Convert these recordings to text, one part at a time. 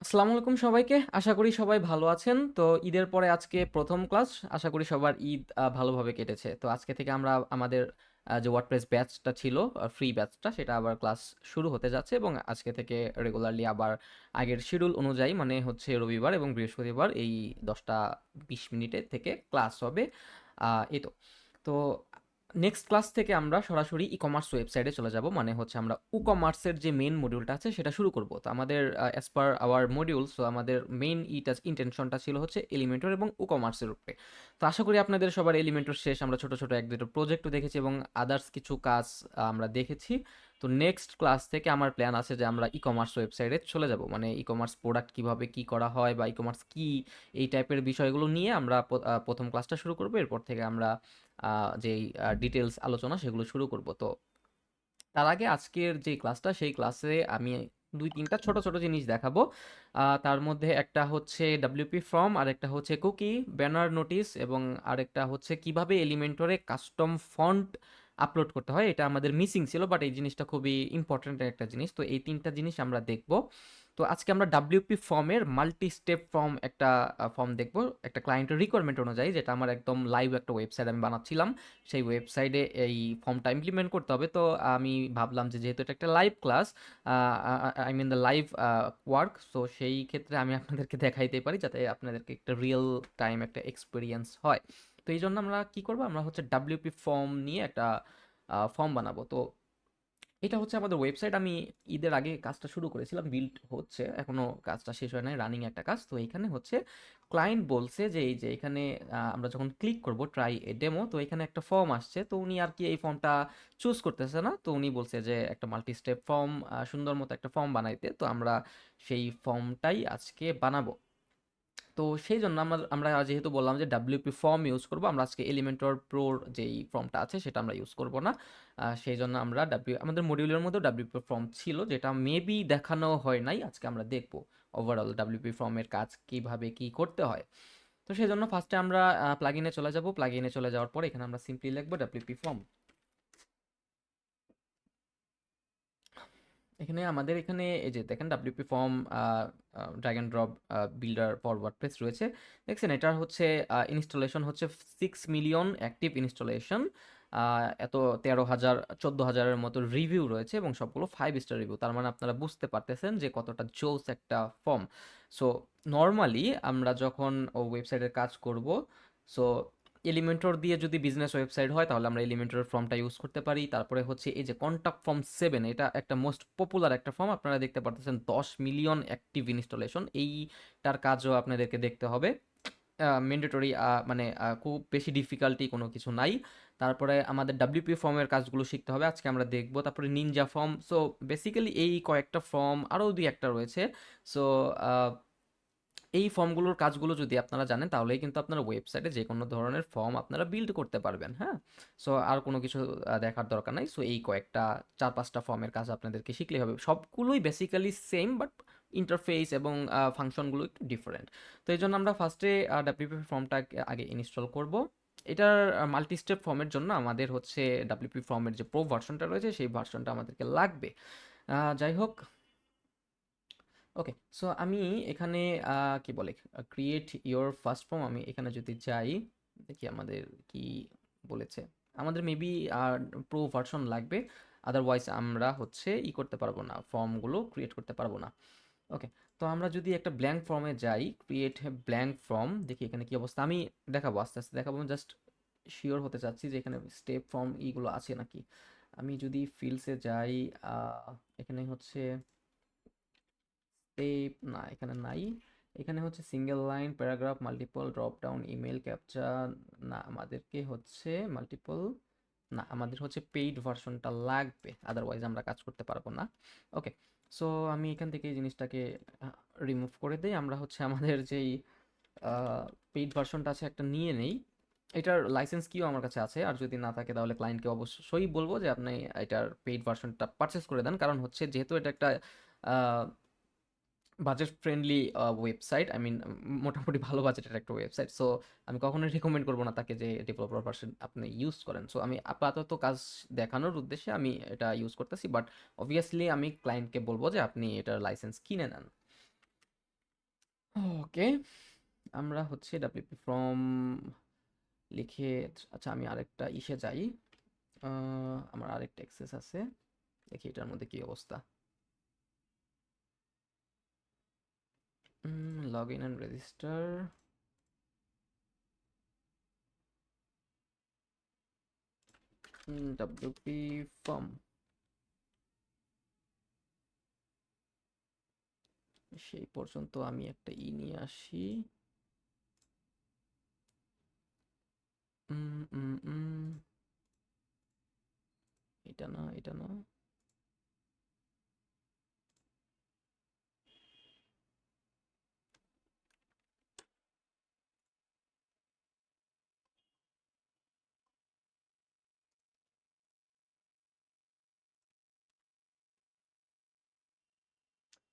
আসসালামু আলাইকুম সবাইকে। আশা করি সবাই ভালো আছেন। তো ঈদের পরে আজকে ১ম ক্লাস। আশা করি সবার ঈদ ভালোভাবে কেটেছে। তো আজকে থেকে আমরা আমাদের যে ওয়ার্ডপ্রেস ব্যাচটা ছিল, ফ্রি ব্যাচটা সেটা আবার ক্লাস শুরু হতে যাচ্ছে এবং আজকে থেকে রেগুলারলি আবার আগের শিডিউল অনুযায়ী মানে হচ্ছে রবিবার এবং বৃহস্পতিবার এই ১০টা ২০ মিনিটে থেকে ক্লাস হবে। এই তো। তো নেক্সট ক্লাস থেকে আমরা সরাসরি ই-কমার্স ওয়েবসাইটে চলে যাব। মানে হচ্ছে আমরা ই-কমার্সের যে মেইন মডিউলটা আছে সেটা শুরু করব। তো আমাদের as per our module so আমাদের মেইন ইন্টেনশনটা ছিল হচ্ছে এলিমেন্টর এবং ই-কমার্সের উপরে। তো আশা করি আপনাদের সবার এলিমেন্টর শেষ। আমরা ছোট ছোট এক দুটো প্রজেক্টও দেখেছি এবং আদার্স কিছু কাজ আমরা দেখেছি। তো নেক্সট ক্লাস থেকে আমার প্ল্যান আছে যে আমরা ই-কমার্স ওয়েবসাইটে চলে যাব। মানে ই-কমার্স প্রোডাক্ট কিভাবে কি করা হয় বা ই-কমার্স কি, এই টাইপের বিষয়গুলো নিয়ে আমরা প্রথম ক্লাসটা শুরু করব। এরপর থেকে আমরা যেই ডিটেলস আলোচনা সেগুলো শুরু করব। তো তার আগে আজকের যে ক্লাসটা সেই ক্লাসে আমি ২-৩টা ছোট ছোট জিনিস দেখাবো। তার মধ্যে একটা হচ্ছে ডাব্লিউপি ফর্ম, আরেকটা হচ্ছে কুকি, ব্যানার নোটিস এবং আরেকটা হচ্ছে কিভাবে এলিমেন্টরে কাস্টম ফন্ট আপলোড করতে হয়। এটা আমাদের মিসিং ছিল বাট এই জিনিসটা খুবই ইম্পর্ট্যান্ট একটা জিনিস। তো এই ৩টা জিনিস আমরা দেখব। তো আজকে আমরা ডাব্লিউপি ফর্মের মাল্টি স্টেপ ফর্ম একটা ফর্ম দেখব একটা ক্লায়েন্টের রিকোয়ারমেন্ট অনুযায়ী, যেটা আমার একদম লাইভ একটা ওয়েবসাইট আমি বানাচ্ছিলাম। সেই ওয়েবসাইটে এই ফর্মটা ইমপ্লিমেন্ট করতে হবে। তো আমি ভাবলাম যে যেহেতু এটা একটা live class, I mean the live work, so সেই ক্ষেত্রে আমি আপনাদেরকে দেখাইতে পারি যাতে আপনাদেরকে একটা রিয়েল টাইম একটা এক্সপিরিয়েন্স হয়। তো এই জন্য আমরা কি করবো, আমরা হচ্ছে ডাব্লিউপি ফর্ম নিয়ে একটা ফর্ম বানাবো। তো এটা হচ্ছে আমাদের ওয়েবসাইট। আমি ঈদের আগে কাজটা শুরু করেছিলাম, বিল্ড হচ্ছে, এখনো কাজটা শেষ হয় নাই, রানিং একটা কাজ। তো এইখানে হচ্ছে ক্লায়েন্ট বলছে যে এই যে এখানে আমরা যখন ক্লিক করব ট্রাই এ ডেমো, তো এখানে একটা ফর্ম আসছে। তো উনি আর কি এই ফর্মটা চুজ করতেছে না। তো উনি বলছে যে একটা মাল্টি স্টেপ ফর্ম, সুন্দর মতো একটা ফর্ম বানাইতে। তো আমরা সেই ফর্মটাই আজকে বানাবো। তো সেই জন্য আমরা যেহেতু বললাম যে ডাব্লিউপি ফর্ম ইউজ করব, আমরা আজকে এলিমেন্টর প্রোর যেই ফর্মটা আছে সেটা আমরা ইউজ করব না। সেই জন্য আমরা আমাদের মডিউলের মধ্যে ডাব্লিউপি ফর্ম ছিল, যেটা মেবি দেখানো হয় নাই। আজকে আমরা দেখব ওভারঅল ডাব্লিউপি ফর্মের কাজ কিভাবে কি করতে হয়। তো সেই জন্য ফার্স্টে আমরা প্লাগইনে চলে যাব। প্লাগইনে চলে যাওয়ার পর এখানে আমরা সিম্পলি লিখবো ডাব্লিউপি ফর্ম। এখানে আমাদের এখানে এই যে দেখেন WP form drag and drop builder for WordPress রয়েছে। দেখছেন এটার হচ্ছে ইনস্টলেশন হচ্ছে 6 মিলিয়ন অ্যাক্টিভ ইনস্টলেশন, এত 13,000 14,000-এর মতো রিভিউ রয়েছে এবং সবগুলো 5 স্টার রিভিউ। তার মানে আপনারা বুঝতে পারতেছেন যে কতটা জোস একটা ফর্ম। সো নর্মালি আমরা যখন ওয়েবসাইটের কাজ করব, সো এলিমেন্টর দিয়ে যদি বিজনেস ওয়েবসাইট হয় তাহলে আমরা এলিমেন্টরের ফর্মটা ইউজ করতে পারি। তারপরে হচ্ছে এই যে কন্টাক্ট ফর্ম 7, এটা একটা মোস্ট পপুলার একটা ফর্ম। আপনারা দেখতে পারতেছেন 10 মিলিয়ন অ্যাক্টিভ ইনস্টলেশন, এইটার কাজও আপনাদেরকে দেখতে হবে। ম্যান্ডেটরি, মানে খুব বেশি ডিফিকাল্টি কোনো কিছু নাই। তারপরে আমাদের ডাব্লিউপি ফর্মের কাজগুলো শিখতে হবে, আজকে আমরা দেখব। তারপরে নিনজা ফর্ম। সো বেসিক্যালি এই কয়েকটা ফর্ম, আরও দুই একটা রয়েছে। সো এই ফর্মগুলোর কাজগুলো যদি আপনারা জানেন তাহলেই কিন্তু আপনার ওয়েবসাইটে যে কোনো ধরনের ফর্ম আপনারা বিল্ড করতে পারবেন। হ্যাঁ, সো আর কোনো কিছু দেখার দরকার নাই। সো এই কয়েকটা 4-5টা ফর্মের কাজ আপনাদেরকে শিখলেই হবে। সবগুলোই বেসিক্যালি সেম, বাট ইন্টারফেস এবং ফাংশনগুলো একটু ডিফারেন্ট। তো এই জন্য আমরা ফার্স্টে ডাব্লিউপি ফর্মটা আগে ইনস্টল করব। এটার মাল্টি স্টেপ ফর্মের জন্য আমাদের হচ্ছে ডাব্লিউপি ফর্মের যে প্রো ভার্সনটা রয়েছে সেই ভার্সনটা আমাদেরকে লাগবে। যাই হোক, ওকে। সো আমি এখানে কি বলে ক্রিয়েট ইওর ফার্স্ট ফর্ম, আমি এখানে যদি যাই দেখি আমাদের কি বলেছে। আমাদের মেবি প্রো ভার্সন লাগবে, আদারওয়াইজ আমরা হচ্ছে করতে পারবো না, ফর্মগুলো ক্রিয়েট করতে পারবো না। ওকে। তো আমরা যদি একটা ব্ল্যাঙ্ক ফর্মে যাই, ক্রিয়েট ব্ল্যাঙ্ক ফর্ম, দেখি এখানে কি অবস্থা। আমি দেখাবো, আস্তে আস্তে দেখাবো, জাস্ট শিওর হতে চাচ্ছি যে এখানে স্টেপ ফর্ম ইগুলো আছে নাকি। আমি যদি ফিল্ডসে যাই, এখানে হচ্ছে স্টেপ না, এখানে নাই। এখানে হচ্ছে single line, paragraph, multiple, drop down, email, captcha. না, আমাদেরকে হচ্ছে মাল্টিপল না, আমাদের হচ্ছে পেইড ভার্সনটা লাগবে, আদারওয়াইজ আমরা কাজ করতে পারবো না। ওকে। সো আমি এখান থেকে এই জিনিসটাকে রিমুভ করে দেই। আমরা হচ্ছে আমাদের যেই পেইড ভার্সনটা আছে একটা নিয়ে নেই। এটার লাইসেন্স কিও আমার কাছে আছে, আর যদি না থাকে তাহলে ক্লায়েন্টকে অবশ্যই বলবো যে আপনি এটার পেইড ভার্সনটা পারচেস করে দেন। কারণ হচ্ছে যেহেতু এটা একটা budget friendly website, I mean মোটামুটি ভালো বাজেটের একটা ওয়েবসাইট। সো আমি কখনোই রেকমেন্ড করবো না তাকে যে ডেভেলপার ভার্সন আপনি ইউজ করেন। সো আমি আপাতত কাজ দেখানোর উদ্দেশ্যে আমি এটা ইউজ করতেছি, বাট অবভিয়াসলি আমি ক্লায়েন্টকে বলবো যে আপনি এটার লাইসেন্স কিনে নেন। ওকে, আমরা হচ্ছে ডাব্লিউপি ফর্ম লিখে, আচ্ছা আমি আরেকটা ইসে যাই, আমার আরেকটা এক্সেস আছে, দেখি এটার মধ্যে কি অবস্থা। Log in and register, WP form, সেই পর্যন্ত আমি একটা নিয়ে আসি। উম, উম, উম, এটা না, এটা না।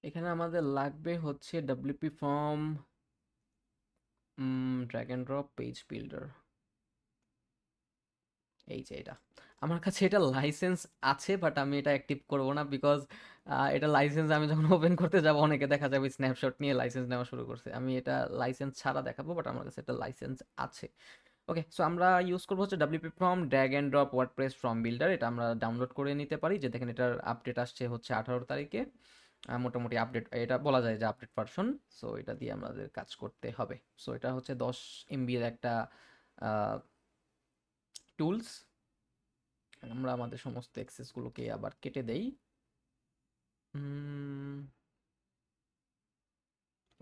এখানে আমাদের লাগবে হচ্ছে WP form, drag and drop page builder, এই যে এটা। আমার কাছে এটা লাইসেন্স আছে, বাট আমি এটা অ্যাক্টিভ করব না, বিকজ এটা লাইসেন্স আমি যখন ওপেন করতে যাব অনেকে দেখা যাবে স্ন্যাপশট নিয়ে লাইসেন্স নেওয়া শুরু করছে। আমি এটা লাইসেন্স ছাড়া দেখাবো, বাট আমার কাছে এটা লাইসেন্স আছে। ওকে, সো আমরা ইউজ করবো হচ্ছে WP form drag and drop WordPress form builder. এটা আমরা ডাউনলোড করে নিতে পারি, যে দেখেন এটার আপডেট আসছে হচ্ছে 18 তারিখে। মোটামুটি আপডেট, এটা বলা যায় যে আপডেট ভার্সন। সো এটা দিয়ে আমাদের কাজ করতে হবে। সো এটা হচ্ছে 10 MB এর একটা টুলস। আমরা আমাদের সমস্ত এক্সেসগুলোকে আবার কেটে দেই।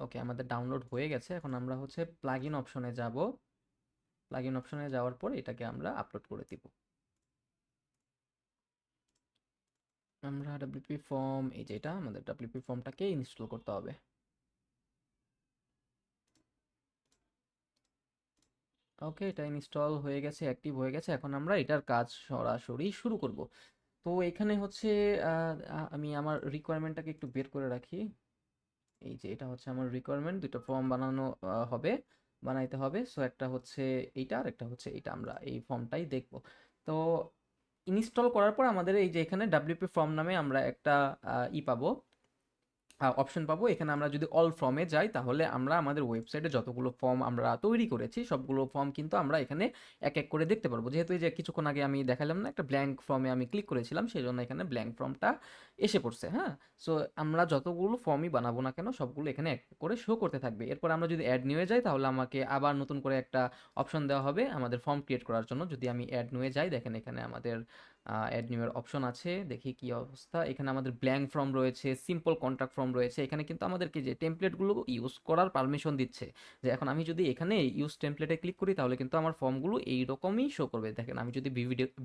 ওকে, আমাদের ডাউনলোড হয়ে গেছে। এখন আমরা হচ্ছে প্লাগইন অপশনে যাব। প্লাগইন অপশনে যাওয়ার পর এটাকে আমরা আপলোড করে দিব। আমরা ডাব্লিউপি ফর্ম, এই যে এটা আমাদের ডাব্লিউপি ফর্মটাকে ইনস্টল করতে হবে। ওকে, এটা ইনস্টল হয়ে গেছে, অ্যাক্টিভ হয়ে গেছে। এখন আমরা এটার কাজ সরাসরি শুরু করব। তো এখানে হচ্ছে আমি আমার রিকোয়ারমেন্টটাকে একটু বের করে রাখি। এই যে এটা হচ্ছে আমার রিকোয়ারমেন্ট, দুটো ফর্ম বানানো হবে, বানাইতে হবে। সো একটা হচ্ছে এইটা, আর একটা হচ্ছে এইটা, আমরা এই ফর্মটাই দেখব। তো ইনস্টল করার পর আমাদের এই যে এখানে ডাব্লিউপি ফর্ম নামে আমরা একটা পাবো, অপশন পাবো। এখানে আমরা যদি অল ফর্মে যাই, তাহলে আমরা আমাদের ওয়েবসাইটে যতগুলো ফর্ম আমরা তৈরি করেছি সবগুলো ফর্ম কিন্তু আমরা এখানে এক এক করে দেখতে পারবো। যেহেতু এই যে কিছুক্ষণ আগে আমি দেখালাম না, একটা ব্ল্যাঙ্ক ফর্মে আমি ক্লিক করেছিলাম, সেই জন্য এখানে ব্ল্যাঙ্ক ফর্মটা এসে পড়ছে। হ্যাঁ, সো আমরা যতগুলো ফর্মই বানাবো না কেন সবগুলো এখানে এক এক করে শো করতে থাকবে। এরপর আমরা যদি অ্যাড নিয়ে যাই, তাহলে আমাকে আবার নতুন করে একটা অপশন দেওয়া হবে আমাদের ফর্ম ক্রিয়েট করার জন্য। যদি আমি অ্যাড নিয়ে যাই, দেখেন এখানে আমাদের অ্যাড নিউ এর অপশন আছে। দেখি কি অবস্থা। এখানে আমাদের ব্ল্যাঙ্ক ফর্ম রয়েছে, সিম্পল কন্ট্যাক্ট ফর্ম রয়েছে। এখানে কিন্তু আমাদেরকে যে টেমপ্লেটগুলো ইউজ করার পারমিশন দিচ্ছে, যে এখন আমি যদি এখানে ইউজ টেমপ্লেটে ক্লিক করি, তাহলে কিন্তু আমার ফর্মগুলো এইরকমই শো করবে। দেখেন আমি যদি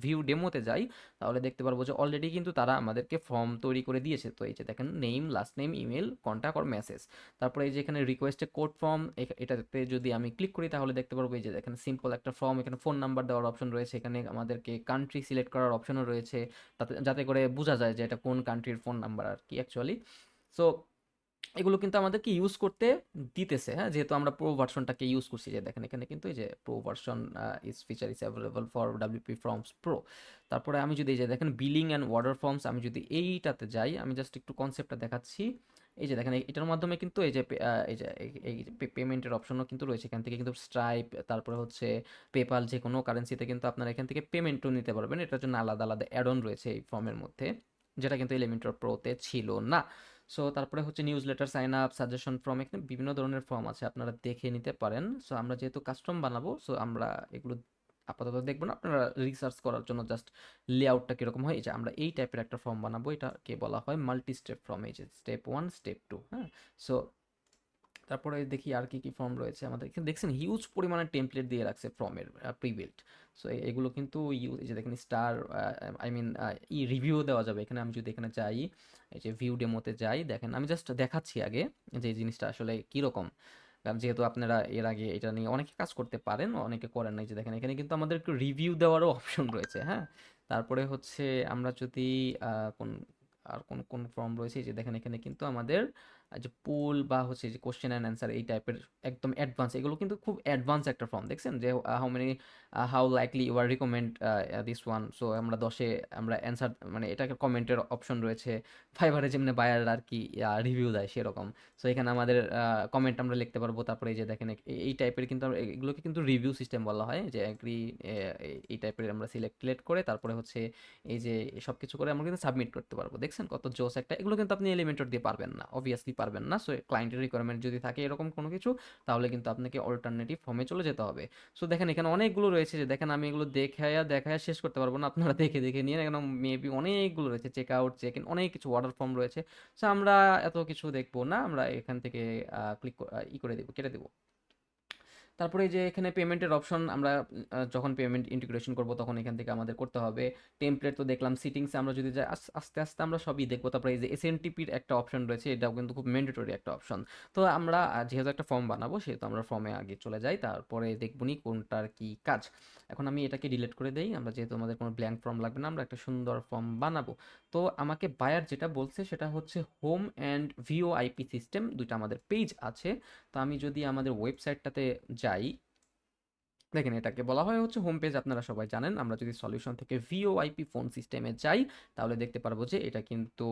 ভিউ ডেমোতে যাই, তাহলে দেখতে পারবো যে অলরেডি কিন্তু তারা আমাদেরকে ফর্ম তৈরি করে দিয়েছে। তো এই যে দেখেন name, last name, email, contact or message. তারপরে এই যে এখানে রিকোয়েস্টে কোড ফর্ম, এটাতে যদি আমি ক্লিক করি, তাহলে দেখতে পারবো এই যে দেখেন সিম্পল একটা ফর্ম। এখানে ফোন নাম্বার দেওয়ার অপশন রয়েছে, এখানে আমাদেরকে কান্ট্রি সিলেক্ট করার অপশনও রয়েছে, তাতে যাতে করে বোঝা যায় যে এটা কোন কান্ট্রির ফোন নাম্বার আর কি অ্যাকচুয়ালি। সো এগুলো কিন্তু আমাদেরকে ইউজ করতে দিতেছে, হ্যাঁ, যেহেতু আমরা প্রো ভার্সনটাকে ইউজ করছি। যে দেখেন এখানে কিন্তু এই যে pro version is feature is available for WP forms pro. তারপরে আমি যদি এই যে দেখেন বিলিং অ্যান্ড ওয়ার্ডার ফর্মস, আমি যদি এইটাতে যাই, আমি জাস্ট একটু কনসেপ্টটা দেখাচ্ছি। এই যে দেখেন এটার মাধ্যমে কিন্তু এই যে এই যে পেমেন্টের অপশনও কিন্তু রয়েছে। এখান থেকে কিন্তু স্ট্রাইপ, তারপরে হচ্ছে পেপাল, যে কোনো কারেন্সিতে কিন্তু আপনারা এখান থেকে পেমেন্টও নিতে পারবেন। এটার জন্য আলাদা আলাদা অ্যাড অন রয়েছে এই ফর্মের মধ্যে, যেটা কিন্তু এলিমেন্টর প্রোতে ছিল না। সো তারপরে হচ্ছে newsletter, sign up, suggestion form, এখানে বিভিন্ন ধরনের ফর্ম আছে, আপনারা দেখে নিতে পারেন। সো আমরা যেহেতু কাস্টম বানাবো, সো আমরা এগুলো আপাতত দেখবো না, আপনারা রিসার্চ করার জন্য জাস্ট লেআউটটা কীরকম হয়। এই যে আমরা এই টাইপের একটা ফর্ম বানাবো, এটাকে বলা হয় মাল্টি স্টেপ ফর্ম। এই যে স্টেপ 1, স্টেপ 2, হ্যাঁ। সো তারপরে দেখি আর কি কি ফর্ম রয়েছে আমাদের এখানে। দেখছেন হিউজ পরিমাণে টেমপ্লেট দিয়ে রাখছে ফর্মের প্রিবিল্ট। সো এগুলো কিন্তু এই যে দেখেন স্টার, আই মিন রিভিউ দেওয়া যাবে এখানে। আমি যদি এখানে যাই, এই যে ভিউ ডেমোতে যাই, দেখেন আমি জাস্ট দেখাচ্ছি আগে যে এই জিনিসটা আসলে কীরকম। কারণ যেহেতু আপনারা এর আগে এটা নিয়ে অনেকে কাজ করতে পারেন, অনেকে করেন নাই। যে দেখেন এখানে কিন্তু আমাদের একটু রিভিউ দেওয়ারও অপশন রয়েছে, হ্যাঁ। তারপরে হচ্ছে আমরা যদি কোন আর কোন কোন ফর্ম রয়েছে, এই যে দেখেন এখানে কিন্তু আমাদের যে পুল বা হচ্ছে যে কোশ্চেন অ্যান্ড অ্যান্সার এই টাইপের একদম অ্যাডভান্স, এগুলো কিন্তু খুব অ্যাডভান্স একটা ফর্ম। দেখছেন যে how many how likely you are recommend this one. So আমরা 10-এ আমরা অ্যান্সার মানে এটাকে কমেন্টের অপশন রয়েছে। ফাইবারে যেমনি বায়ার আর কি রিভিউ দেয় সেরকম। সো এখানে আমাদের কমেন্ট আমরা লিখতে পারবো। তারপরে এই যে দেখেন এই টাইপের কিন্তু এগুলোকে কিন্তু রিভিউ সিস্টেম বলা হয়, যে এগ্রি এই টাইপের আমরা সিলেক্ট করে তারপরে হচ্ছে এই যে সব কিছু করে আমরা কিন্তু সাবমিট করতে পারবো। দেখছেন কত জোস একটা। এগুলো কিন্তু আপনি এলিমেন্টর দিয়ে পারবেন না, অবভিয়াসলি পারবেন না। সো ক্লায়েন্টের রিকোয়ারমেন্ট যদি থাকে এরকম কোনো কিছু, তাহলে কিন্তু আপনাকে অল্টারনেটিভ ফর্মে চলে যেতে হবে। সো দেখেন এখানে অনেকগুলো রয়েছে, যে দেখেন আমি এগুলো দেখায়া শেষ করতে পারবো না, আপনারা দেখে দেখে নিয়ে এখানে মেবি অনেকগুলো রয়েছে, চেক আউট, চেক ইন, অনেক কিছু, অর্ডার ফর্ম রয়েছে। সো আমরা এত কিছু দেখবো না, আমরা এখান থেকে ক্লিক করে দেবো, কেটে দেবো। তারপরে এই যে এখানে পেমেন্টের অপশন, আমরা যখন পেমেন্ট ইন্টিগ্রেশন করব তখন এখান থেকে আমাদের করতে হবে। টেমপ্লেট তো দেখলাম, সিটিংসে আমরা যদি যাই আস্তে আস্তে আমরা সবই দেখবো। তারপরে এই যে এসএনটিপির একটা অপশন রয়েছে, এটাও কিন্তু খুব ম্যান্ডেটরি একটা অপশন। তো আমরা যেহেতু একটা ফর্ম বানাবো সেহেতু আমরা ফর্মে আগে চলে যাই, তারপরে দেখবো নি কোনটার কি কাজ। এখন আমি এটাকে ডিলিট করে দেই, আমরা যেহেতু আমাদের কোনো ব্ল্যাঙ্ক ফর্ম লাগবে না, আমরা একটা সুন্দর ফর্ম বানাবো। তো আমাকে বায়ার যেটা বলছে সেটা হচ্ছে হোম অ্যান্ড ভিওআইপি সিস্টেম, দুইটা আমাদের পেজ আছে। তো আমি যদি আমাদের ওয়েবসাইটটাতে যাই, দেখেন এটাকে বলা হয় হচ্ছে হোম পেজ, আপনারা সবাই জানেন। আমরা যদি সলিউশন থেকে ভিওআইপি ফোন সিস্টেমে যাই, তাহলে দেখতে পারবো যে এটা কিন্তু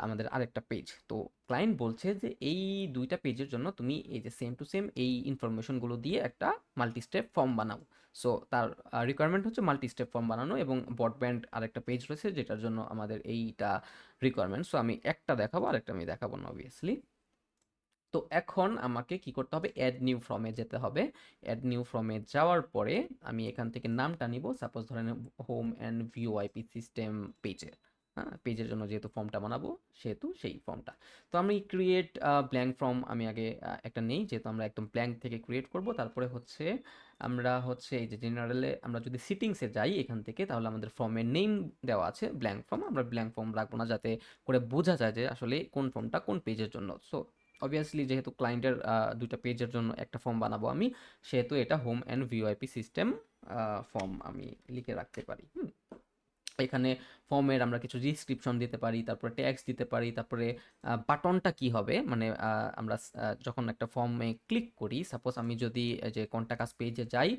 আমাদের আরেকটা পেজ। তো ক্লায়েন্ট বলছে যে এই দুইটা পেজের জন্য তুমি এই যে সেম টু সেম এই ইনফরমেশনগুলো দিয়ে একটা মাল্টি স্টেপ ফর্ম বানাও। সো তার রিকোয়ারমেন্ট হচ্ছে মাল্টি স্টেপ ফর্ম বানানো, এবং ব্রডব্যান্ড আরেকটা পেজ রয়েছে যেটার জন্য আমাদের এইটা রিকোয়ারমেন্ট। সো আমি একটা দেখাবো, আরেকটা আমি দেখাবো না অবভিয়াসলি। তো এখন আমাকে কি করতে হবে, অ্যাড নিউ ফর্মে যেতে হবে। অ্যাড নিউ ফর্মে যাওয়ার পরে আমি এখান থেকে নামটা নিব, সাপোজ ধরেন হোম অ্যান্ড ভিওআইপি সিস্টেম পেজের। হ্যাঁ, পেজের জন্য যেহেতু ফর্মটা বানাবো সেহেতু সেই ফর্মটা। তো আমি ক্রিয়েট ব্ল্যাঙ্ক ফর্ম আমি আগে একটা নেই, যেহেতু আমরা একদম ব্ল্যাঙ্ক থেকে ক্রিয়েট করব। তারপরে হচ্ছে আমরা হচ্ছে এই যে জেনারেলে আমরা যদি সিটিংসে যাই এখান থেকে, তাহলে আমাদের ফর্মের নেম দেওয়া আছে ব্ল্যাঙ্ক ফর্ম। আমরা ব্ল্যাঙ্ক ফর্ম রাখবো না, যাতে করে বোঝা যায় যে আসলে কোন ফর্মটা কোন পেজের জন্য। সো অবভিয়াসলি যেহেতু ক্লায়েন্টের দুইটা পেজের জন্য একটা ফর্ম বানাবো আমি, সেহেতু এটা home and VoIP system form আমি লিখে রাখতে পারি। এখানে ফর্মের আমরা কিছু ডিসক্রিপশন দিতে পারি, তারপরে ট্যাক্স দিতে পারি, তারপরে বাটনটা কি হবে, মানে আমরা যখন একটা ফর্মে ক্লিক করি, সাপোজ আমি যদি যে কন্টাক্ট আস পেজে যাই,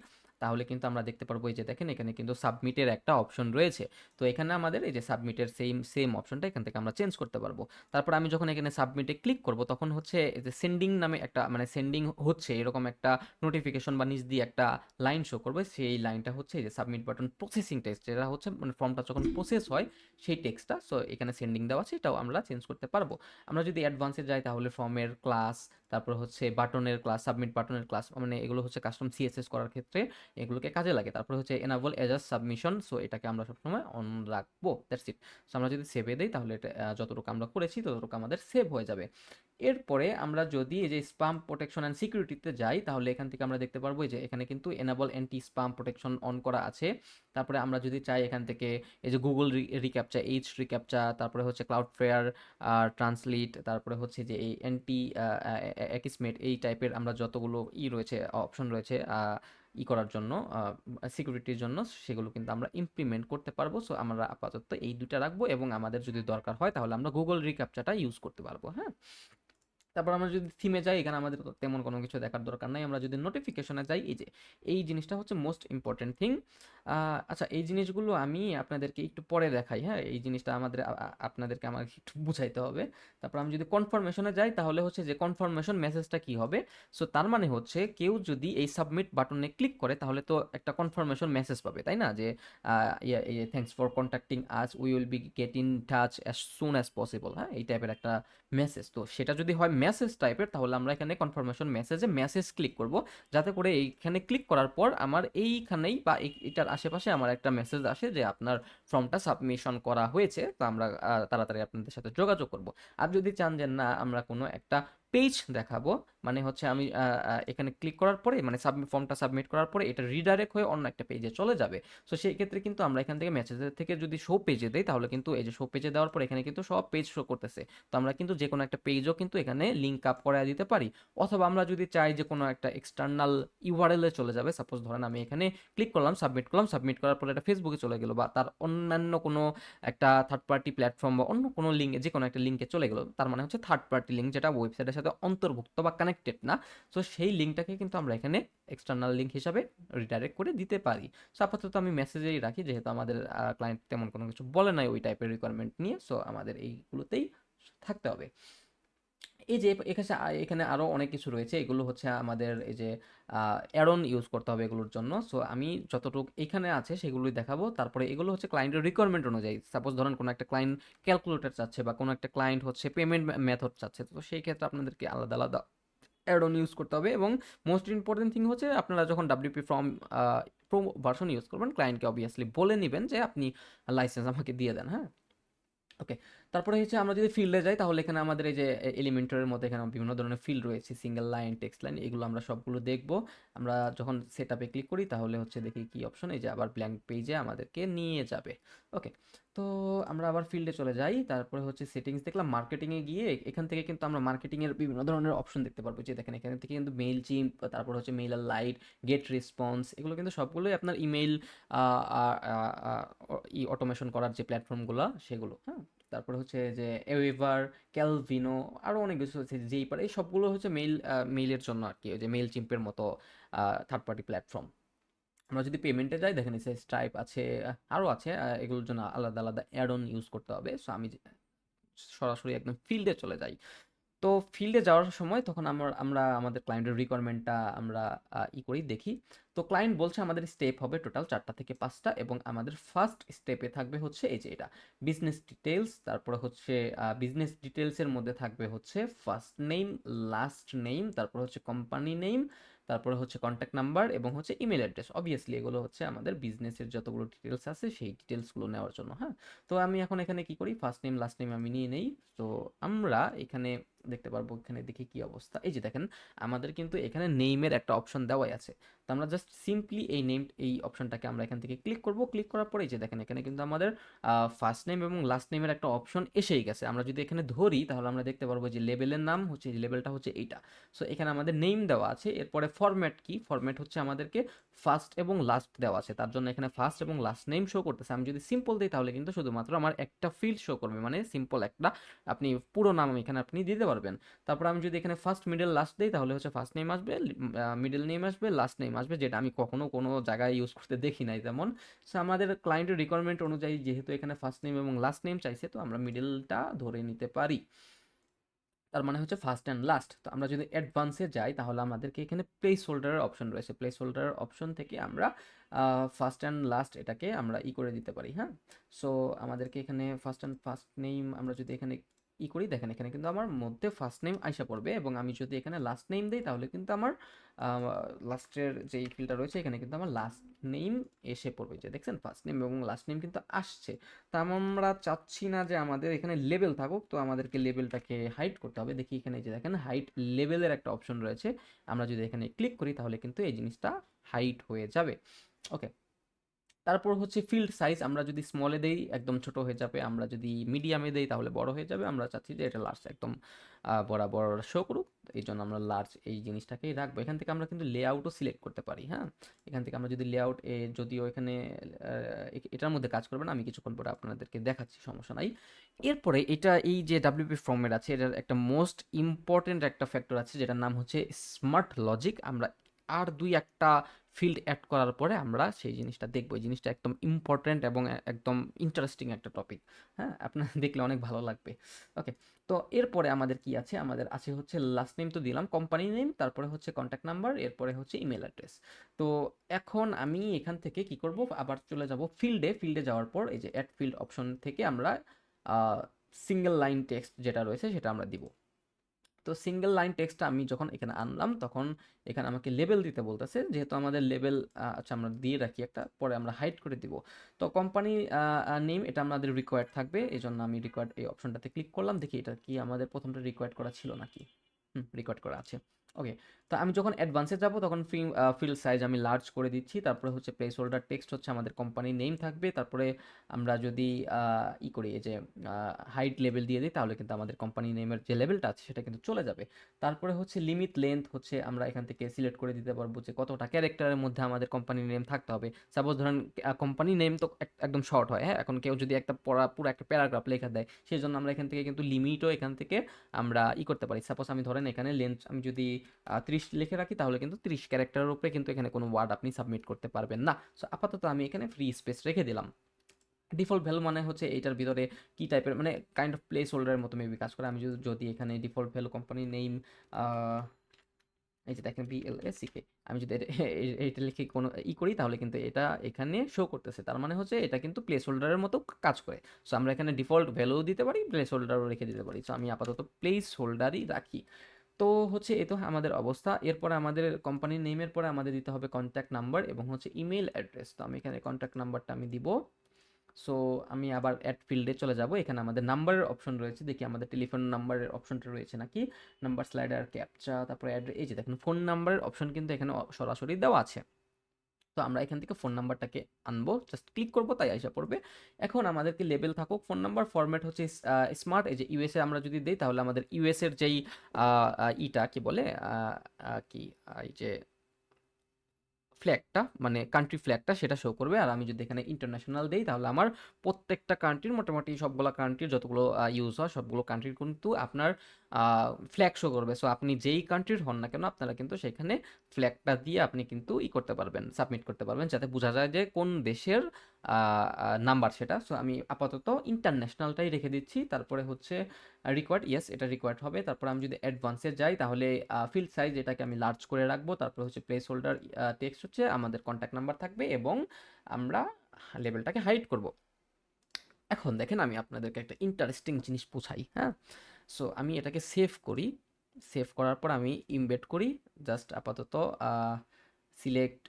তাহলে কিন্তু আমরা দেখতে পারবো এই যে দেখেন এখানে কিন্তু সাবমিটের একটা অপশন রয়েছে। তো এখানে আমাদের এই যে সাবমিটের সেম অপশনটা এখান থেকে আমরা চেঞ্জ করতে পারবো। তারপর আমি যখন এখানে সাবমিটে ক্লিক করব, তখন হচ্ছে যে সেন্ডিং নামে একটা, মানে সেন্ডিং হচ্ছে এরকম একটা নোটিফিকেশন বা নিচ দিয়ে একটা লাইন শো করবে। সেই লাইনটা হচ্ছে এই যে সাবমিট বাটন প্রসেসিং টেক্সট, যেটা হচ্ছে মানে ফর্মটা যখন প্রসেস হয় সেই টেক্সটটা। সো এখানে সেন্ডিং দেওয়া আছে, এটাও আমরা চেঞ্জ করতে পারবো। আমরা যদি অ্যাডভান্সে যাই, তাহলে ফর্মের ক্লাস, তারপর হচ্ছে বাটনের ক্লাস, সাবমিট বাটনের ক্লাস, মানে এগুলো হচ্ছে কাস্টম সিএসএস করার ক্ষেত্রে এগুলোকে কাজে লাগে। তারপর হচ্ছে এনাবল এজাজ সাবমিশন, সো এটাকে আমরা সবসময় অন রাখবো, দ্যাটস ইট। সো আমরা যদি সেভে দিই, তাহলে এটা যতটুকু আমরা করেছি ততটুকু আমাদের সেভ হয়ে যাবে। এরপরে আমরা যদি এই যে স্পাম প্রোটেকশন অ্যান্ড সিকিউরিটিতে যাই, তাহলে এখান থেকে আমরা দেখতে পারবো যে এখানে কিন্তু enable anti spam protection on করা আছে। তারপরে আমরা যদি চাই এখান থেকে এই যে গুগল রিক্যাপচা, এইচ রিক্যাপচা, তারপরে হচ্ছে ক্লাউড ফেয়ার, ট্রান্সলিট, তারপরে হচ্ছে যে এই অ্যান্টি অ্যাকিসমেট, এই টাইপের আমরা যতগুলো রয়েছে, অপশন রয়েছে করার জন্য, সিকিউরিটির জন্য, সেগুলো কিন্তু আমরা ইমপ্লিমেন্ট করতে পারবো। সো আমরা আপাতত এই দুটা রাখবো, এবং আমাদের যদি দরকার হয় তাহলে আমরা গুগল রিক্যাপচাটা ইউজ করতে পারবো। হ্যাঁ, তারপর আমরা যদি থিমে যাই, এখানে আমাদের তো তেমন কোনো কিছু দেখার দরকার নাই। আমরা যদি নোটিফিকেশনে যাই, এই যে এই জিনিসটা হচ্ছে মোস্ট ইম্পর্টেন্ট থিং। আচ্ছা, এই জিনিসগুলো আমি আপনাদেরকে একটু পরে দেখাই। হ্যাঁ, এই জিনিসটা আমাদের আপনাদেরকে আমাকে একটু বুঝাইতে হবে। তারপর আমি যদি কনফার্মেশনে যাই, তাহলে হচ্ছে যে কনফার্মেশন মেসেজটা কি হবে। সো তার মানে হচ্ছে কেউ যদি এই সাবমিট বাটনে ক্লিক করে, তাহলে তো একটা কনফার্মেশন মেসেজ পাবে, তাই না, যে thanks for contacting us, we will be get in touch as soon as possible. হ্যাঁ, এই টাইপের একটা মেসেজ। তো সেটা যদি হয় মেসেজ টাইপের, তাহলে আমরা এখানে কনফার্মেশন মেসেজে মেসেজ ক্লিক করব, যাতে করে এইখানে ক্লিক করার পর আমার এইখানেই বা এটার আশেপাশে আমার একটা মেসেজ আসে যে আপনার ফর্মটা সাবমিশন করা হয়েছে। তো আমরা তাড়াতাড়ি আপনাদের সাথে যোগাযোগ করব। আর যদি চান যে না আমরা কোনো একটা পেজ দেখাবো, মানে হচ্ছে আমি এখানে ক্লিক করার পরে, মানে ফর্মটা সাবমিট করার পরে এটা রিডাইরেক্ট হয়ে অন্য একটা পেজে চলে যাবে। সো সেই ক্ষেত্রে কিন্তু আমরা এখান থেকে মেসেজের থেকে যদি শো পেজে দেই, তাহলে কিন্তু এই যে শো পেজে দেওয়ার পর এখানে কিন্তু সব পেজ শো করতেছে। তো আমরা কিন্তু যে কোনো একটা পেজও কিন্তু এখানে লিঙ্ক আপ করায় দিতে পারি। অথবা আমরা যদি চাই যে কোনো একটা এক্সটার্নাল ইউআরএল এ চলে যাবে, সাপোজ ধরেন আমি এখানে ক্লিক করলাম, সাবমিট করলাম, সাবমিট করার পর এটা ফেসবুকে চলে গেল, বা তার অন্যান্য কোনো একটা থার্ড পার্টি প্ল্যাটফর্ম বা অন্য কোনো লিঙ্কে, যে কোনো একটা লিঙ্কে চলে গেল, তার মানে হচ্ছে থার্ড পার্টি লিঙ্ক, যেটা ওয়েবসাইটের সাথে সাথে অন্তর্ভুক্ত বা কানেক্টেড না, সো সেই লিঙ্কটাকে কিন্তু আমরা এখানে এক্সটার্নাল লিঙ্ক হিসাবে রিডাইরেক্ট করে দিতে পারি। সো আপাতত আমি মেসেজেই রাখি, যেহেতু আমাদের ক্লায়েন্ট তেমন কোনো কিছু বলে নাই ওই টাইপের রিকোয়ারমেন্ট নিয়ে, সো আমাদের এইগুলোতেই থাকতে হবে। এই যে এখানে এখানে আরও অনেক কিছু রয়েছে, এগুলো হচ্ছে আমাদের এই যে অ্যারন ইউজ করতে হবে এগুলোর জন্য। সো আমি যতটুকু এখানে আছে সেগুলোই দেখাবো। তারপরে এগুলো হচ্ছে ক্লায়েন্টের রিকোয়ারমেন্ট অনুযায়ী, সাপোজ ধরেন কোনো একটা ক্লায়েন্ট ক্যালকুলেটর চাচ্ছে বা কোনো একটা ক্লায়েন্ট হচ্ছে পেমেন্ট মেথড চাচ্ছে, তো সেই ক্ষেত্রে আপনাদেরকে আলাদা আলাদা অ্যাড-অন ইউজ করতে হবে। এবং মোস্ট ইম্পর্টেন্ট থিং হচ্ছে আপনারা যখন WP form pro version use করবেন, ক্লায়েন্টকে অবভিয়াসলি বলে নেবেন যে আপনি লাইসেন্স আমাকে দিয়ে দেন, হ্যাঁ। ওকে, তারপরে হচ্ছে আমরা যদি ফিল্ডে যাই তাহলে এখানে আমাদের এই যে এলিমেন্টরের মধ্যে এখানে বিভিন্ন ধরনের ফিল্ড রয়েছে, সিঙ্গেল লাইন, টেক্সট লাইন, এগুলো আমরা সবগুলো দেখব। আমরা যখন সেট আপে ক্লিক করি তাহলে হচ্ছে দেখি কি অপশন, এই যে আবার ব্ল্যাঙ্ক পেজে আমাদেরকে নিয়ে যাবে। ওকে, তো আমরা আবার ফিল্ডে চলে যাই, তারপরে হচ্ছে সেটিংস দেখলাম, মার্কেটিংয়ে গিয়ে এখান থেকে কিন্তু আমরা মার্কেটিংয়ের বিভিন্ন ধরনের অপশন দেখতে পারবো, যে দেখেন এখান থেকে কিন্তু মেইল চিম্প, তারপর হচ্ছে মেইলার লাইট, গেট রেসপন্স, এগুলো কিন্তু সবগুলোই আপনার ইমেইল অটোমেশন করার যে প্ল্যাটফর্মগুলো সেগুলো, হ্যাঁ। তারপরে হচ্ছে যে এওয়েভার, ক্যালভিনো, আরও অনেক কিছু হচ্ছে, যেই পারে এই সবগুলো হচ্ছে মেইলের জন্য আর কি, ওই যে মেইল চিম্পের মতো থার্ড পার্টি প্ল্যাটফর্ম। আমরা যদি পেমেন্টে যাই দেখেন স্ট্রাইপ আছে, আরও আছে, এগুলোর জন্য আলাদা আলাদা অ্যাড অন ইউজ করতে হবে। সো আমি সরাসরি একদম ফিল্ডে চলে যাই। তো ফিল্ডে যাওয়ার সময় তখন আমরা আমাদের ক্লায়েন্টের রিকোয়ারমেন্টটা আমরা করি দেখি। তো ক্লায়েন্ট বলছে আমাদের স্টেপ হবে টোটাল 4টা থেকে 5টা, এবং আমাদের ফার্স্ট স্টেপে থাকবে হচ্ছে এই যে এটা বিজনেস ডিটেলস। তারপরে হচ্ছে বিজনেস ডিটেলসের মধ্যে থাকবে হচ্ছে ফার্স্ট নেম, লাস্ট নেম, তারপর হচ্ছে কোম্পানি নেম, তারপরে হচ্ছে কন্ট্যাক্ট নাম্বার এবং হচ্ছে ইমেল অ্যাড্রেস। অবভিয়াসলি এগুলো হচ্ছে আমাদের বিজনেসের যতগুলো ডিটেলস আছে সেই ডিটেলসগুলো নেওয়ার জন্য, হ্যাঁ। তো আমি এখন এখানে কি করি, ফার্স্ট নেম লাস্ট নেম আমি নিয়ে নেই। তো আমরা এখানে দেখতে পারবো, এখানে দেখি কি অবস্থা, এই যে দেখেন আমাদের কিন্তু এখানে নেইমের একটা অপশন দেওয়াই আছে। তো আমরা জাস্ট সিম্পলি এই অপশনটাকে আমরা এখান থেকে ক্লিক করব, ক্লিক করার পরে এই যে দেখেন এখানে কিন্তু আমাদের ফার্স্ট নেম এবং লাস্ট নেমের একটা অপশন এসেই গেছে। আমরা যদি এখানে ধরি তাহলে আমরা দেখতে পারবো যে লেবেলের নাম হচ্ছে, লেবেলটা হচ্ছে এইটা। সো এখানে আমাদের নেম দেওয়া আছে, এরপরে ফরম্যাট কি, ফরম্যাট হচ্ছে আমাদেরকে ফার্স্ট এবং লাস্ট দেওয়া আছে, তার জন্য এখানে ফার্স্ট এবং লাস্ট নেম শো করতেছে। আমি যদি সিম্পল দিই তাহলে কিন্তু শুধুমাত্র আমার একটা ফিল্ড শো করবে, মানে সিম্পল একটা, আপনি পুরো নাম এখানে আপনি দিতে পারবেন। তারপর আমি যদি এখানে ফার্স্ট মিডল লাস্ট দিই তাহলে হচ্ছে ফার্স্ট নেম আসবে, মিডল নেম আসবে, লাস্ট নেম আসবে, যেটা আমি কখনো কোনো জায়গায় ইউজ করতে দেখি নাই তেমন। সো আমাদের ক্লায়েন্টের রিকোয়ারমেন্ট অনুযায়ী যেহেতু এখানে ফার্স্ট নেম এবং লাস্ট নেম চাইছে, তো আমরা মিডলটা ধরে নিতে পারি, তার মানে হচ্ছে ফার্স্ট অ্যান্ড লাস্ট। তো আমরা যদি অ্যাডভান্সে যাই তাহলে আমাদেরকে এখানে প্লেস হোল্ডারের অপশন রয়েছে, প্লেস হোল্ডারের অপশন থেকে আমরা ফার্স্ট অ্যান্ড লাস্ট এটাকে আমরা করে দিতে পারি, হ্যাঁ। সো আমাদেরকে এখানে ফার্স্ট নেম আমরা যদি এখানে করি, দেখেন এখানে কিন্তু আমার মধ্যে ফার্স্ট নেম আইসা পড়বে, এবং আমি যদি এখানে লাস্ট নেম দিই তাহলে কিন্তু আমার লাস্টের যে ফিল্ডটা রয়েছে এখানে কিন্তু আমার লাস্ট নেম এসে পড়বে, যে দেখছেন ফার্স্ট নেম এবং লাস্ট নেম কিন্তু আসছে। তা আমরা চাচ্ছি না যে আমাদের এখানে লেবেল থাকুক, তো আমাদেরকে লেবেলটাকে হাইড করতে হবে। দেখি এখানে যে দেখেন হাইড লেবেলের একটা অপশন রয়েছে, আমরা যদি এখানে ক্লিক করি তাহলে কিন্তু এই জিনিসটা হাইড হয়ে যাবে। ওকে, তারপর হচ্ছে ফিল্ড সাইজ, আমরা যদি স্মলে দেই একদম ছোট হয়ে যাবে, আমরা যদি মিডিয়ামে দেই তাহলে বড় হয়ে যাবে। আমরা চাচ্ছি যে এটা লার্জ একদম বরাবর শো করুক, এই জন্য আমরা লার্জ এই জিনিসটাকেই রাখবো। এখান থেকে আমরা কিন্তু লেআউটও সিলেক্ট করতে পারি, হ্যাঁ। এখান থেকে আমরা যদি লেআউট, যদিও এখানে এটার মধ্যে কাজ করবে না, আমি কিছুক্ষণ পরে আপনাদেরকে দেখাচ্ছি, সমস্যা নাই। এরপরে এটা এই যে ডাব্লিউপি ফর্মেট আছে, এটার একটা মোস্ট ইম্পর্টেন্ট একটা ফ্যাক্টর আছে যেটার নাম হচ্ছে স্মার্ট লজিক। আমরা আর দুই একটা ফিল্ড অ্যাড করার পরে আমরা সেই জিনিসটা দেখবো। এই জিনিসটা একদম ইম্পর্ট্যান্ট এবং একদম ইন্টারেস্টিং একটা টপিক, হ্যাঁ, আপনার দেখলে অনেক ভালো লাগবে। ওকে, তো এরপরে আমাদের কি আছে, আমাদের আছে হচ্ছে লাস্ট নেম তো দিলাম, কোম্পানি নেম, তারপরে হচ্ছে কন্ট্যাক্ট নাম্বার, এরপরে হচ্ছে ইমেল অ্যাড্রেস। তো এখন আমি এখান থেকে কি করব, আবার চলে যাব ফিল্ডে। ফিল্ডে যাওয়ার পর এই যে অ্যাড ফিল্ড অপশন থেকে আমরা সিঙ্গেল লাইন টেক্সট যেটা রয়েছে সেটা আমরা দিব। তো সিঙ্গেল লাইন টেক্সটটা আমি যখন এখানে আনলাম তখন এখানে আমাকে লেবেল দিতে বলতেছে, যেহেতু আমাদের লেবেল আচ্ছা আমরা দিয়ে রাখি একটা, পরে আমরা হাইড করে দিব। তো কোম্পানি নেম এটা আমাদের রিকোয়ার্ড থাকবে, এই জন্য আমি রিকোয়ার্ড এই অপশনটাতে ক্লিক করলাম, দেখি এটা কি আমাদের প্রথমটা রিকোয়ার্ড করা ছিল নাকি। রিকোয়ার্ড করা আছে। ওকে, তো আমি যখন অ্যাডভান্সে যাব তখন ফিল্ড সাইজ আমি লার্জ করে দিচ্ছি। তারপরে হচ্ছে প্লেস হোল্ডার টেক্সট হচ্ছে আমাদের কোম্পানির নেম থাকবে। তারপরে আমরা যদি করি এই যে হাইট লেভেল দিয়ে দিই তাহলে কিন্তু আমাদের কোম্পানি নেমের যে লেভেলটা আছে সেটা কিন্তু চলে যাবে। তারপরে হচ্ছে লিমিট লেন্থ হচ্ছে আমরা এখান থেকে সিলেক্ট করে দিতে পারবো যে কতটা ক্যারেক্টারের মধ্যে আমাদের কোম্পানির নেম থাকতে হবে। সাপোজ ধরেন কোম্পানি নেম তো একদম শর্ট হয়, হ্যাঁ? এখন কেউ যদি একটা পুরো একটা প্যারাগ্রাফ লেখা দেয়, সেজন্য আমরা এখান থেকে কিন্তু লিমিটও এখান থেকে আমরা করতে পারি। সাপোজ আমি ধরেন এখানে লেন্থ আমি যদি 30 লিখে রাখি তাহলে কিন্তু 30 ক্যারেক্টারের উপরে কিন্তু এখানে কোনো ওয়ার্ড আপনি সাবমিট করতে পারবেন না। সো আপাতত আমি এখানে ফ্রি স্পেস রেখে দিলাম। ডিফল্ট ভ্যালু মানে হচ্ছে এইটার ভিতরে কি টাইপের মানে কাইন্ড অফ প্লেস হোল্ডারের মতো মেবি কাজ করে। আমি যদি এখানে ডিফল্ট ভ্যালু কোম্পানি নেম এই যে দেখেন BLSCK, আমি যদি এটা লিখে কোনো করি তাহলে কিন্তু এটা এখানে শো করতেছে। তার মানে হচ্ছে এটা কিন্তু প্লেস হোল্ডারের মতো কাজ করে। সো আমরা এখানে ডিফল্ট ভ্যালু দিতে পারি, প্লেস হোল্ডারও রেখে দিতে পারি। সো আমি আপাতত প্লেস হোল্ডারই রাখি। তো হচ্ছে এ তো আমাদের অবস্থা। এরপরে আমাদের কোম্পানির নেমের পরে আমাদের দিতে হবে কন্ট্যাক্ট নাম্বার এবং হচ্ছে ইমেল অ্যাড্রেস। তো আমি এখানে কন্ট্যাক্ট নাম্বারটা আমি দিব। সো আমি আবার অ্যাড ফিল্ডে চলে যাব। এখানে আমাদের নাম্বারের অপশন রয়েছে, দেখি আমাদের টেলিফোন নাম্বারের অপশনটা রয়েছে নাকি। নাম্বার স্লাইডার ক্যাপচা, তারপরে এই যে দেখুন ফোন নাম্বারের অপশন কিন্তু এখানে সরাসরি দেওয়া আছে। তো আমরা এখান থেকে ফোন নাম্বারটাকে আনবো, জাস্ট ক্লিক করবো তাই আইসা পড়বে। এখন আমাদেরকে লেবেল থাকুক ফোন নাম্বার, ফরম্যাট হচ্ছে স্মার্ট। এই যে ইউএসএ আমরা যদি দিই তাহলে আমাদের ইউএস এর যেই ইটা কি বলে কি এই যে ফ্ল্যাগটা মানে কান্ট্রি ফ্ল্যাগটা সেটা শো করবে। আর আমি যদি এখানে ইন্টারন্যাশনাল দেই তাহলে আমার প্রত্যেকটা কান্ট্রির মোটামুটি সবগুলো কান্ট্রির যতগুলো ইউজ হয় সবগুলো কান্ট্রির কিন্তু আপনার ফ্ল্যাগ শো করবে। সো আপনি যেই কান্ট্রির হন না কেন আপনারা কিন্তু সেখানে ফ্ল্যাগটা দিয়ে আপনি কিন্তু করতে পারবেন, সাবমিট করতে পারবেন, যাতে বোঝা যায় যে কোন দেশের নাম্বার সেটা। সো আমি আপাতত ইন্টারন্যাশনালটাই রেখে দিচ্ছি। তারপরে হচ্ছে রিকোয়ার্ড, ইয়েস এটা রিকোয়ার্ড হবে। তারপর আমি যদি অ্যাডভান্সে যাই তাহলে ফিল্ড সাইজ এটাকে আমি লার্জ করে রাখবো। তারপর হচ্ছে প্লেস হোল্ডার টেক্সট হচ্ছে আমাদের কন্ট্যাক্ট নাম্বার থাকবে এবং আমরা লেভেলটাকে হাইড করব। এখন দেখেন আমি আপনাদেরকে একটা ইন্টারেস্টিং জিনিস বোঝাই, হ্যাঁ? সো আমি এটাকে সেভ করি। সেভ করার পর আমি ইমবেড করি। জাস্ট আপাতত সিলেক্ট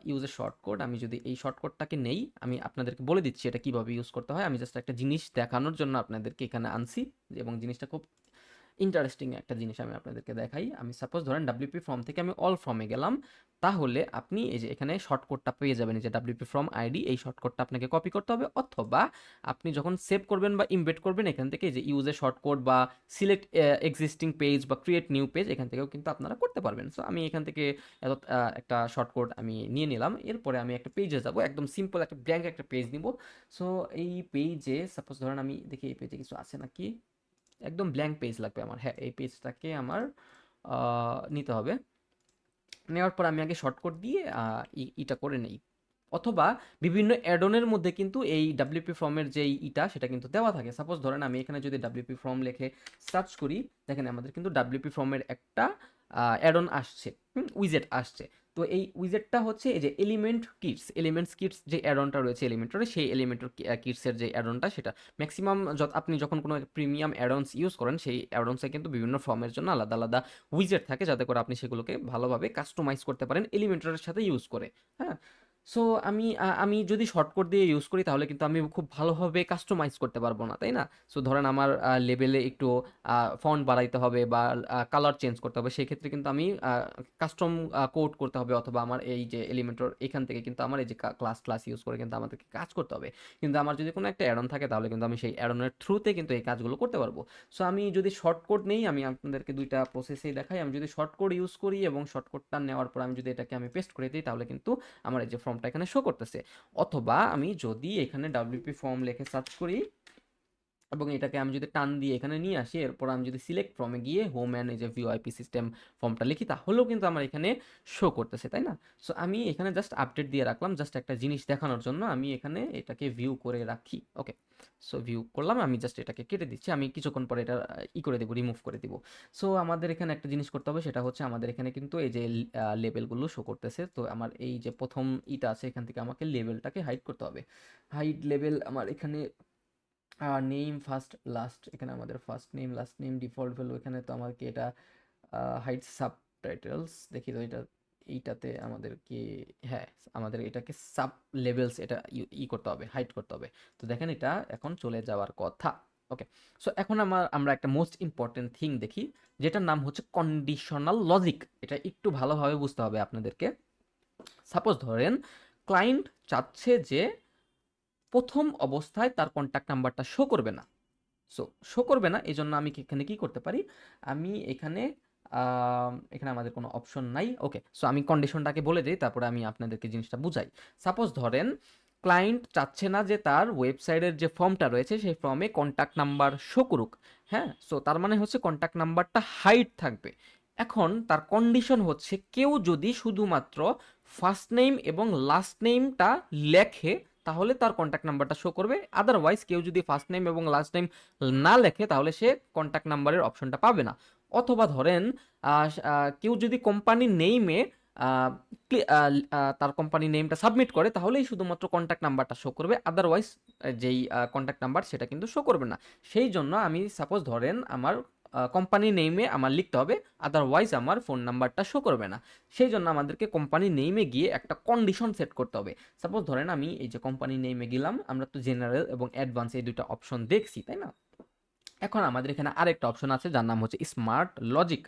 ইউজের শর্টকট। আমি যদি এই শর্টকটটাকে নেই, আমি আপনাদেরকে বলে দিচ্ছি এটা কিভাবে ইউজ করতে হয়। আমি জাস্ট একটা জিনিস দেখানোর জন্য আপনাদেরকে এখানে আনছি এবং জিনিসটা খুব ইন্টারেস্টিং একটা জিনিস আমি আপনাদেরকে দেখাই। আমি সাপোজ ধরেন ডাব্লিউপি ফর্ম থেকে আমি অল ফর্মে গেলাম, তাহলে আপনি এই যে এখানে শর্টকটটা পেয়ে যাবেন, এই যে ডাব্লিউপি ফর্ম আইডি, এই শর্টকটটা আপনাকে কপি করতে হবে, অথবা আপনি যখন সেভ করবেন বা ইমবেড করবেন এখান থেকে যে ইউজের শর্টকট বা সিলেক্ট এক্সিস্টিং পেজ বা ক্রিয়েট নিউ পেজ এখান থেকেও কিন্তু আপনারা করতে পারবেন। সো আমি এখান থেকে একটা শর্টকট আমি নিয়ে নিলাম। এরপরে আমি একটা পেজে যাব, একদম সিম্পল একটা ব্ল্যাঙ্ক একটা পেজ নিব। সো এই পেজে সাপোজ ধরেন আমি দেখি এই পেজে কিছু আছে নাকি। একদম ব্ল্যাঙ্ক পেজ লাগবে আমার, হ্যাঁ এই পেজটাকে আমার নিতে হবে। নেওয়ার পর আমি আগে শর্টকাট দিয়ে ইটা করে নেই, অথবা বিভিন্ন অ্যাডনের মধ্যে কিন্তু এই ডাব্লিউপি ফর্মের যে ইটা সেটা কিন্তু দেওয়া থাকে। সাপোজ ধরেন আমি এখানে যদি ডাব্লিউপি ফর্ম লিখে সার্চ করি, দেখেন আমাদের কিন্তু ডাব্লিউপি ফর্মের একটা অ্যাডন আসছে, উইজেট আসছে। তো এই উইজেটটা হচ্ছে এই যে এলিমেন্টস কিটস যে অ্যাডনটা রয়েছে এলিমেন্টরে, সেই এলিমেন্টর কিটসের যে অ্যাডনটা সেটা ম্যাক্সিমাম আপনি যখন কোনো প্রিমিয়াম অ্যাডনস ইউজ করেন সেই অ্যাডনসে কিন্তু বিভিন্ন ফর্মের জন্য আলাদা আলাদা উইজেট থাকে, যাতে করে আপনি সেগুলোকে ভালোভাবে কাস্টমাইজ করতে পারেন এলিমেন্টরের সাথে ইউজ করে, হ্যাঁ? সো আমি যদি শর্টকাট দিয়ে ইউজ করি তাহলে কিন্তু আমি খুব ভালোভাবে কাস্টমাইজ করতে পারবো না, তাই না? সো ধরেন আমার লেবেলে একটু ফন্ট বাড়াইতে হবে বা কালার চেঞ্জ করতে হবে, সেই ক্ষেত্রে কিন্তু আমি কাস্টম কোড করতে হবে, অথবা আমার এই যে এলিমেন্টর এখান থেকে কিন্তু আমার এই যে ক্লাস ইউজ করে কিন্তু আমাদেরকে কাজ করতে হবে। কিন্তু আমার যদি কোনো একটা অ্যাডন থাকে তাহলে কিন্তু আমি সেই অ্যাডনের থ্রুতে কিন্তু এই কাজগুলো করতে পারবো। সো আমি যদি শর্টকাট নেই, আমি আপনাদেরকে দুইটা প্রসেসেই দেখাই। আমি যদি শর্টকাট ইউজ করি এবং শর্টকাটটা নেওয়ার পর আমি যদি এটাকে আমি পেস্ট করে দিই তাহলে কিন্তু আমার এই যে ফর্মটা এখানে শো করতেছে। অথবা আমি যদি এখানে ডাব্লিউপি ফর্ম লিখে সার্চ করি এবং এটাকে আমি যদি টান দিয়ে এখানে নিয়ে আসি, এরপর আমি যদি সিলেক্ট ফর্মে গিয়ে হোম অ্যান্ড এই যে ভিওআইপি সিস্টেম ফর্মটা লিখি তাহলেও কিন্তু আমার এখানে শো করতেছে, তাই না? সো আমি এখানে জাস্ট আপডেট দিয়ে রাখলাম, জাস্ট একটা জিনিস দেখানোর জন্য আমি এখানে এটাকে ভিউ করে রাখি। ওকে, সো ভিউ করলাম, আমি জাস্ট এটাকে কেটে দিচ্ছি, আমি কিছুক্ষণ পরে এটা করে দেবো, রিমুভ করে দিব। সো আমাদের এখানে একটা জিনিস করতে হবে, সেটা হচ্ছে আমাদের এখানে কিন্তু এই যে লেবেলগুলো শো করতেছে। তো আমার এই যে প্রথম ইটা আছে এখান থেকে আমাকে লেবেলটাকে হাইড করতে হবে। হাইড লেবেল আমার এখানে নেম ফার্স্ট লাস্ট, এখানে আমাদের first name last name default value, এখানে তো আমাকে এটা হাইড সাব টাইটেলস দেখি তো এটা এইটাতে আমাদেরকে, হ্যাঁ আমাদের এটাকে সাব লেভেলস এটা করতে হবে, হাইড করতে হবে। তো দেখেন এটা এখন চলে যাওয়ার কথা। ওকে। সো এখন আমরা একটা মোস্ট ইম্পর্টেন্ট থিং দেখি, যেটার নাম হচ্ছে কন্ডিশনাল লজিক। এটা একটু ভালোভাবে বুঝতে হবে আপনাদেরকে। সাপোজ ধরেন ক্লায়েন্ট চাচ্ছে যে প্রথম অবস্থায় তার কন্ট্যাক্ট নাম্বারটা শো করবে না। সো শো করবে না, এই জন্য আমি এখানে কি করতে পারি, আমি এখানে এখানে আমাদের কোনো অপশন নাই। ওকে, সো আমি কন্ডিশনটাকে বলে দিই, তারপরে আমি আপনাদেরকে জিনিসটা বুঝাই। সাপোজ ধরেন ক্লায়েন্ট চাচ্ছে না যে তার ওয়েবসাইটের যে ফর্মটা রয়েছে সেই ফর্মে কন্ট্যাক্ট নাম্বার শো করুক। হ্যাঁ, সো তার মানে হচ্ছে কন্ট্যাক্ট নাম্বারটা হাইড থাকবে। এখন তার কন্ডিশন হচ্ছে কেউ যদি শুধুমাত্র ফার্স্ট নেম এবং লাস্ট নেমটা লেখে তাহলে তার কন্ট্যাক্ট নাম্বারটা শো করবে, আদারওয়াইজ কেউ যদি ফার্স্ট নেম এবং লাস্ট নেম না লেখে তাহলে সে কন্ট্যাক্ট নাম্বারের অপশনটা পাবে না। অথবা ধরেন কেউ যদি কোম্পানি নেইমে তার কোম্পানি নেমটা সাবমিট করে তাহলেই শুধুমাত্র কন্ট্যাক্ট নাম্বারটা শো করবে, আদারওয়াইজ যেই কন্ট্যাক্ট নাম্বার সেটা কিন্তু শো করবে না। সেই জন্য আমি সাপোজ ধরেন আমার কোম্পানি নেমে আমার লিখতে হবে, আদারওয়াইজ আমার ফোন নাম্বারটা শো করবে না। সেই জন্য আমাদেরকে কোম্পানি নেমে গিয়ে একটা কন্ডিশন সেট করতে হবে। সাপোজ ধরেন আমি এই যে কোম্পানি নেমে গেলাম, আমরা তো জেনারেল এবং অ্যাডভান্স এই দুইটা অপশন দেখছি, তাই না? এখন আমাদের এখানে আরেকটা অপশন আছে যার নাম হচ্ছে স্মার্ট লজিক।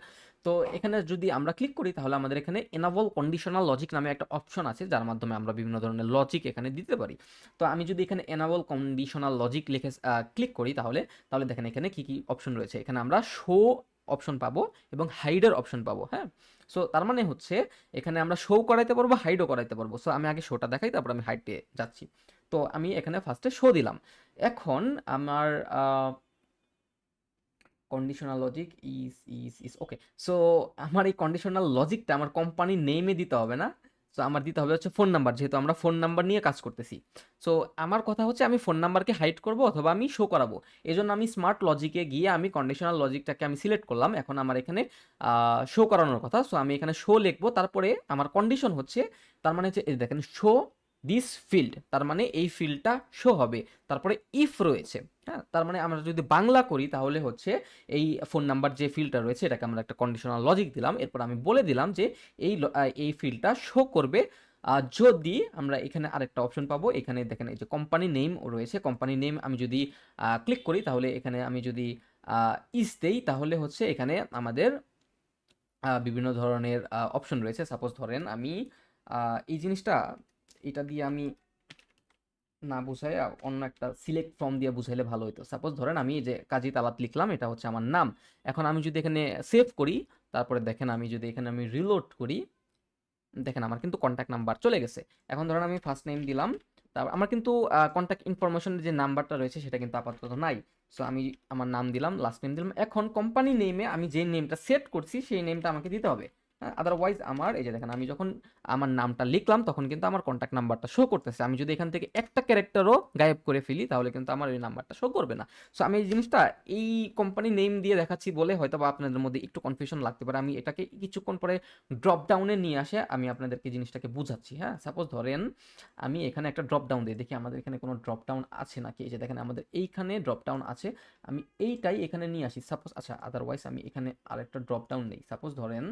তো এখানে যদি আমরা ক্লিক করি তাহলে আমাদের এখানে এনাবল কন্ডিশনাল লজিক নামে একটা অপশন আছে যার মাধ্যমে আমরা বিভিন্ন ধরনের লজিক এখানে দিতে পারি। তো আমি যদি এখানে এনাবল কন্ডিশনাল লজিক লিখে ক্লিক করি তাহলে তাহলে দেখেন এখানে কি কি অপশন রয়েছে। এখানে আমরা শো অপশন পাবো এবং হাইডের অপশন পাবো। হ্যাঁ, সো তার মানে হচ্ছে এখানে আমরা শো করাইতে পারবো, হাইডও করাইতে পারবো। সো আমি আগে শোটা দেখাই, তারপর আমি হাইডে যাচ্ছি। তো আমি এখানে ফার্স্টে শো দিলাম। এখন আমার conditional logic is okay. So আমার এই কন্ডিশনাল লজিকটা আমার কোম্পানির নেমে দিতে হবে না। সো আমার দিতে হবে হচ্ছে ফোন নাম্বার, যেহেতু আমরা ফোন নাম্বার নিয়ে কাজ করতেছি। সো আমার কথা হচ্ছে আমি ফোন নাম্বারকে হাইড করব অথবা আমি শো করাবো। এই জন্য আমি স্মার্ট লজিকে গিয়ে আমি কন্ডিশনাল লজিকটাকে আমি সিলেক্ট করলাম। এখন আমার এখানে শো করানোর কথা, সো আমি এখানে শো লিখবো। তারপরে আমার কন্ডিশন হচ্ছে, তার মানে হচ্ছে এই দেখেন শো দিস ফিল্ড, তার মানে এই ফিল্ডটা শো হবে। তারপরে ইফ রয়েছে। হ্যাঁ, তার মানে আমরা যদি বাংলা করি তাহলে হচ্ছে এই ফোন নাম্বার যে ফিল্ডটা রয়েছে এটাকে আমরা একটা কন্ডিশনাল লজিক দিলাম। এরপর আমি বলে দিলাম যে এই ফিল্ডটা শো করবে যদি আমরা এখানে আরেকটা অপশন পাবো। এখানে দেখেন এই যে কোম্পানি নেম রয়েছে, কোম্পানি নেম আমি যদি ক্লিক করি তাহলে এখানে আমি যদি ইস দেই তাহলে হচ্ছে এখানে আমাদের বিভিন্ন ধরনের অপশন রয়েছে। সাপোজ ধরেন আমি এই জিনিসটা এটা দিয়ে আমি না বুঝাই অন্য একটা সিলেক্ট ফর্ম দিয়ে বুঝাইলে ভালো হতো। সাপোজ ধরেন আমি এই যে কাজী তালাত লিখলাম, এটা হচ্ছে আমার নাম। এখন আমি যদি এখানে সেভ করি, তারপরে দেখেন আমি যদি এখানে আমি রিলোড করি, দেখেন আমার কিন্তু কন্ট্যাক্ট নাম্বার চলে গেছে। এখন ধরেন আমি ফার্স্ট নেম দিলাম, তারপর আমার কিন্তু কন্ট্যাক্ট ইনফরমেশনের যে নাম্বারটা রয়েছে সেটা কিন্তু আপাতত নাই। সো আমি আমার নাম দিলাম, লাস্ট নেম দিলাম। এখন কোম্পানি নেমে আমি যে নেমটা সেট করছি সেই নেমটা আমাকে দিতে হবে। আদারওয়াইজ আমার এই যে দেখেন আমি যখন আমার নামটা লিখলাম তখন কিন্তু আমার কন্ট্যাক্ট নাম্বারটা শো করতেছে। আমি যদি এখান থেকে একটা ক্যারেক্টারও গায়েব করে ফেলি তাহলে কিন্তু আমার ওই নাম্বারটা শো করবে না। সো আমি এই জিনিসটা এই কোম্পানি নেম দিয়ে দেখাচ্ছি বলে হয়তো বা আপনাদের মধ্যে একটু কনফিউশন লাগতে পারে। আমি এটাকে কিছুক্ষণ পরে ড্রপ ডাউনে নিয়ে আসে আমি আপনাদেরকে জিনিসটাকে বুঝাচ্ছি। হ্যাঁ, সাপোজ ধরেন আমি এখানে একটা ড্রপ ডাউন দিই, দেখি আমাদের এখানে কোনো ড্রপ ডাউন আছে নাকি। এই যে দেখেন আমাদের এইখানে ড্রপ ডাউন আছে, আমি এইটাই এখানে নিয়ে আসি। সাপোজ আচ্ছা আদারওয়াইজ আমি এখানে আরেকটা ড্রপ ডাউন নেই। সাপোজ ধরেন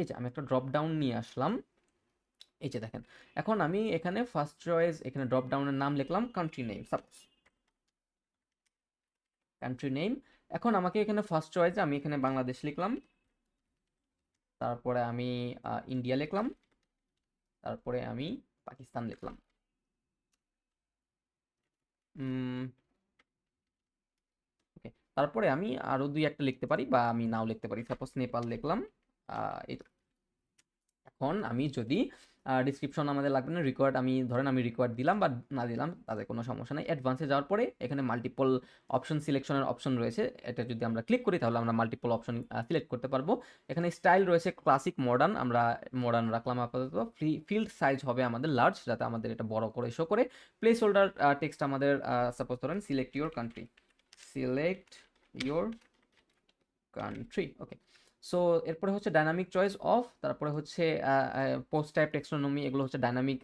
এই যে আমি একটা ড্রপ ডাউন নিয়ে আসলাম। এই যে দেখেন এখন আমি এখানে ফার্স্ট চয়েস এখানে ড্রপ ডাউনের নাম লিখলাম country name, suppose country name. এখন আমাকে এখানে ফার্স্ট চয়েসে আমি এখানে বাংলাদেশ লিখলাম, তারপরে আমি ইন্ডিয়া লিখলাম, তারপরে আমি পাকিস্তান লিখলাম। ওকে, তারপরে আমি আরো দুই একটা লিখতে পারি বা আমি নাও লিখতে পারি। সাপোজ নেপাল লিখলাম। এই এখন আমি যদি ডিসক্রিপশন আমাদের লাগবে না, রিকোয়ার্ড আমি ধরেন আমি রিকোয়ার্ড দিলাম বা না দিলাম তাদের কোনো সমস্যা নেই। অ্যাডভান্সে যাওয়ার পরে এখানে মাল্টিপল অপশন সিলেকশনের অপশন রয়েছে, এটা যদি আমরা ক্লিক করি তাহলে আমরা মাল্টিপল অপশন সিলেক্ট করতে পারবো। এখানে স্টাইল রয়েছে ক্লাসিক, মডার্ন, আমরা মডার্ন রাখলাম আপাতত। ফিল্ড সাইজ হবে আমাদের লার্জ যাতে আমাদের এটা বড় করে শো করে। প্লেস হোল্ডার টেক্সট আমাদের সাপোজ ধরেন select your country, select your country. Okay, so এরপরে হচ্ছে ডাইনামিক চয়েস অফ, তারপরে হচ্ছে পোস্ট টাইপ টেক্সোনমি, এগুলো হচ্ছে ডাইনামিক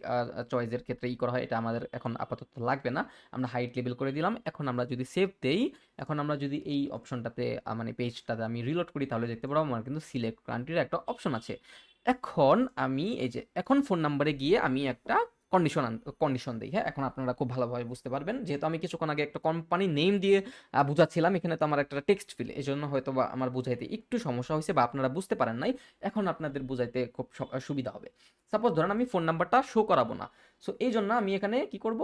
চয়েসের ক্ষেত্রে করা হয়, এটা আমাদের এখন আপাতত লাগবে না। আমরা হাইট লেবেল করে দিলাম। এখন আমরা যদি সেভ দেই, এখন আমরা যদি এই অপশনটাতে মানে পেজটাতে আমি রিলোড করি তাহলে দেখতে পারবো আমার কিন্তু সিলেক্ট কান্ট্রির একটা অপশন আছে। এখন আমি এই যে এখন ফোন নাম্বারে গিয়ে আমি একটা কন্ডিশন কন্ডিশন দিই। হ্যাঁ, এখন আপনারা খুব ভালোভাবে বুঝতে পারবেন, যেহেতু আমি কিছুক্ষণ আগে একটা কোম্পানি নেম দিয়ে বুঝাচ্ছিলাম, এখানে তো আমার একটা টেক্সট ফিল, এই জন্য হয়তো বা আমার বুঝাইতে একটু সমস্যা হয়েছে বা আপনারা বুঝতে পারেন নাই। এখন আপনাদের বুঝাইতে খুব সুবিধা হবে। সাপোজ ধরেন আমি ফোন নাম্বারটা শো করাবো না, সো এই জন্য আমি এখানে কি করব,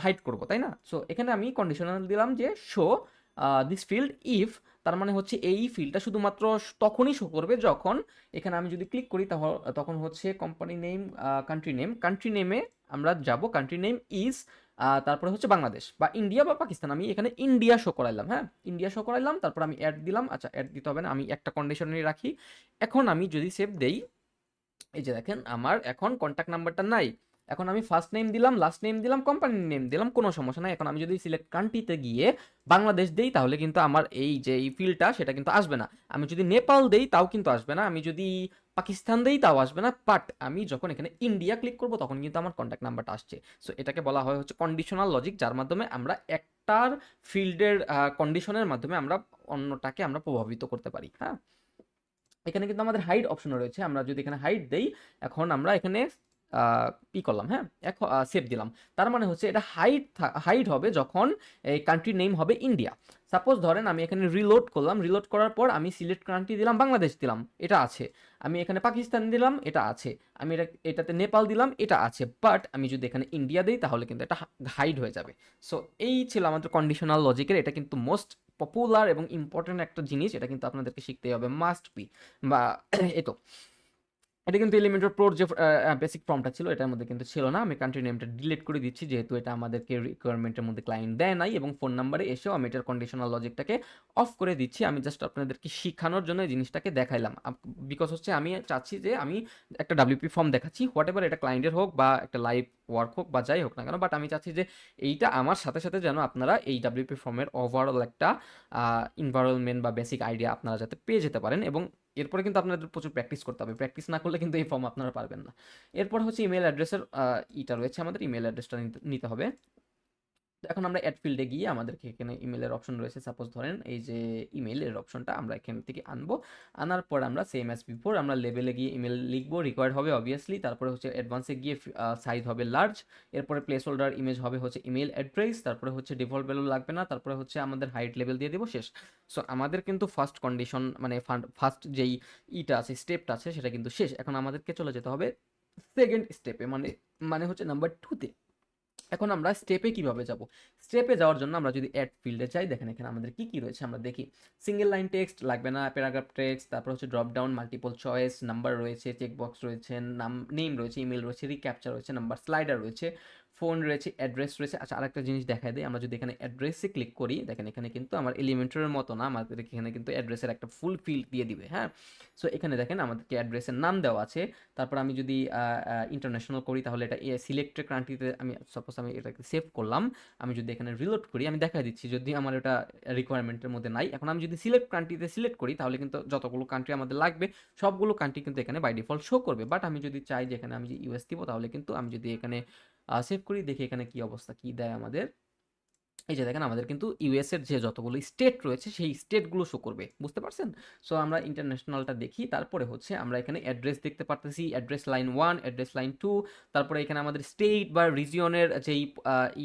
হাইড করব, তাই না? সো এখানে আমি কন্ডিশনাল দিলাম যে শো দিস ফিল্ড ইফ, তার মানে হচ্ছে এই ফিল্ডটা শুধুমাত্র তখনই শো করবে যখন, এখানে আমি যদি ক্লিক করি তখন হচ্ছে কোম্পানি নেম, কান্ট্রি নেমে আমরা যাব, কান্ট্রি নেম ইজ, তারপরে হচ্ছে বাংলাদেশ বা ইন্ডিয়া বা পাকিস্তান, আমি এখানে ইন্ডিয়া শো করাইলাম। হ্যাঁ, ইন্ডিয়া শো করাইলাম, তারপর আমি অ্যাড দিলাম। আচ্ছা, অ্যাড দিতে হবে না, আমি একটা কন্ডিশনই রাখি। এখন আমি যদি সেভ দেই, এই যে দেখেন আমার এখন কন্ট্যাক্ট নাম্বারটা নাই। এখন আমি ফার্স্ট নেম দিলাম, লাস্ট নেম দিলাম, কোম্পানি নেম দিলাম, কোনো সমস্যা নাই। এখন আমি যদি সিলেক্ট কান্ট্রিতে গিয়ে বাংলাদেশ দেই, তাহলে কিন্তু আমার এই যে এই ফিল্ডটা সেটা কিন্তু আসবে না। আমি যদি নেপাল দেই তাও কিন্তু আসবে না, আমি যদি পাকিস্তান দেই তাও আসবে না। বাট আমি যখন এখানে ইন্ডিয়া ক্লিক করব তখন কিন্তু আমার কন্ট্যাক্ট নাম্বারটা আসছে। সো এটাকে বলা হয় হচ্ছে কন্ডিশনাল লজিক, যার মাধ্যমে আমরা একটার ফিল্ডের কন্ডিশনের মাধ্যমে আমরা অন্যটাকে আমরা প্রভাবিত করতে পারি। হ্যাঁ, এখানে কিন্তু আমাদের হাইড অপশন রয়েছে, আমরা যদি এখানে হাইড দেই, এখন আমরা এখানে কি করলাম, হ্যাঁ, এখন সেভ দিলাম। তার মানে হচ্ছে এটা হাইড হবে যখন এই কান্ট্রি নেম হবে ইন্ডিয়া। সাপোজ ধরেন আমি এখানে রিলোড করলাম, রিলোড করার পর আমি সিলেক্ট কান্ট্রি দিলাম, বাংলাদেশ দিলাম, এটা আছে। আমি এখানে পাকিস্তান দিলাম, এটা আছে। আমি এটাতে নেপাল দিলাম, এটা আছে। বাট আমি যদি এখানে ইন্ডিয়া দিই তাহলে কিন্তু এটা হাইড হয়ে যাবে। সো এই ছিল আমাদের কন্ডিশনাল লজিকের, এটা কিন্তু মোস্ট পপুলার এবং ইম্পর্টেন্ট একটা জিনিস, এটা কিন্তু আপনাদেরকে শিখতেই হবে, মাস্ট বি। বা এই তো, এটা কিন্তু এলিমেন্টর প্রোর যে বেসিক ফর্মটা ছিল এটার মধ্যে কিন্তু ছিল না। আমি কান্ট্রি নেমটা ডিলিট করে দিচ্ছি, যেহেতু এটা আমাদেরকে রিকোয়ারমেন্টের মধ্যে ক্লায়েন্ট দেয় নাই, এবং ফোন নাম্বারে এসেও আমি এটার কন্ডিশনাল লজিকটাকে অফ করে দিচ্ছি। আমি জাস্ট আপনাদেরকে শেখানোর জন্য এই জিনিসটাকে দেখাইলাম, বিকজ হচ্ছে আমি চাচ্ছি যে আমি একটা ডাব্লিউপি ফর্ম দেখাচ্ছি, হোয়াট এভার, এটা ক্লায়েন্টের হোক বা একটা লাইভ ওয়ার্ক হোক বা যাই হোক না কেন, বাট আমি চাচ্ছি যে এইটা আমার সাথে সাথে যেন আপনারা এই ডাব্লিউপি ফর্মের ওভারঅল একটা এনভায়রনমেন্ট বা বেসিক আইডিয়া আপনারা যাতে পেয়ে যেতে পারেন। এবং এরপরে কিন্তু আপনাদের প্রচুর প্র্যাকটিস করতে হবে, প্র্যাকটিস না করলে কিন্তু এই ফর্ম আপনারা পারবেন না। এরপর হচ্ছে ইমেল অ্যাড্রেসের ইটা রয়েছে, আমাদের ইমেল অ্যাড্রেসটা নিতে হবে। এখন আমরা অ্যাড ফিল্ডে গিয়ে আমাদেরকে এখানে ইমেলের অপশন রয়েছে, সাপোজ ধরেন এই যে ইমেলের অপশনটা আমরা এখান থেকে আনবো। আনার পর আমরা সেম অ্যাজ বিফোর আমরা লেভেলে গিয়ে ইমেল লিখবো, রিকোয়ার্ড হবে অবভিয়াসলি। তারপরে হচ্ছে অ্যাডভান্সে গিয়ে সাইজ হবে লার্জ। এরপরে প্লেস হোল্ডার ইমেজ হবে হচ্ছে ইমেল অ্যাড্রেস। তারপরে হচ্ছে ডিফল্ট ভ্যালু লাগবে না, তারপরে হচ্ছে আমাদের হাইট লেভেল দিয়ে দেবো, শেষ। সো আমাদের কিন্তু ফার্স্ট কন্ডিশন মানে ফার্স্ট যেই ইটা আছে, স্টেপটা আছে, সেটা কিন্তু শেষ। এখন আমাদেরকে চলে যেতে হবে সেকেন্ড স্টেপে, মানে মানে হচ্ছে নাম্বার 2-তে। এখন আমরা স্টেপে কিভাবে যাব? স্টেপে যাওয়ার জন্য আমরা যদি অ্যাড ফিল্ডে যাই, দেখেন এখানে আমাদের কি রয়েছে আমরা দেখি। সিঙ্গেল লাইন টেক্সট লাগবে না, প্যারাগ্রাফ টেক্সট, তারপর হচ্ছে drop down, multiple choice, number রয়েছে, চেকবক্স রয়েছে, নেম রয়েছে, ইমেল রয়েছে, রিক্যাপচার রয়েছে, নাম্বার স্লাইডার রয়েছে, ফোন রয়েছে, অ্যাড্রেস রয়েছে। আচ্ছা, আরেকটা জিনিস দেখাই দিই, আমরা যদি এখানে অ্যাড্রেসে ক্লিক করি, দেখেন এখানে কিন্তু আমার এলিমেন্টারের মতো না, আমাদের এখানে কিন্তু অ্যাড্রেসের একটা ফুল ফিল্ড দিয়ে দিবে। হ্যাঁ, সো এখানে দেখেন আমাদেরকে অ্যাড্রেসের নাম দেওয়া আছে। তারপর আমি যদি ইন্টারন্যাশনাল করি তাহলে এটা সিলেক্টেড কান্ট্রিতে, আমি সাপোজ আমি এটাকে সেভ করলাম। আমি যদি এখানে রিলোড করি, আমি দেখা দিচ্ছি যদি আমার এটা রিকোয়ারমেন্টের মধ্যে নাই। এখন আমি যদি সিলেক্ট কান্ট্রিতে সিলেক্ট করি তাহলে কিন্তু যতগুলো কান্ট্রি আমাদের লাগবে সবগুলো কান্ট্রি কিন্তু এখানে বাই ডিফল্ট শো করবে। বাট আমি যদি চাই যে এখানে আমি যে ইউএস দিব, তাহলে কিন্তু আমি যদি এখানে সেভ করি, দেখি এখানে কি অবস্থা, কি দেয় আমাদের। এই যে দেখেন আমাদের কিন্তু ইউএস এর যে যতগুলো স্টেট রয়েছে সেই স্টেটগুলো শো করবে, বুঝতে পারছেন? সো আমরা ইন্টারন্যাশনালটা দেখি, তারপরে হচ্ছে আমরা এখানে অ্যাড্রেস দেখতে পারতেছি, অ্যাড্রেস লাইন 1, অ্যাড্রেস লাইন 2। তারপরে এখানে আমাদের স্টেট বা রিজিয়নের যেই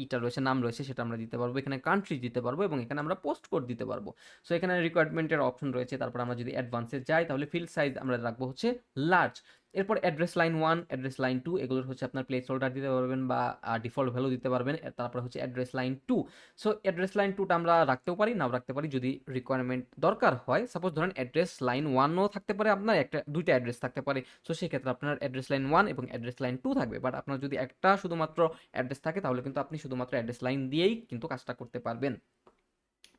ইটা রয়েছে, নাম রয়েছে, সেটা আমরা দিতে পারবো, এখানে কান্ট্রি দিতে পারবো, এবং এখানে আমরা পোস্ট কোড দিতে পারবো। সো এখানে রিকোয়ারমেন্টের অপশন রয়েছে। তারপর আমরা যদি অ্যাডভান্সে যাই তাহলে ফিল্ড সাইজ আমরা রাখবো হচ্ছে লার্জ। এরপর অ্যাড্রেস লাইন 1, অ্যাড্রেস লাইন 2 এগুলোর হচ্ছে আপনার প্লেস হোল্ডার দিতে পারবেন বা ডিফল্ট ভ্যালু দিতে পারবেন। তারপর হচ্ছে address line 2। So address line 2টা আমরা রাখতেও পারি, নাও রাখতে পারি, যদি রিকোয়ারমেন্ট দরকার হয়। সাপোজ ধরেন অ্যাড্রেস লাইন 1ও থাকতে পারে, আপনার দুইটা অ্যাড্রেস থাকতে পারে। সো সেক্ষেত্রে আপনার অ্যাড্রেস লাইন 1 এবং অ্যাড্রেস লাইন 2 থাকবে। বাট আপনার যদি একটা শুধুমাত্র অ্যাড্রেস থাকে তাহলে কিন্তু আপনি শুধুমাত্র অ্যাড্রেস লাইন দিয়েই কিন্তু কাজটা করতে পারবেন।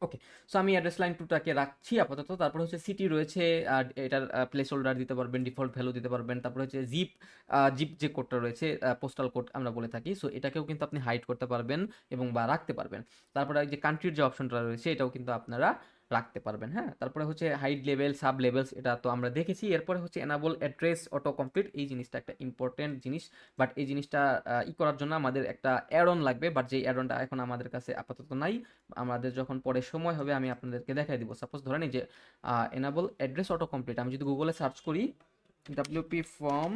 ওকে, সো আমি অ্যাড্রেস লাইন 2টাকে রাখছি আপাতত। তারপর হচ্ছে সিটি রয়েছে, আর এটার প্লেস হোল্ডার দিতে পারবেন, ডিফল্ট ভ্যালু দিতে পারবেন। তারপর হচ্ছে জিপ যে কোডটা রয়েছে, পোস্টাল কোড আমরা বলে থাকি, সো এটাকেও কিন্তু আপনি হাইড করতে পারবেন এবং বা রাখতে পারবেন। তারপরে এই যে কান্ট্রির যে অপশনটা রয়েছে এটাও কিন্তু আপনারা রাখতে পারবেন। হ্যাঁ, তারপরে হচ্ছে হাইড লেভেল, সাব লেভেলস, এটা তো আমরা দেখেছি। এরপরে হচ্ছে এনাবল অ্যাড্রেস অটো কমপ্লিট, এই জিনিসটা একটা ইম্পর্টেন্ট জিনিস। বাট এই জিনিসটা করার জন্য আমাদের একটা অ্যাড অন লাগবে, বাট যেই অ্যাড অনটা এখন আমাদের কাছে আপাতত নাই। আমাদের যখন পরে সময় হবে আমি আপনাদেরকে দেখাই দিব। সাপোজ ধরেন এই যে এনাবল অ্যাড্রেস অটো কমপ্লিট, আমি যদি গুগলে সার্চ করি ডাব্লিউপি ফর্ম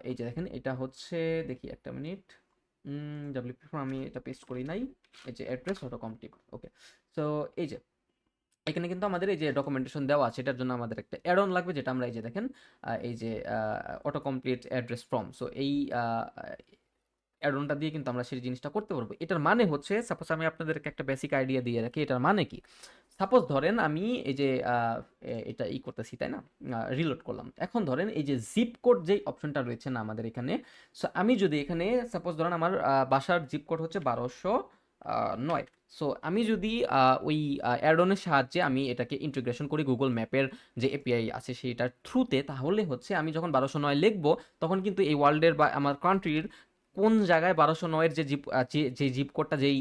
এই যে দেখেন এটা হচ্ছে, দেখি একটা মিনিট, ডাব্লিউপি ফর্ম আমি এটা পেস্ট করি নাই, এই যে অ্যাড্রেস অটো কমপ্লিট। ওকে, সো এই যে এখানে কিন্তু আমাদের এই যে ডকুমেন্টেশন দেওয়া আছে, এটার জন্য আমাদের একটা অ্যাড অন লাগবে, যেটা আমরা এই যে দেখেন এই যে auto complete address form, so এই অ্যাড অনটা দিয়ে কিন্তু আমরা সেই জিনিসটা করতে পারবো। এটার মানে হচ্ছে, সাপোজ আমি আপনাদেরকে একটা বেসিক আইডিয়া দিয়ে রাখি, এটার মানে কি। সাপোজ ধরেন আমি এই যে এটা করতেছি তাই না, রিলোড করলাম, এখন ধরেন এই যে জিপ কোড যেই অপশনটা রয়েছে না আমাদের এখানে, সো আমি যদি এখানে সাপোজ ধরেন আমার বাসার জিপ কোড হচ্ছে 1209, সো আমি যদি ওই অ্যাডনের সাহায্যে আমি এটাকে ইন্টিগ্রেশন করি গুগল ম্যাপের যে এপিআই আছে সেইটার থ্রুতে, তাহলে হচ্ছে আমি যখন 1209 লিখবো, তখন কিন্তু এই ওয়ার্ল্ডের বা আমার কান্ট্রির কোন জায়গায় 1209-এর যে জিপ যে জিপ কোডটা যেই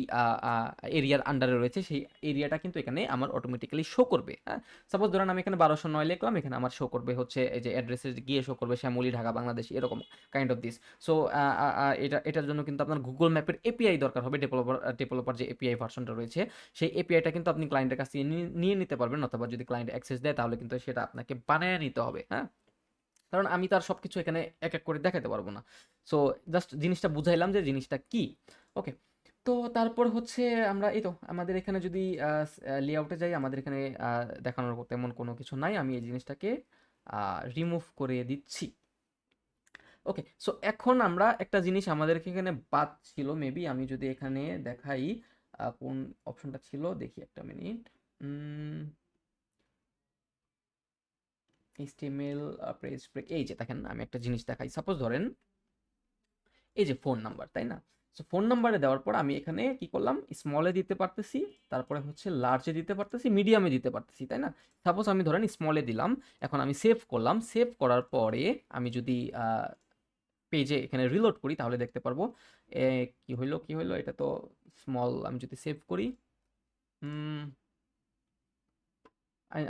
এরিয়ার আন্ডারে রয়েছে, সেই এরিয়াটা কিন্তু এখানে আমার অটোমেটিক্যালি শো করবে। হ্যাঁ, সাপোজ ধরেন আমি এখানে 1209 লিখলাম, এখানে আমার শো করবে হচ্ছে এই যে অ্যাড্রেসে গিয়ে শো করবে শ্যামলী, ঢাকা, বাংলাদেশ, এরকম কাইন্ড অফ দিস। সো এটার জন্য কিন্তু আপনার গুগল ম্যাপের এপিআই দরকার হবে, ডেভেলপার যে এপিআই ভার্সনটা রয়েছে, সেই এপিআইটা কিন্তু আপনি ক্লায়েন্টের কাছ থেকে নিয়ে নিতে পারবেন, অথবা যদি ক্লায়েন্ট অ্যাক্সেস দেয় তাহলে কিন্তু সেটা আপনাকে বানিয়ে নিতে হবে। হ্যাঁ, কারণ আমি তার সব কিছু এখানে এক এক করে দেখাতে পারবো না। সো জাস্ট জিনিসটা বুঝাইলাম যে জিনিসটা কি। ওকে, তো তারপর হচ্ছে আমরা এই তো আমাদের এখানে যদি লেআউটে যাই, আমাদের এখানে দেখানোর তেমন কোনো কিছু নাই, আমি এই জিনিসটাকে রিমুভ করে দিচ্ছি। ওকে, সো এখন আমরা একটা জিনিস আমাদেরকে এখানে বাদ ছিল, মেবি আমি যদি এখানে দেখাই কোন অপশনটা ছিল, দেখি একটা মিনিট। এইচটিএমএল পেজ ব্রেক, এই যে দেখেন আমি একটা জিনিস দেখাই, সাপোজ ধরেন এই যে ফোন নাম্বার, তাই না। সো ফোন নাম্বারে দেওয়ার পর আমি এখানে কি করলাম, স্মলে দিতে পারতেছি, তারপরে হচ্ছে লার্জে দিতে পারতেছি, মিডিয়ামে দিতে পারতেছি, তাই না। সাপোজ আমি ধরেন স্মলে দিলাম, এখন আমি সেভ করলাম, সেভ করার পরে আমি যদি পেজে এখানে রিলোড করি, তাহলে দেখতে পারবো কি হইলো, এটা তো স্মল, আমি যদি সেভ করি,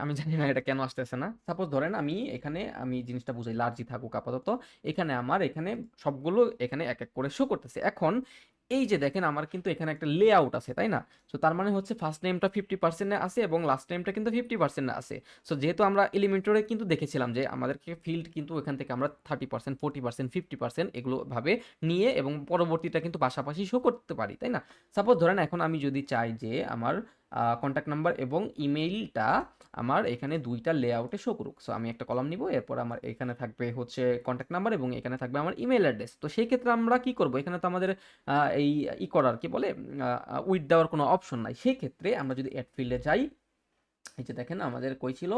আমি জানি না এটা কেন আসতেছে না। সাপোজ ধরেন আমি জিনিসটা বুঝাই, লার্জই থাকুক আপাতত, এখানে আমার এখানে সবগুলো এখানে এক এক করে শো করতেছে। এখন এই যে দেখেন আমার কিন্তু এখানে একটা লেআউট আছে, তাই না। সো তার মানে হচ্ছে ফার্স্ট নেমটা 50% আছে এবং লাস্ট নেমটা কিন্তু 50% আছে। সো যেহেতু আমরা এলিমেন্টরে কিন্তু দেখেছিলাম যে আমাদেরকে ফিল্ড কিন্তু এখান থেকে আমরা 30%, 40%, 50% এগুলো ভাবে নিয়ে এবং পরবর্তীটা কিন্তু পাশাপাশি শো করতে পারি, তাই না। সাপোজ ধরেন এখন আমি যদি চাই যে আমার কন্ট্যাক্ট নাম্বার এবং ইমেইলটা আমার এখানে দুইটা লেআউটে শো করুক, সো আমি একটা কলাম নিব, এরপর আমার এখানে থাকবে হচ্ছে কন্ট্যাক্ট নাম্বার এবং এখানে থাকবে আমার ইমেল অ্যাড্রেস। তো সেই ক্ষেত্রে আমরা কি করব, এখানে তো আমাদের এই করার কি বলে উইথ দেওয়ার কোনো অপশন নাই। সেই ক্ষেত্রে আমরা যদি অ্যাড ফিল্ডে যাই, এই যে দেখেন আমাদের কই ছিল,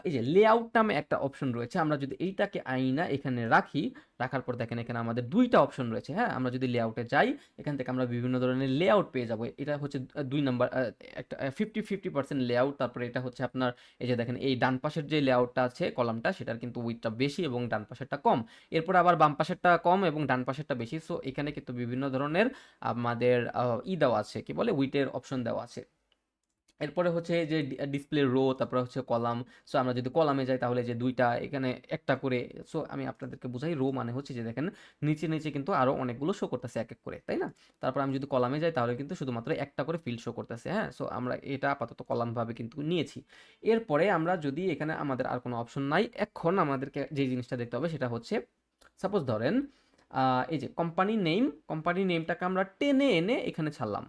এই যে লেআউট নামে একটা অপশন রয়েছে, আমরা যদি এইটাকে আইনা এখানে রাখি, রাখার পর দেখেন এখানে আমাদের দুইটা অপশন রয়েছে। হ্যাঁ, আমরা যদি লেআউটে যাই, এখান থেকে আমরা বিভিন্ন ধরনের লেআউট পেয়ে যাবো। এটা হচ্ছে 2 নাম্বার, একটা 50-50% লেআউট। তারপরে এটা হচ্ছে আপনার এই যে দেখেন এই ডান পাশের যে লেআউটটা আছে কলামটা, সেটার কিন্তু উইথটা বেশি এবং ডান পাশেরটা কম। এরপর আবার বাম পাশেরটা কম এবং ডান পাশেরটা বেশি। সো এখানে কিন্তু বিভিন্ন ধরনের আমাদের দেওয়া আছে, কি বলে উইটের অপশন দেওয়া আছে। এরপরে হচ্ছে যে ডিসপ্লে রো, তারপরে হচ্ছে কলাম। সো আমরা যদি কলামে যাই তাহলে যে দুইটা এখানে একটা করে, সো আমি আপনাদেরকে বুঝাই, রো মানে হচ্ছে যে দেখেন নিচে নিচে কিন্তু আরো অনেকগুলো শো করতেছে এক এক করে, তাই না। তারপর আমি যদি কলামে যাই তাহলে কিন্তু শুধুমাত্র একটা করে ফিল্ড শো করতেছে। হ্যাঁ, সো আমরা এটা আপাতত কলাম ভাবে কিন্তু নিয়েছি। এরপরে আমরা যদি এখানে আমাদের আর কোনো অপশন নাই, এখন আমাদেরকে যে জিনিসটা দেখতে হবে সেটা হচ্ছে, সাপোজ ধরেন এই যে কোম্পানি নেমটাকে আমরা টেনে এনে এখানে ছাড়লাম।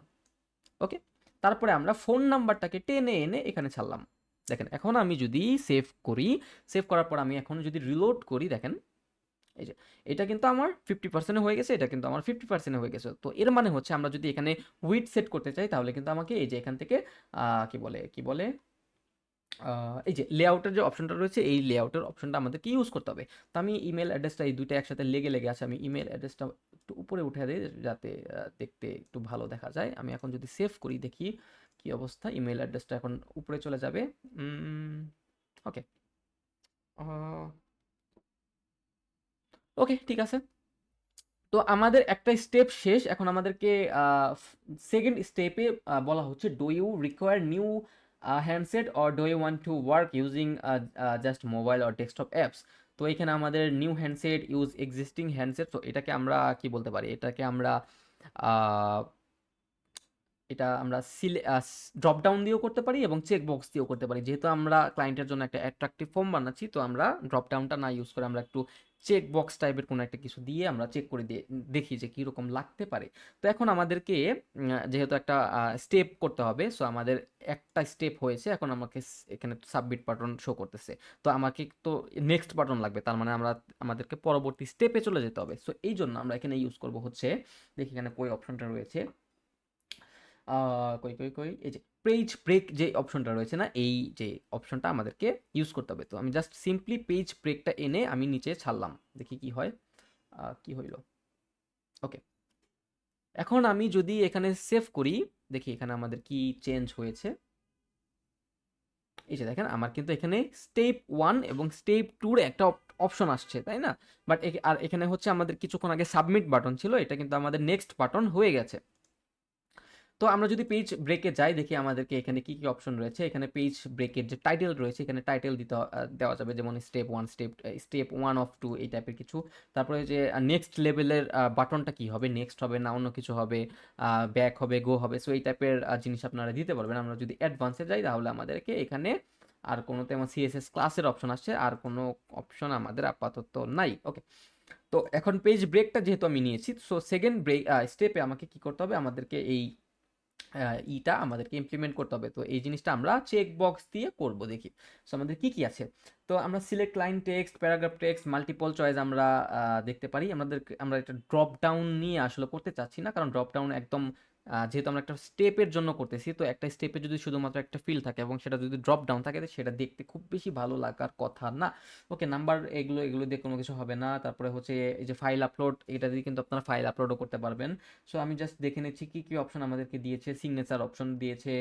ওকে, তারপরে আমরা ফোন নাম্বারটাকে টেনে এনে এখানে ছাড়লাম। দেখেন এখন আমি যদি সেভ করি, সেভ করার পর আমি এখন যদি রিলোড করি, দেখেন এই যে এটা কিন্তু আমার 50% হয়ে গেছে, এটা কিন্তু আমার 50% হয়ে গেছে। তো এর মানে হচ্ছে আমরা যদি এখানে উইথ সেট করতে চাই, তাহলে কিন্তু আমাকে এই যে এখান থেকে কি বলে এই যে লেআউটের যে অপশনটা রয়েছে, এই লেআউটের অপশনটা আমাদেরকে ইউজ করতে হবে। তো আমি ইমেল অ্যাড্রেসটা, এই দুইটা একসাথে লেগে লেগে আছে, আমি ইমেল অ্যাড্রেসটা একটু উপরে উঠে দিই যাতে দেখতে একটু ভালো দেখা যায়। আমি এখন যদি সেভ করি দেখি কি অবস্থা, ইমেল অ্যাড্রেসটা এখন উপরে চলে যাবে। ওকে, ওকে, ঠিক আছে। তো আমাদের একটা স্টেপ শেষ, এখন আমাদেরকে সেকেন্ড স্টেপে বলা হচ্ছে, do you require new handset or do you want to work using just mobile or desktop apps. তো এখানে আমাদের new handset, use existing handset, তো এটাকে আমরা কি বলতে পারি, এটাকে আমরা এটা আমরা ড্রপ ডাউন দিয়েও করতে পারি এবং চেক বক্স দিয়েও করতে পারি। যেহেতু আমরা ক্লায়েন্টের জন্য একটা অ্যাট্রাকটিভ ফর্ম বানাচ্ছি, তো আমরা ড্রপ ডাউনটা না ইউজ করে আমরা একটু চেক বক্স টাইপের কোনো একটা কিছু দিয়ে আমরা চেক করে দিয়ে দেখি যে কীরকম লাগতে পারে। তো এখন আমাদেরকে যেহেতু একটা স্টেপ করতে হবে, সো আমাদের একটা স্টেপ হয়েছে, এখন আমাকে এখানে সাবমিট বাটন শো করতেছে। তো আমাকে তো নেক্সট বাটন লাগবে, তার মানে আমাদেরকে পরবর্তী স্টেপে চলে যেতে হবে। সো এই জন্য আমরা এখানে ইউজ করব হচ্ছে, দেখি এখানে কই অপশনটা রয়েছে, কই এই যে পেজ ব্রেক যে অপশনটা রয়েছে না, এই যে অপশনটা আমাদেরকে ইউজ করতে হবে। তো আমি জাস্ট সিম্পলি পেজ ব্রেকটা এনে আমি নিচে ছাড়লাম, দেখি কি হয়। কি হইল, ওকে। এখন আমি যদি এখানে সেভ করি, দেখি এখানে আমাদের কি চেঞ্জ হয়েছে। এই যে দেখেন, আমার কিন্তু এখানে স্টেপ 1 এবং স্টেপ 2 এর একটা অপশন আসছে, তাই না? বাট আর এখানে হচ্ছে আমাদের কিছুক্ষণ আগে সাবমিট বাটন ছিল, এটা কিন্তু আমাদের নেক্সট বাটন হয়ে গেছে। তো আমরা যদি পেজ ব্রেকে যাই, দেখি আমাদেরকে এখানে কি কি অপশন রয়েছে। এখানে পেজ ব্রেকের যে টাইটেল রয়েছে, এখানে টাইটেল দেওয়া যাবে, যেমন স্টেপ 1, স্টেপ 1 অফ 2 এই টাইপের কিছু। তারপরে যে নেক্সট লেভেলের বাটনটা কি হবে, নেক্সট হবে না অন্য কিছু হবে, ব্যাক হবে, গো হবে, সো এই টাইপের জিনিস আপনারা দিতে পারবেন। আমরা যদি অ্যাডভান্সে যাই, তাহলে আমাদেরকে এখানে আর কোনো তেমন সিএসএস ক্লাসের অপশন আসছে, আর কোনো অপশন আমাদের আপাতত নাই। ওকে, তো এখন পেজ ব্রেকটা যেহেতু আমি নিয়েছি, সো সেকেন্ড ব্রেক স্টেপে আমাকে কি করতে হবে, আমাদেরকে এই ইটা আমাদেরকে ইমপ্লিমেন্ট করতে হবে। তো এই জিনিসটা আমরা চেক বক্স দিয়ে করব, দেখি। সো আমাদের কি কি আছে। তো আমরা select line text, paragraph text, multiple choice আমরা দেখতে পারি। আমরা এটা ড্রপ ডাউন নিয়ে আসলে করতে চাচ্ছি না, কারণ ড্রপ ডাউন একদম যেহেতু আমরা একটা স্টেপের জন্য করতেছি, তো একটা স্টেপে যদি শুধুমাত্র একটা ফিল থাকে এবং সেটা যদি ড্রপ ডাউন থাকে, তো সেটা দেখতে খুব বেশি ভালো লাগার কথা না। ওকে, নাম্বার এগুলো দিয়ে কোনো কিছু হবে না। তারপরে হচ্ছে এই যে ফাইল আপলোড, এটা দিয়ে কিন্তু আপনারা ফাইল আপলোডও করতে পারবেন। সো আমি জাস্ট দেখে নিচ্ছি কি কি অপশন আমাদেরকে দিয়েছে। সিগনেচার অপশন দিয়েছে,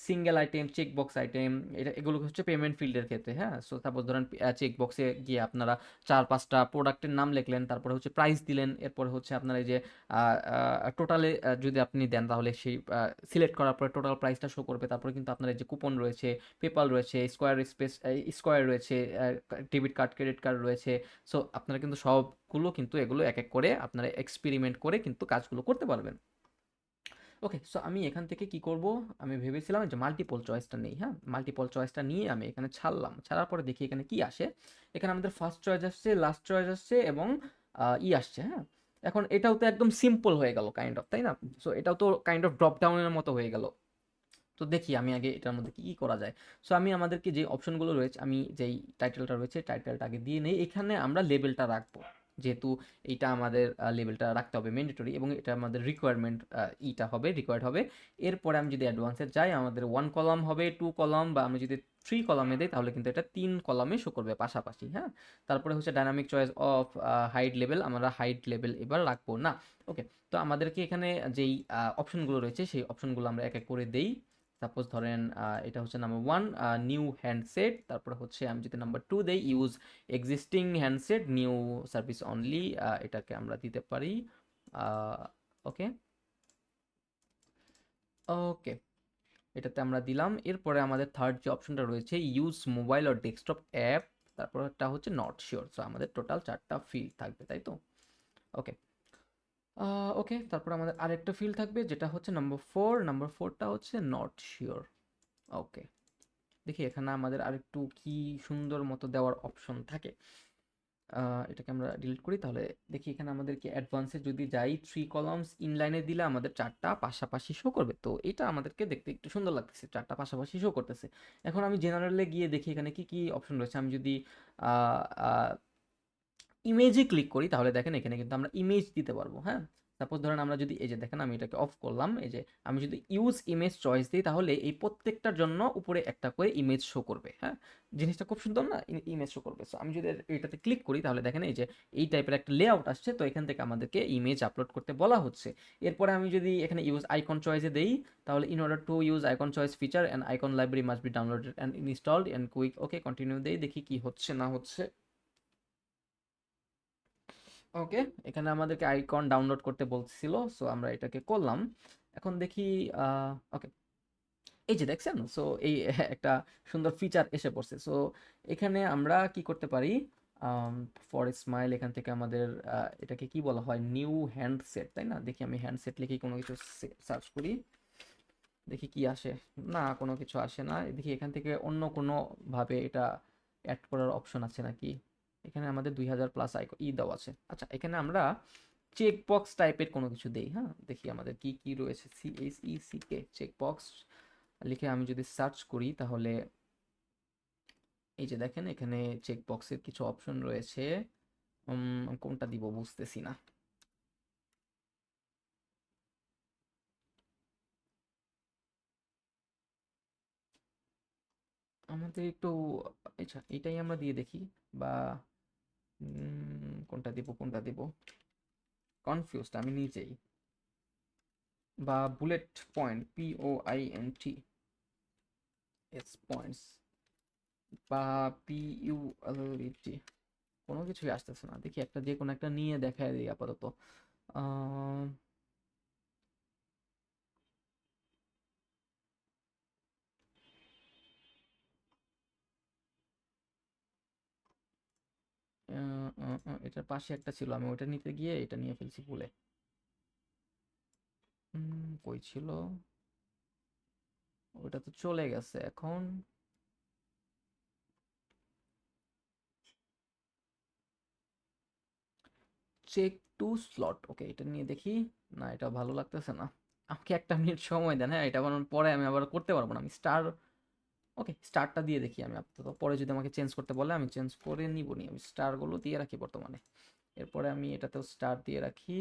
single item, check box item, এগুলো হচ্ছে পেমেন্ট ফিল্ডের ক্ষেত্রে। হ্যাঁ, সো সাপোজ ধরেন চেক বক্সে গিয়ে আপনারা 4-5টা প্রোডাক্টের নাম লিখলেন, তারপরে হচ্ছে প্রাইস দিলেন, এরপরে হচ্ছে আপনার এই যে টোটালে যদি আপনি দেন, তাহলে সেই সিলেক্ট করার পরে টোটাল প্রাইসটা শো করবে। তারপরে কিন্তু আপনার এই যে কুপন রয়েছে, পেপাল রয়েছে, স্কোয়ার রয়েছে, ডেবিট কার্ড, ক্রেডিট কার্ড রয়েছে। সো আপনারা কিন্তু সবগুলো কিন্তু এগুলো এক এক করে আপনারা এক্সপেরিমেন্ট করে কিন্তু কাজগুলো করতে পারবেন। ওকে, সো আমি এখান থেকে কি করব, আমি ভেবেছিলাম যে মাল্টিপল চয়েসটা নেই। হ্যাঁ, মাল্টিপল চয়েসটা নিয়ে আমি এখানে ছাড়লাম, ছাড়ার পরে দেখি এখানে কি আসে। এখানে আমাদের ফার্স্ট চয়েস আসছে, লাস্ট চয়েস আসছে এবং আসছে। হ্যাঁ, এখন এটাও তো একদম সিম্পল হয়ে গেল কাইন্ড অফ, তাই না? সো এটাও তো কাইন্ড অফ ড্রপ ডাউনের মতো হয়ে গেল। তো দেখি আমি আগে এটার মধ্যে কি কি করা যায়। সো আমি আমাদেরকে যে অপশনগুলো রয়েছে, আমি যেই টাইটেলটা রয়েছে, টাইটেলটা আগে দিয়ে নেই। এখানে আমরা লেবেলটা রাখবো, যেহেতু এইটা আমাদের লেবেলটা রাখতে হবে ম্যান্ডেটরি, এবং এটা আমাদের রিকোয়ারমেন্ট, ইটা হবে, রিকোয়ার্ড হবে। এরপরে আমি যদি অ্যাডভান্সে যাই, আমাদের 1 কলাম হবে, 2 কলাম, বা আমি যদি 3 কলামে দেই, তাহলে কিন্তু এটা 3 কলামে শো করবে পাশাপাশি। হ্যাঁ, তারপরে হচ্ছে dynamic choice of hide level, আমরা হাইড লেভেল এবার রাখবো না। ওকে, তো আমাদেরকে এখানে যেই অপশনগুলো রয়েছে, সেই অপশনগুলো আমরা এক এক করে দেই। সাপোজ ধরেন এটা হচ্ছে নাম্বার 1, নিউ হ্যান্ডসেট। তারপরে হচ্ছে আমি যদি নাম্বার 2 দেই, use existing handset, new service only, এটাকে আমরা দিতে পারি। ওকে, ওকে, এটাতে আমরা দিলাম। এরপরে আমাদের থার্ড যে অপশনটা রয়েছে, ইউজ মোবাইল আর ডেস্কটপ অ্যাপ, তারপর একটা হচ্ছে নট শিওর। সো আমাদের টোটাল 4টা ফিল্ড থাকবে, তাই তো? ওকে, ওকে, তারপর আমাদের আরেকটা ফিল্ড থাকবে, যেটা হচ্ছে নাম্বার 4টা হচ্ছে নট শিওর। ওকে, দেখি এখানে আমাদের আরেকটু কি সুন্দর মতো দেওয়ার অপশন থাকে। এটাকে আমরা ডিলিট করি, তাহলে দেখি এখানে আমাদেরকে অ্যাডভান্সে যদি যাই, 3 কলামস ইনলাইনে দিলে আমাদের 4টা পাশাপাশি শো করবে। তো এটা আমাদেরকে দেখতে একটু সুন্দর লাগতেছে, 4টা পাশাপাশি শো করতেছে। এখন আমি জেনারেলে গিয়ে দেখি এখানে কি কি অপশন রয়েছে। আমি যদি ইমেজে ক্লিক করি, তাহলে দেখেন এখানে কিন্তু আমরা ইমেজ দিতে পারবো। হ্যাঁ, সাপোজ ধরেন আমরা যদি এই যে দেখেন, আমি এটাকে অফ করলাম, এই যে আমি যদি ইউজ ইমেজ চয়েস দিই, তাহলে এই প্রত্যেকটার জন্য উপরে একটা করে ইমেজ শো করবে। হ্যাঁ, জিনিসটা খুব সুন্দর না, ইমেজ শো করবে। সো আমি যদি এটাতে ক্লিক করি, তাহলে দেখেন এই যে এই টাইপের একটা লেআউট আসছে। তো এখান থেকে আমাদেরকে ইমেজ আপলোড করতে বলা হচ্ছে। এরপরে আমি যদি এখানে ইউজ আইকন চয়েসে দেই, তাহলে in order to use icon choice feature and icon library must be downloaded and installed and quick. Okay, continue দেই, দেখি কি হচ্ছে না হচ্ছে। ওকে, এখানে আমাদেরকে আইকন ডাউনলোড করতে বলছিল, সো আমরা এটাকে করলাম। এখন দেখি, ওকে, এই যে দেখছেন, সো এই একটা সুন্দর ফিচার এসে পড়ছে। সো এখানে আমরা কি করতে পারি, ফর স্মাইল, এখান থেকে আমাদের এটাকে কি বলা হয়, নিউ হ্যান্ডসেট, তাই না? দেখি আমি হ্যান্ডসেট লিখে কোনো কিছু সার্চ করি। দেখি কি আসে। না, কোনো কিছু আসে না। দেখি এখান থেকে অন্য কোনো ভাবে এটা অ্যাড করার অপশন আছে নাকি। এখানে আমাদের 2000 প্লাস দেওয়া আছে। আচ্ছা, এখানে আমরা চেক বক্স টাইপের কোনো কিছু দেই। হ্যাঁ, দেখি আমাদের কি কি রয়েছে। CHECK চেক বক্স লিখে আমি যদি সার্চ করি তাহলে এই যে দেখেন এখানে চেক বক্সের কিছু অপশন রয়েছে। কোনটা দিব বুঝতেছি না। আমাদের একটু, আচ্ছা এটাই আমরা দিয়ে দেখি। বা কোনটা দিব কোনটা দিব, কনফিউজড আমি নিজেই। বা বুলেট পয়েন্ট, POINT পয়েন্টস, বা PULET, কোনো কিছুই আসতেছে না। দেখি একটা যে কোনো একটা নিয়ে দেখায় দিই আপাতত। আহ, এটার পাশে একটা ছিল, আমি ওটা নিতে গিয়ে এটা নিয়ে ফেলছি ভুলে। কই ছিল, ওটা তো চলে গেছে এখন। চেক টু স্লট, ওকে এটা নিয়ে দেখি। না, এটা ভালো লাগতেছে না। আমাকে একটা মিনিট সময় দেন, হ্যাঁ, এটা বানানোর পরে আমি আবার করতে পারবো না। আমি স্টার, ওকে স্টারটা দিয়ে দেখি আমি আপাতত। পরে যদি আমাকে চেঞ্জ করতে বলে আমি চেঞ্জ করে নিব নি। আমি স্টারগুলো দিয়ে রাখি বর্তমানে। এরপরে আমি এটাতেও স্টার দিয়ে রাখি।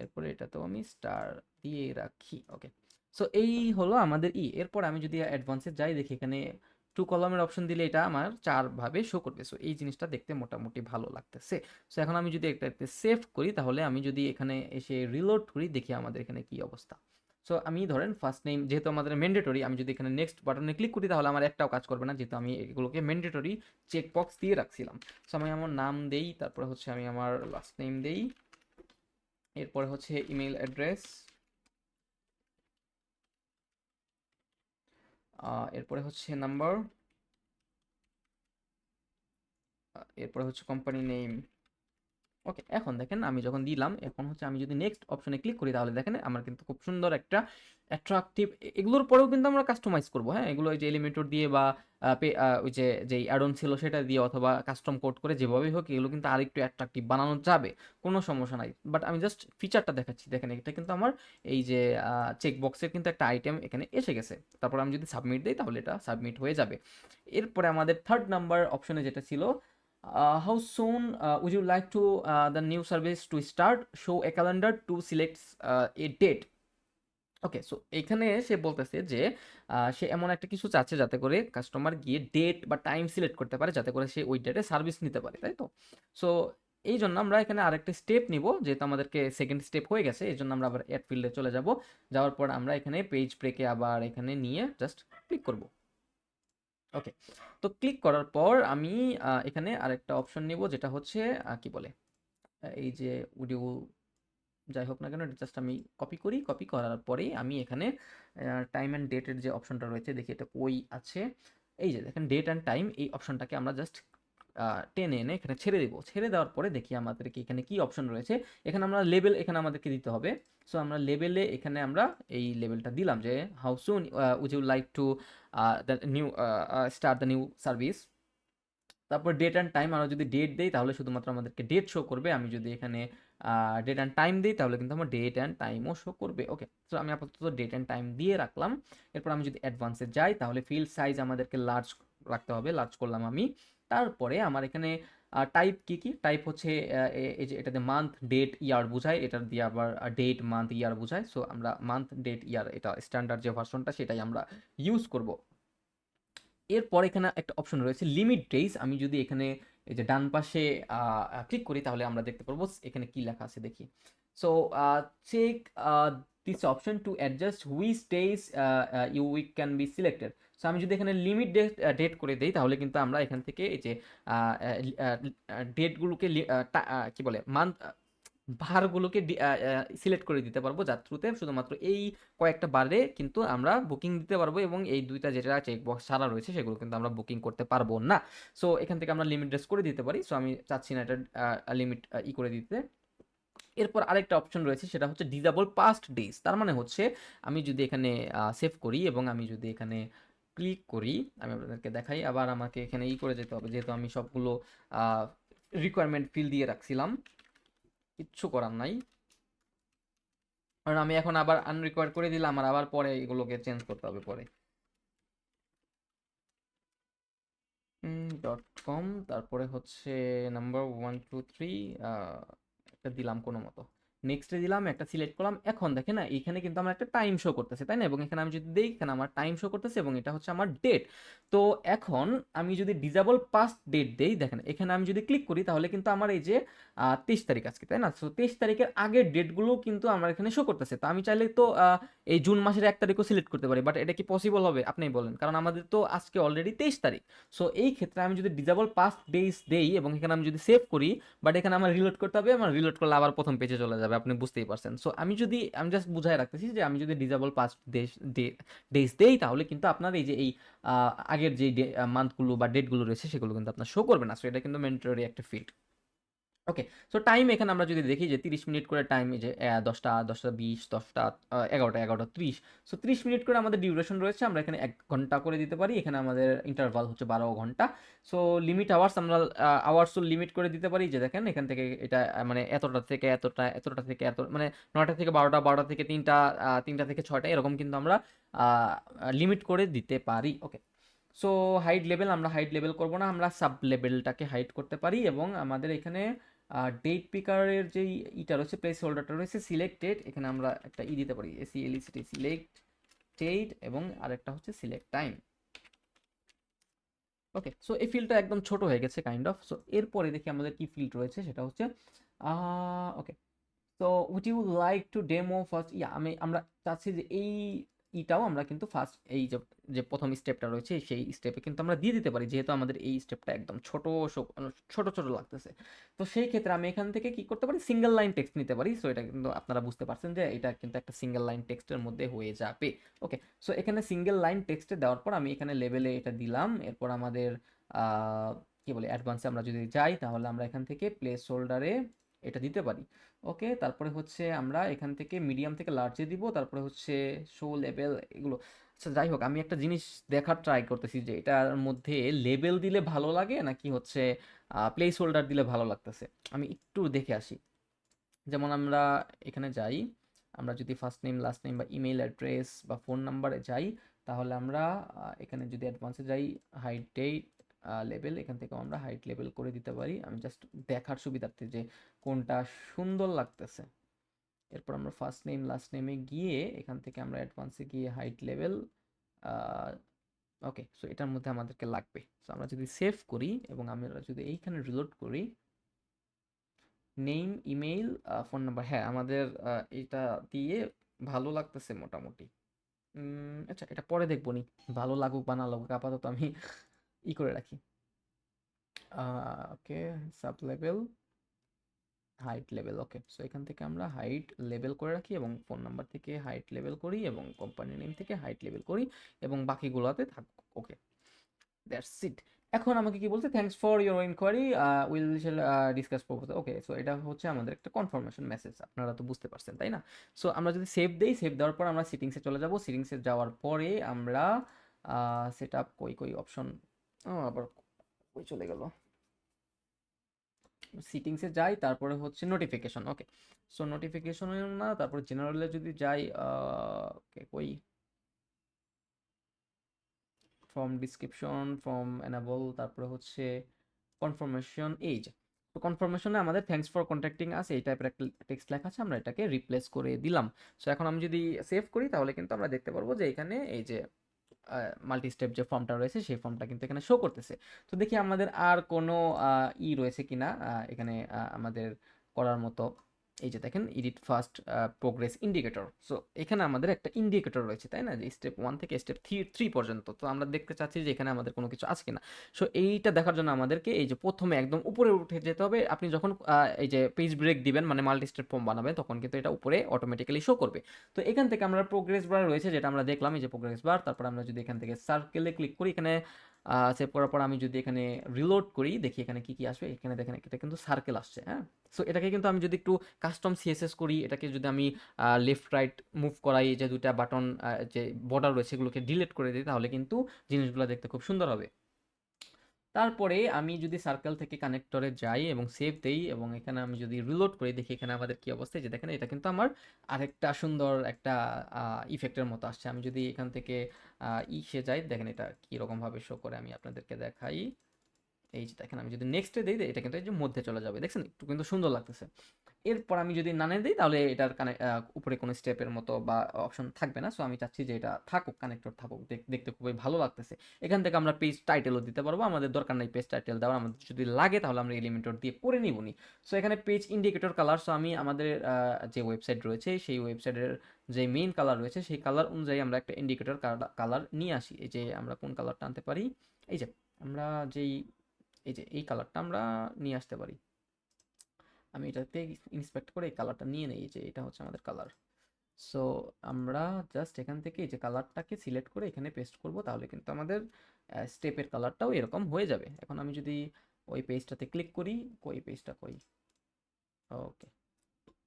এরপরে এটাতেও আমি স্টার দিয়ে রাখি। ওকে, সো এই হলো আমাদের এরপর আমি যদি অ্যাডভান্সে যাই দেখি এখানে টু কলমের অপশন দিলে এটা আমার চার ভাবে শো করবে। সো এই জিনিসটা দেখতে মোটামুটি ভালো লাগতেছে। সো এখন আমি যদি একটা সেভ করি তাহলে আমি যদি এখানে এসে রিলোড করি দেখি আমাদের এখানে কি অবস্থা। সো আমি ধরেন ফার্স্ট নেম যেহেতু আমাদের ম্যান্ডেটরি, আমি যদি এখানে নেক্সট বাটনে ক্লিক করি তাহলে আমার একটাও কাজ করবে না, যেহেতু আমি এগুলোকে ম্যান্ডেটরি চেকবক্স দিয়ে রাখছিলাম। সো আমি আমার নাম দেই, তারপরে হচ্ছে আমি আমার লাস্ট নেম দেই, এরপরে হচ্ছে ইমেল অ্যাড্রেস, এরপরে হচ্ছে নাম্বার, এরপরে হচ্ছে কোম্পানি নেম। ওকে, এখন দেখেন আমি যখন দিলাম, এখন হচ্ছে আমি যদি নেক্সট অপশনে ক্লিক করি তাহলে দেখেন আমার কিন্তু খুব সুন্দর একটা অ্যাট্রাকটিভ, এগুলোর পরেও কিন্তু আমরা কাস্টমাইজ করবো। হ্যাঁ, এগুলো ওই যে এলিমেন্টর দিয়ে বা ওই যে যেই অ্যাডন ছিল সেটা দিয়ে অথবা কাস্টম কোড করে যেভাবেই হোক এগুলো কিন্তু আরেকটু অ্যাট্রাকটিভ বানানো যাবে, কোনো সমস্যা নাই। বাট আমি জাস্ট ফিচারটা দেখাচ্ছি। দেখেন এটা কিন্তু আমার এই যে চেক বক্সের কিন্তু একটা আইটেম এখানে এসে গেছে। তারপর আমি যদি সাবমিট দিই তাহলে এটা সাবমিট হয়ে যাবে। এরপরে আমাদের থার্ড নাম্বার অপশনে যেটা ছিল, how soon would you like to the new service to start? Show a calendar to select a date. Okay, so এখানে সে বলতেছে যে সে এমন একটা কিছু চাচ্ছে যাতে করে কাস্টমার গিয়ে ডেট বা টাইম সিলেক্ট করতে পারে, যাতে করে সে ওই ডেটে সার্ভিস নিতে পারে, তাই তো? সো এই জন্য আমরা এখানে আরেকটা স্টেপ নিব, যেহেতু আমাদেরকে সেকেন্ড স্টেপ হয়ে গেছে এই জন্য আমরা আবার অ্যাড ফিল্ডে চলে যাব। যাওয়ার পর আমরা এখানে পেজ ব্রেকে আবার এখানে নিয়ে জাস্ট ক্লিক করব। ওকে, তো ক্লিক করার পর আমি এখানে আরেকটা অপশন নিব যেটা হচ্ছে কি বলে, এই যে উডিও, যাই হোক না কেন এটা জাস্ট আমি কপি করি। কপি করার পরেই আমি এখানে টাইম অ্যান্ড ডেটের যে অপশনটা রয়েছে দেখি এটা কই আছে। এই যে দেখেন ডেট অ্যান্ড টাইম, এই অপশনটাকে আমরা জাস্ট টেনে এনে এখানে ছেড়ে দিব। ছেড়ে দেওয়ার পরে দেখি আমাদেরকে এখানে কি অপশন রয়েছে। এখানে আমরা লেবেল এখানে আমাদেরকে দিতে হবে। সো আমরা লেবেলে এখানে আমরা এই লেবেলটা দিলাম যে how soon would you like to the new start the new service. তারপর ডেট অ্যান্ড টাইম, আমরা যদি ডেট দেই তাহলে শুধুমাত্র আমাদেরকে ডেট শো করবে। আমি যদি এখানে ডেট অ্যান্ড টাইম দিই তাহলে কিন্তু আমার ডেট অ্যান্ড টাইমও শো করবে। ওকে, তো আমি আপাতত ডেট অ্যান্ড টাইম দিয়ে রাখলাম। এরপর আমি যদি অ্যাডভান্সে যাই তাহলে ফিল্ড সাইজ আমাদেরকে লার্জ রাখতে হবে। লার্জ করলাম আমি। তারপরে আমার এখানে টাইপ কি কি টাইপ হচ্ছে, এই যে এটাতে মান্থ ডেট ইয়ার বোঝায়, এটার দিয়ে আবার ডেট মান্থ ইয়ার বোঝায়। সো আমরা মান্থ ডেট ইয়ার, এটা স্ট্যান্ডার্ড যে ভার্সনটা সেটাই আমরা ইউজ করব। এরপর এখানে একটা অপশন রয়েছে লিমিট ডেইজ। আমি যদি এখানে এই যে ডান পাশে ক্লিক করি তাহলে আমরা দেখতে পারবো এখানে কি লেখা আছে দেখি। So check this option to adjust which days you week can be selected. So আমি যদি এখানে লিমিট ডেট করে দিই তাহলে কিন্তু আমরা এখান থেকে এই যে ডেটগুলোকে কি বলে মান্থ বারগুলোকে সিলেক্ট করে দিতে পারবো, যার থ্রুতে শুধুমাত্র এই কয়েকটা বারে কিন্তু আমরা বুকিং দিতে পারবো, এবং এই দুইটা যেটা চেক বক্স ছাড়া রয়েছে সেগুলো কিন্তু আমরা বুকিং করতে পারবো না। সো এখান থেকে আমরা লিমিট ড্রেস করে দিতে পারি। সো আমি চাচ্ছি না এটা লিমিট করে দিতে। এরপর আরেকটা অপশন রয়েছে, সেটা হচ্ছে ডিসেবল পাস্ট ডেজ। তার মানে হচ্ছে আমি যদি এখানে সেভ করি এবং আমি যদি এখানে ক্লিক করি, আমি আপনাদেরকে দেখাই, আবার আমাকে এখানে করে যেতে হবে, যেহেতু আমি সবগুলো রিকোয়ারমেন্ট ফিল দিয়ে রাখছিলাম, কিচ্ছু করার নাই। কারণ আমি এখন আবার আনরিকোয়ার্ড করে দিলাম, আমার আবার পরে এগুলোকে চেঞ্জ করতে হবে পরে। .com, তারপরে হচ্ছে নাম্বার 1 2 3, একটা দিলাম কোনো মতো, নেক্সটে দিলাম, একটা সিলেক্ট করলাম। এখন দেখেন না, এখানে কিন্তু আমার একটা টাইম শো করতেছে, তাই না? এবং এখানে আমি যদি দেখি, এখানে আমার টাইম শো করতেছে এবং এটা হচ্ছে আমার ডেট। তো এখন আমি যদি ডিসেবল পাস্ট ডেট দেই, দেখেন এখানে আমি যদি ক্লিক করি, তাহলে কিন্তু আমার এই যে 23 তারিখ আজকে, তাই না? তো 23 তারিখের আগের ডেটগুলো কিন্তু আমার এখানে শো করতেছে। তো আমি চাইলে তো এই জুন মাসের 1 তারিখও সিলেক্ট করতে পারি, বাট এটা কি পসিবল হবে আপনি বলেন? কারণ আমাদের তো আজকে অলরেডি 23 তারিখ। সো এই ক্ষেত্রে আমি যদি ডিসেবল পাস্ট ডেজ দেই এবং এখানে আমি যদি সেভ করি, বাট এখানে আমার রিলোড করতে হবে, আমার রিলোড করলে আবার প্রথম পেজে চলে যাবে, আপনি বুঝতেই পারছেন। সো আমি জাস্ট বুঝাই রাখতেছি যে আমি যদি ডিসেবল পাস্ট ডেজ দেই, তাহলে কিন্তু আপনার এই যে এই আগের যে মান্থগুলো বা ডেটগুলো রয়েছে সেগুলো কিন্তু আপনার শো করবে না। সো এটা কিন্তু ম্যান্ডেটরি একটা ফিল্ড। ওকে, সো টাইম এখানে আমরা যদি দেখি যে 30 মিনিট করে টাইম, এই যে 10টা 10টা 20, 10টা 11টা 30। সো 30 মিনিট করে আমাদের ডিউরেশন রয়েছে, আমরা এখানে 1 ঘন্টা করে দিতে পারি। এখানে আমাদের ইন্টারভাল হচ্ছে 12 ঘন্টা। সো লিমিট আওয়ার্স, আমরা আওয়ার্সও লিমিট করে দিতে পারি, যে দেখেন এখান থেকে এটা মানে এতটা থেকে এতটা, এতটা থেকে এত, মানে 9টা থেকে 12টা, 12টা থেকে 3টা, 3টা থেকে 6টা, এরকম কিন্তু আমরা লিমিট করে দিতে পারি। ওকে, সো হাইট লেভেল, আমরা হাইট লেভেল করবো না, আমরা সাব লেভেলটাকে হাইট করতে পারি। এবং আমাদের এখানে ডেট পিকারের যেই ইটা রয়েছে, প্লেস হোল্ডারটা রয়েছে, সিলেক্ট ডেট, এখানে আমরা একটা দিতে পারি, সিএলইসিটি, সিলেক্ট ডেট, এবং আরেকটা হচ্ছে সিলেক্ট টাইম। ওকে, সো এই ফিল্ডটা একদম ছোট হয়ে গেছে কাইন্ড অফ। সো এরপরে দেখি আমাদের কি ফিল্ড রয়েছে, সেটা হচ্ছে ওকে, তো would you like to demo first, আমরা চাচ্ছি যে এই ইটাও আমরা কিন্তু ফার্স্ট, এই যে যে প্রথম স্টেপটা রয়েছে সেই স্টেপে কিন্তু আমরা দিয়ে দিতে পারি, যেহেতু আমাদের এই স্টেপটা একদম ছোট ছোট লাগতেছে। তো সেই ক্ষেত্রে আমি এখান থেকে কি করতে পারি, সিঙ্গেল লাইন টেক্সট নিতে পারি। সো এটা কিন্তু আপনারা বুঝতে পারছেন যে এটা কিন্তু একটা সিঙ্গেল লাইন টেক্সটের মধ্যে হয়ে যাবে। ওকে, সো এখানে সিঙ্গেল লাইন টেক্সটে দেওয়ার পর আমি এখানে লেভেলে এটা দিলাম। এরপর আমাদের কি বলে, অ্যাডভান্সে আমরা যদি যাই, তাহলে আমরা এখান থেকে প্লেস হোল্ডারে এটা দিতে পারি। ওকে, তারপরে হচ্ছে আমরা এখান থেকে মিডিয়াম থেকে লার্জে দিব, তারপরে হচ্ছে শো লেভেল, এগুলো। আচ্ছা, যাই হোক, আমি একটা জিনিস দেখার ট্রাই করতেছি যে এটার মধ্যে লেভেল দিলে ভালো লাগে নাকি হচ্ছে প্লেস হোল্ডার দিলে ভালো লাগতেছে। আমি একটু দেখে আসি। যেমন আমরা এখানে যাই, আমরা যদি ফার্স্ট নেম, লাস্ট নেম বা ইমেল অ্যাড্রেস বা ফোন নাম্বারে যাই, তাহলে আমরা এখানে যদি অ্যাডভান্সে যাই, হাইট ডেট লেভেল, এখান থেকেও আমরা হাইট লেভেল করে দিতে পারি। আমি জাস্ট দেখার সুবিধার্থে যে কোনটা সুন্দর লাগতেছে। এরপর আমরা ফার্স্ট নেম লাস্ট নেমে গিয়ে এখান থেকে আমরা অ্যাডভান্সে গিয়ে হাইট লেভেল, ওকে, সো এটার মধ্যে আমাদেরকে লাগবে। সো আমরা যদি সেভ করি এবং আমরা যদি এইখানে রিলোড করি, নেম, ইমেইল, ফোন নাম্বার, হ্যাঁ আমাদের এটা দিয়ে ভালো লাগতেছে মোটামুটি। আচ্ছা, এটা পরে দেখবো নি, ভালো লাগুক বা না লাগুক, আপাতত আমি করে রাখি। Okay, sub level, hide level. Okay, so এখান থেকে আমরা হাইট লেভেল করে রাখি এবং ফোন নাম্বার থেকে হাইট লেভেল করি এবং কোম্পানি নেম থেকে হাইট লেভেল করি এবং বাকিগুলোতে থাকুক। Okay, that's it. এখন আমাকে কি বলছে, thanks for your enquiry, will discuss proposal. Okay, so এটা হচ্ছে আমাদের একটা কনফার্মেশন মেসেজ, আপনারা তো বুঝতে পারছেন, তাই না? সো আমরা যদি সেভ দেই, সেভ দেওয়ার পর আমরা সেটিংসে চলে যাব। সেটিংসে যাওয়ার পরে আমরা সেট আপ, কই অপশন, আবার কই চলে গেল, সেটিংসে যাই, তারপরে হচ্ছে নোটিফিকেশন। ওকে, সো নোটিফিকেশন না, তারপরে জেনারেলে যদি যাই, ওকে, কই ফর্ম ডিসক্রিপশন, ফর্ম এনাবল, তারপরে হচ্ছে কনফার্মেশন এজ। তো কনফার্মেশনে আমাদের থ্যাঙ্কস ফর কন্ট্যাক্টিং আস এই টাইপের একটা টেক্সট লেখা আছে, আমরা এটাকে রিপ্লেস করে দিলাম। সো এখন আমি যদি সেভ করি, তাহলে কিন্তু আমরা দেখতে পারবো যে এখানে এই যে মাল্টি স্টেপ যে ফর্মটা রয়েছে, সেই ফর্মটা কিন্তু এখানে শো করতেছে। তো দেখি আমাদের আর কোনো রয়েছে কিনা এখানে আমাদের করার মতো। এই যে দেখেন, edit first progress indicator. So এখানে আমাদের একটা ইন্ডিকেটর রয়েছে, তাই না, যে স্টেপ 1 থেকে স্টেপ 3 পর্যন্ত। তো আমরা দেখতে চাচ্ছি যে এখানে আমাদের কোনো কিছু আছে কিনা। সো এইটা দেখার জন্য আমাদেরকে এই যে প্রথমে একদম উপরে উঠে যেতে হবে। আপনি যখন এই যে পেজ ব্রেক দিবেন, মানে মাল্টি স্টেপ ফর্ম বানাবেন, তখন কিন্তু এটা উপরে অটোমেটিক্যালি শো করবে। তো এখান থেকে আমরা প্রোগ্রেস বার রয়েছে, যেটা আমরা দেখলাম, এই যে প্রোগ্রেস বার। তারপর আমরা যদি এখান থেকে সার্কেলে ক্লিক করি, এখানে সেভ করার পর আমি যদি এখানে রিলোড করি, দেখি এখানে কি আসবে। এখানে দেখেন এটা কিন্তু সার্কেল আসছে, হ্যাঁ? সো এটাকে কিন্তু আমি যদি একটু কাস্টম সিএসএস করি, এটাকে যদি আমি লেফট রাইট মুভ করাই, যে ২ টা বাটন যে বর্ডার রয়েছে এগুলোকে ডিলিট করে দিই, তাহলে কিন্তু জিনিসগুলো দেখতে খুব সুন্দর হবে। তারপরে আমি যদি সার্কেল থেকে কানেক্টরে যাই এবং সেভ দেই এবং এখানে আমি যদি রিলোড করি, দেখি এখানে আমাদের কি অবস্থা। এই যে দেখেন এটা কিন্তু আমার আরেকটা সুন্দর একটা ইফেক্টের মতো আসছে। আমি যদি এখান থেকে ইসে যাই, দেখেন এটা কীরকমভাবে শো করে, আমি আপনাদেরকে দেখাই। এই যে দেখেন আমি যদি নেক্সটে দিই, এটা কিন্তু এই যে মধ্যে চলে যাবে, দেখছেন একটু কিন্তু সুন্দর লাগতেছে। এরপর আমি যদি নানে দিই, তাহলে এটার উপরে কোনো স্টেপের মতো বা অপশন থাকবে না। সো আমি চাচ্ছি যে এটা থাকুক, কানেক্টর থাকুক, দেখতে খুবই ভালো লাগতেছে। এখান থেকে আমরা পেজ টাইটেলও দিতে পারবো, আমাদের দরকার নাই পেজ টাইটেল দেওয়ার, আমাদের যদি লাগে তাহলে আমরা এলিমেন্টর দিয়ে করে নিবনি। সো এখানে পেজ ইন্ডিকেটর কালার, সো আমি আমাদের যে ওয়েবসাইট রয়েছে সেই ওয়েবসাইটের যে মেইন কালার রয়েছে সেই কালার অনুযায়ী আমরা একটা ইন্ডিকেটর কালার নিয়ে আসি। এই যে আমরা কোন কালারটা আনতে পারি, এই যে আমরা যেই এই যে এই কালারটা আমরা নিয়ে আসতে পারি। আমি এটাতে ইন্সপেক্ট করে এই কালারটা নিয়ে নেই, যে এটা হচ্ছে আমাদের কালার। সো আমরা জাস্ট এখান থেকে এই যে কালারটাকে সিলেক্ট করে এখানে পেস্ট করব, তাহলে কিন্তু আমাদের স্টেপের কালারটাও এরকম হয়ে যাবে। এখন আমি যদি ওই পেজটাতে ক্লিক করি, কই পেজটা কই, ওকে,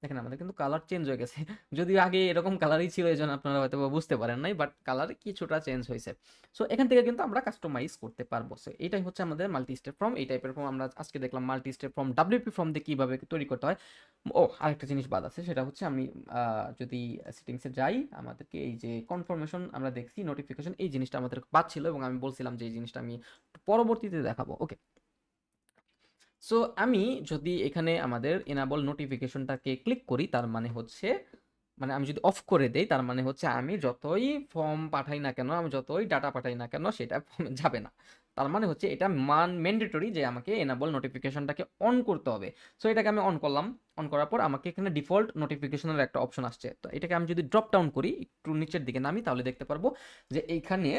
দেখেন আমাদের কিন্তু কালার চেঞ্জ হয়ে গেছে। যদিও আগে এরকম কালারই ছিল, এই জন্য আপনারা হয়তো বুঝতে পারেন নাই, বাট কালার কিছুটা চেঞ্জ হয়েছে। সো এখান থেকে কিন্তু আমরা কাস্টমাইজ করতে পারবো। সো এটাই হচ্ছে আমাদের মাল্টি স্টেপ ফর্ম। এই টাইপের ফর্ম আমরা আজকে দেখলাম multi step form, WP form দিয়ে কীভাবে তৈরি করতে হয়। ও আরেকটা জিনিস বাদ আছে, সেটা হচ্ছে আমি যদি সেটিংসে যাই, আমাদেরকে এই যে কনফার্মেশন আমরা দেখছি, নোটিফিকেশন, এই জিনিসটা আমাদের বাদ ছিল এবং আমি বলছিলাম যে এই জিনিসটা আমি পরবর্তীতে দেখাবো। ওকে, সো আমি যদি এখানে আমাদের এনাবল নোটিফিকেশনটাকে ক্লিক করি, তার মানে হচ্ছে, মানে আমি যদি অফ করে দেই, তার মানে হচ্ছে আমি যতই ফর্ম পাঠাই না কেন, আমি যতই ডাটা পাঠাই না কেন, সেটা ফর্মে যাবে না। তার মানে হচ্ছে এটা ম্যান্ডেটরি যে আমাকে এনাবল নোটিফিকেশনটাকে অন করতে হবে। সো এটাকে আমি অন করলাম। অন করার পর আমাকে এখানে ডিফল্ট নোটিফিকেশনের একটা অপশন আসছে। তো এটাকে আমি যদি ড্রপ ডাউন করি, একটু নিচের দিকে নামি, তাহলে দেখতে পারবো যে এইখানে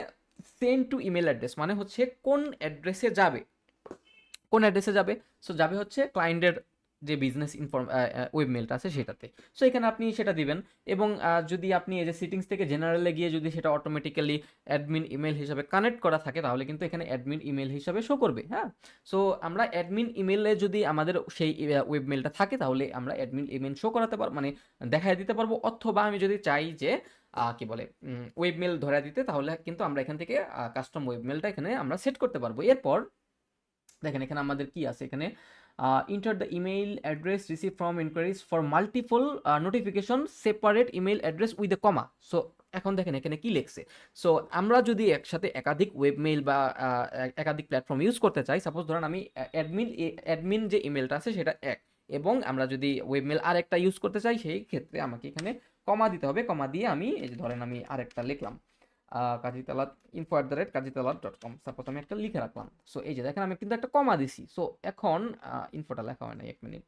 সেন্ড টু ইমেল অ্যাড্রেস, মানে হচ্ছে কোন অ্যাড্রেসে যাবে, কোন অ্যাড্রেসে যাবে। সো যাবে হচ্ছে ক্লায়েন্টের যে বিজনেস ওয়েব মেলটা আছে সেটাতে। সো এখানে আপনি সেটা দিবেন এবং যদি আপনি এই যে সেটিংস থেকে জেনারেলে গিয়ে যদি সেটা অটোমেটিক্যালি অ্যাডমিন ইমেল হিসাবে কানেক্ট করা থাকে, তাহলে কিন্তু এখানে অ্যাডমিন ইমেল হিসাবে শো করবে। হ্যাঁ, সো আমরা অ্যাডমিন ইমেলে যদি আমাদের সেই ওয়েব মেলটা থাকে, তাহলে আমরা অ্যাডমিন ইমেল শো করাতে পারবো, মানে দেখাই দিতে পারবো। অথবা আমি যদি চাই যে কি বলে ওয়েব মেল ধরে দিতে, তাহলে কিন্তু আমরা এখান থেকে কাস্টম ওয়েব মেলটা এখানে আমরা সেট করতে পারবো। এরপর দেখেন এখানে আমাদের কি আছে, এখানে enter the email address receive from enquiries for multiple notification separate email address with a comma. So এখন দেখেন এখানে কি লিখছে। সো আমরা যদি একসাথে একাধিক ওয়েব মেইল বা একাধিক প্ল্যাটফর্ম ইউজ করতে চাই, সাপোজ ধরেন আমি অ্যাডমিন যে ইমেলটা আছে সেটা এক, এবং আমরা যদি ওয়েব মেল আরেকটা ইউজ করতে চাই, সেই ক্ষেত্রে আমাকে এখানে কমা দিতে হবে। কমা দিয়ে আমি এই যে ধরেন আমি আরেকটা লিখলাম, কাজীতালাত info@কাজীতালাত.com, সাপোজ আমি একটা লিখে রাখলাম। সো এই যে দেখেন আমি কিন্তু একটা কমা দিছি। সো এখন ইনফোটা লেখা হয় নাই, 1 মিনিট।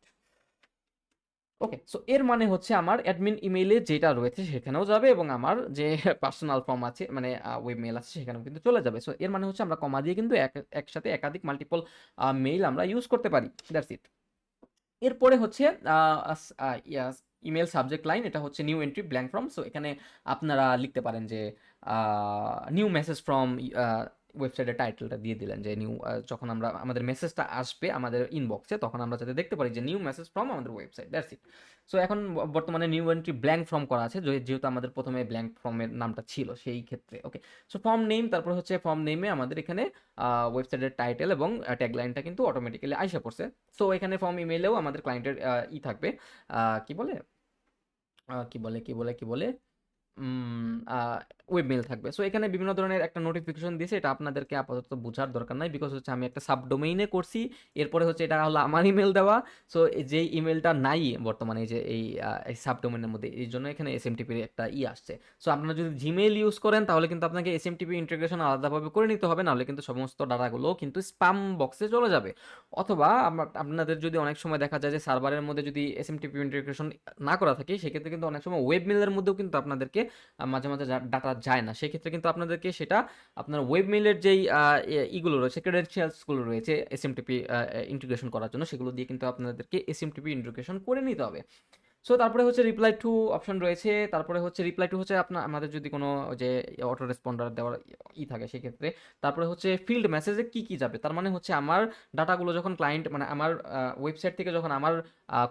ওকে, সো এর মানে হচ্ছে আমার অ্যাডমিন ইমেইলে যেটা রয়েছে সেখানেও যাবে এবং আমার যে পার্সোনাল ফর্ম আছে, মানে ওয়েব মেইল আছে, সেখানেও কিন্তু চলে যাবে। সো এর মানে হচ্ছে আমরা কমা দিয়ে কিন্তু একসাথে একাধিক মাল্টিপল মেইল আমরা ইউজ করতে পারি। That's it. এরপরে হচ্ছে ইমেল সাবজেক্ট লাইন, এটা হচ্ছে new entry blank form. So এখানে আপনারা লিখতে পারেন যে নিউ মেসেজ ফ্রম, ওয়েবসাইটের টাইটেলটা দিয়ে দিলেন যে নিউ, যখন আমরা আমাদের মেসেজটা আসবে আমাদের ইনবক্সে, তখন আমরা যাতে দেখতে পারি যে নিউ মেসেজ ফ্রম আমাদের ওয়েবসাইট। That's it. সো এখন বর্তমানে নিউ এন্ট্রি ব্ল্যাঙ্ক ফর্ম করা আছে, যেহেতু আমাদের প্রথমে ব্ল্যাঙ্ক ফর্মের নামটা ছিল সেই ক্ষেত্রে। ওকে, সো ফর্ম নেম, তারপর হচ্ছে ফর্ম নেমে আমাদের এখানে ওয়েবসাইটের টাইটেল এবং ট্যাগলাইনটা কিন্তু অটোমেটিক্যালি আইসা পড়ছে। সো এখানে ফর্ম ইমেইলেও আমাদের ক্লায়েন্টের থাকবে, কি বলে কি বলে কি বলে কি বলে ওয়েব মেইল থাকবে। সো এখানে বিভিন্ন ধরনের একটা নোটিফিকেশন দিয়েছে, এটা আপনাদেরকে আপাতত বোঝার দরকার নাই, বিকজ হচ্ছে আমি একটা সাবডোমেইনে করছি। এরপরে হচ্ছে এটা হলো আমার ইমেল দেওয়া। সো যেই ইমেলটা নাই বর্তমানে এই যে এই সাবডোমেইনের মধ্যে, এই জন্য এখানে এসএমটিপির একটা আসছে। সো আপনারা যদি জিমেইল ইউজ করেন, তাহলে কিন্তু আপনাকে এসএমটিপি ইন্টিগ্রেশন আলাদাভাবে করে নিতে হবে, নাহলে কিন্তু সমস্ত ডাটাগুলো কিন্তু স্প্যাম বক্সে চলে যাবে। অথবা আপনাদের যদি অনেক সময় দেখা যায় যে সার্ভারের মধ্যে যদি এসএমটিপি ইন্টিগ্রেশন না করা থাকে, সেক্ষেত্রে কিন্তু অনেক সময় ওয়েব মেইলের মধ্যেও কিন্তু আপনাদেরকে মাঝে মাঝে ডাটা যায় না। সেক্ষেত্রে কিন্তু আপনাদেরকে সেটা আপনার ওয়েব মেইলের যেই ইগুলো রয়েছে, ক্রেডেনশিয়ালসগুলো রয়েছে এসএমটিপি ইন্টিগ্রেশন করার জন্য, সেগুলো দিয়ে কিন্তু আপনাদেরকে এসএমটিপি ইন্টিগ্রেশন করে নিতে হবে। সো তারপরে হচ্ছে রিপ্লাই টু অপশন রয়েছে। তারপরে হচ্ছে রিপ্লাই টু হচ্ছে আমাদের যদি কোনো যে অটো রেসপন্ডার দেওয়ার থাকে সেক্ষেত্রে। তারপরে হচ্ছে ফিল্ড মেসেজে কি কি যাবে, তার মানে হচ্ছে আমার ডাটাগুলো যখন ক্লায়েন্ট মানে আমার ওয়েবসাইট থেকে যখন আমার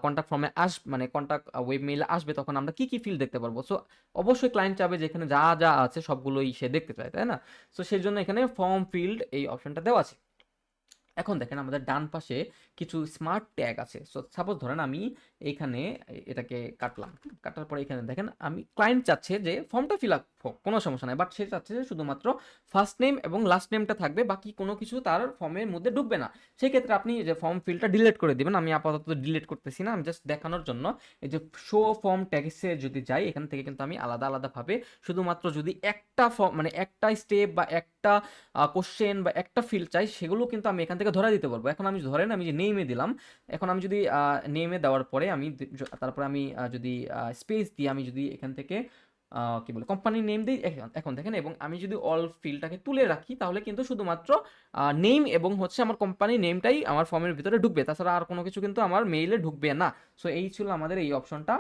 কন্ট্যাক্ট ফর্মে মানে কন্ট্যাক্ট ওয়েব মেইলে আসবে, তখন আমরা কি কি ফিল্ড দেখতে পারবো। সো অবশ্যই ক্লায়েন্ট চাবে যেখানে যা যা আছে সবগুলোই সে দেখতে চায়, তাই না? সো সেই জন্য এখানে ফর্ম ফিল্ড এই অপশনটা দেওয়া আছে। এখন দেখেন আমাদের ডান পাশে কিছু স্মার্ট ট্যাগ আছে। সো সাপোজ ধরেন আমি এইখানে এটাকে কাটলাম, কাটার পরে এখানে দেখেন আমি ক্লায়েন্ট চাচ্ছে যে ফর্মটা ফিল আপ হোক, কোনো সমস্যা নাই, বাট সে চাচ্ছে যে শুধুমাত্র ফার্স্ট নেম এবং লাস্ট নেমটা থাকবে, বাকি কোনো কিছু তার ফর্মের মধ্যে ঢুকবে না। সেই ক্ষেত্রে আপনি যে ফর্ম ফিলটা ডিলিট করে দিবেন। আমি আপাতত ডিলিট করতেছি না, আমি জাস্ট দেখানোর জন্য এই যে শো ফর্ম ট্যাগসে যদি যাই, এখান থেকে কিন্তু আমি আলাদা আলাদাভাবে শুধুমাত্র যদি একটা ফর্ম মানে একটা স্টেপ বা একটা কোশ্চেন বা একটা ফিল্ড চাই, সেগুলো কিন্তু আমি এখান থেকে ধরা দিতে পারবো। এখন আমি ধরেন আমি যে নেমে দিলাম, এখন আমি যদি নেমে দেওয়ার পরে আমি তারপরে আমি যদি স্পেস দিয়ে আমি যদি এখান থেকে কি বলে কোম্পানির নেম দিই, এখন দেখেন, এবং আমি যদি অল ফিল্ডটাকে তুলে রাখি, তাহলে কিন্তু শুধুমাত্র নেম এবং হচ্ছে আমার কোম্পানির নেমটাই আমার ফর্মের ভিতরে ঢুকবে, তাছাড়া আর কোনো কিছু কিন্তু আমার মেইলে ঢুকবে না। সো এই ছিল আমাদের এই অপশনটা।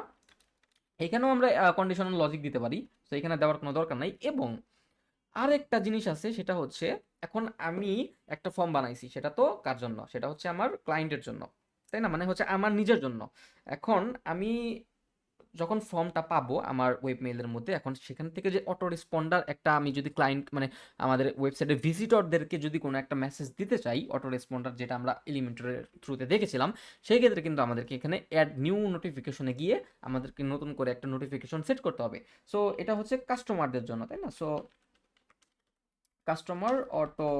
এখানেও আমরা কন্ডিশনাল লজিক দিতে পারি, তো এখানে দেওয়ার কোনো দরকার নাই। এবং আরেকটা জিনিস আছে, সেটা হচ্ছে এখন আমি একটা ফর্ম বানাইছি, সেটা তো কার জন্য, সেটা হচ্ছে আমার ক্লায়েন্টের জন্য, তাই না? মানে হচ্ছে আমার নিজের জন্য। এখন আমি যখন ফর্মটা পাবো আমার ওয়েব মেইলের মধ্যে, এখন সেখান থেকে যে অটো রেসপন্ডার একটা আমি যদি ক্লায়েন্ট মানে আমাদের ওয়েবসাইটের ভিজিটরদেরকে যদি কোনো একটা মেসেজ দিতে চাই, অটো রেসপন্ডার যেটা আমরা এলিমেন্টরের থ্রুতে দেখেছিলাম, সেই ক্ষেত্রে কিন্তু আমাদেরকে এখানে অ্যাড নিউ নোটিফিকেশনে গিয়ে আমাদেরকে নতুন করে একটা নোটিফিকেশন সেট করতে হবে। সো এটা হচ্ছে কাস্টমারদের জন্য, তাই না? সো কাস্টমার অটো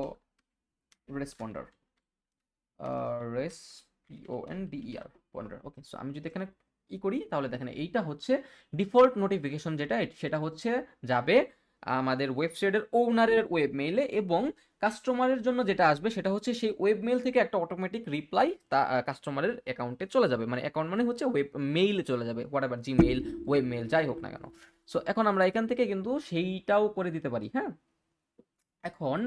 রেসপন্ডার, পন্ডার। ওকে, সো আমি যদি এখানে করি, তাহলে দেখেন এইটা হচ্ছে ডিফল্ট নোটিফিকেশন, যেটা সেটা হচ্ছে যাবে আমাদের ওয়েবসাইটের ওনারের ওয়েব মেইলে, এবং কাস্টমারের জন্য যেটা আসবে সেটা হচ্ছে সেই ওয়েব মেইল থেকে একটা অটোমেটিক রিপ্লাই তা কাস্টমারের অ্যাকাউন্টে চলে যাবে। মানে অ্যাকাউন্ট মানে হচ্ছে ওয়েব মেইলে চলে যাবে, what ever, Gmail, web mail, যাই হোক না কেন। সো এখন আমরা এখান থেকে কিন্তু সেইটাও করে দিতে পারি, হ্যাঁ। এখন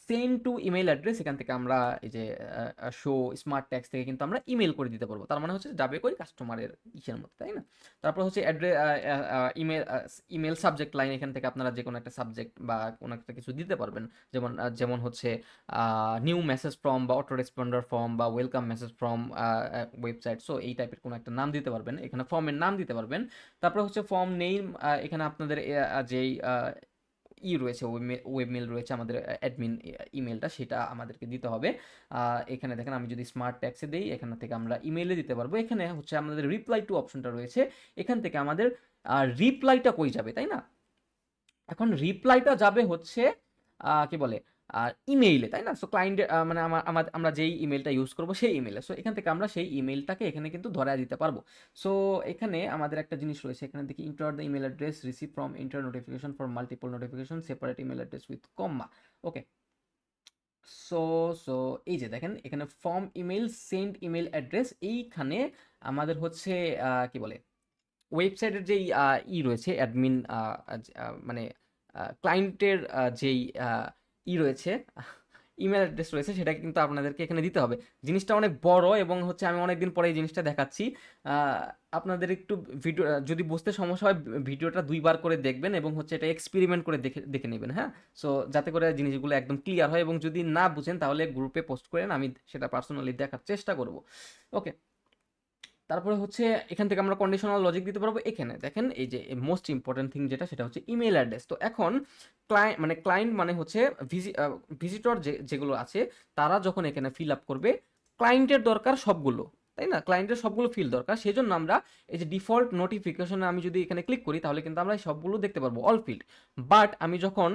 সেন্ড টু ইমেল অ্যাড্রেস, এখান থেকে আমরা এই যে শো স্মার্ট ট্যাক্স থেকে কিন্তু আমরা ইমেল করে দিতে পারবো, তার মানে হচ্ছে যাবে কই কাস্টমারের ইসের মধ্যে, তাই না? তারপর হচ্ছে address, email, email subject line, এখান থেকে আপনারা যে কোনো একটা সাবজেক্ট বা কোনো একটা কিছু দিতে পারবেন, যেমন হচ্ছে নিউ মেসেজ ফর্ম বা অটো রেসপন্ডার ফর্ম বা welcome message form website. So এই টাইপের কোনো একটা নাম দিতে পারবেন, এখানে ফর্মের নাম দিতে পারবেন। তারপর হচ্ছে ফর্ম নেম, এখানে আপনাদের যেই রয়েছে, ওয়েব মেল রয়েছে আমাদের অ্যাডমিন ইমেলটা, সেটা আমাদেরকে দিতে হবে। এখানে দেখেন আমি যদি স্মার্ট ট্যাক্সে দিই, এখান থেকে আমরা ইমেইলে দিতে পারবো। এখানে হচ্ছে আমাদের রিপ্লাই টু অপশনটা রয়েছে, এখান থেকে আমাদের রিপ্লাইটা কই যাবে, তাই না? এখন রিপ্লাইটা যাবে হচ্ছে কি বলে ইমেইলে, তাই না? সো ক্লায়েন্ট মানে আমরা যেই ইমেলটা ইউজ করবো সেই ইমেলে, সো এখান থেকে আমরা সেই ইমেলটাকে এখানে কিন্তু ধরায় দিতে পারবো। সো এখানে আমাদের একটা জিনিস রয়েছে, এখানে দেখি enter the email address receive from inter notification for multiple notification separate email address with comma. Okay, so so এই যে দেখেন এখানে form email send email address, এইখানে আমাদের হচ্ছে কি বলে ওয়েবসাইটের যেই রয়েছে অ্যাডমিন, মানে ক্লায়েন্টের যেই রয়েছে, ইমেল অ্যাড্রেস রয়েছে, সেটাকে কিন্তু আপনাদেরকে এখানে দিতে হবে। জিনিসটা অনেক বড় এবং হচ্ছে আমি অনেকদিন পরে এই জিনিসটা দেখাচ্ছি। আপনাদের একটু ভিডিও যদি বুঝতে সমস্যা হয়, ভিডিওটা দুইবার করে দেখবেন এবং হচ্ছে এটা এক্সপেরিমেন্ট করে দেখে দেখে নেবেন, হ্যাঁ। সো যাতে করে জিনিসগুলো একদম ক্লিয়ার হয়, এবং যদি না বুঝেন তাহলে গ্রুপে পোস্ট করেন, আমি সেটা পার্সোনালি দেখার চেষ্টা করব। ওকে, তারপরে হচ্ছে এখান থেকে আমরা কন্ডিশনাল লজিক দিতে পারবো। এখানে দেখেন এই যে মোস্ট ইম্পর্টেন্ট থিং যেটা, সেটা হচ্ছে ইমেল অ্যাড্রেস। তো এখন ক্লায়েন্ট মানে হচ্ছে ভিজিটর যেগুলো আছে, তারা যখন এখানে ফিল আপ করবে, ক্লায়েন্টের দরকার সবগুলো, তাই না? ক্লায়েন্টের সবগুলো ফিল দরকার, সেই জন্য আমরা এই যে ডিফল্ট নোটিফিকেশনে আমি যদি এখানে ক্লিক করি, তাহলে কিন্তু আমরা সবগুলো দেখতে পারবো, অল ফিল্ড। বাট আমি যখন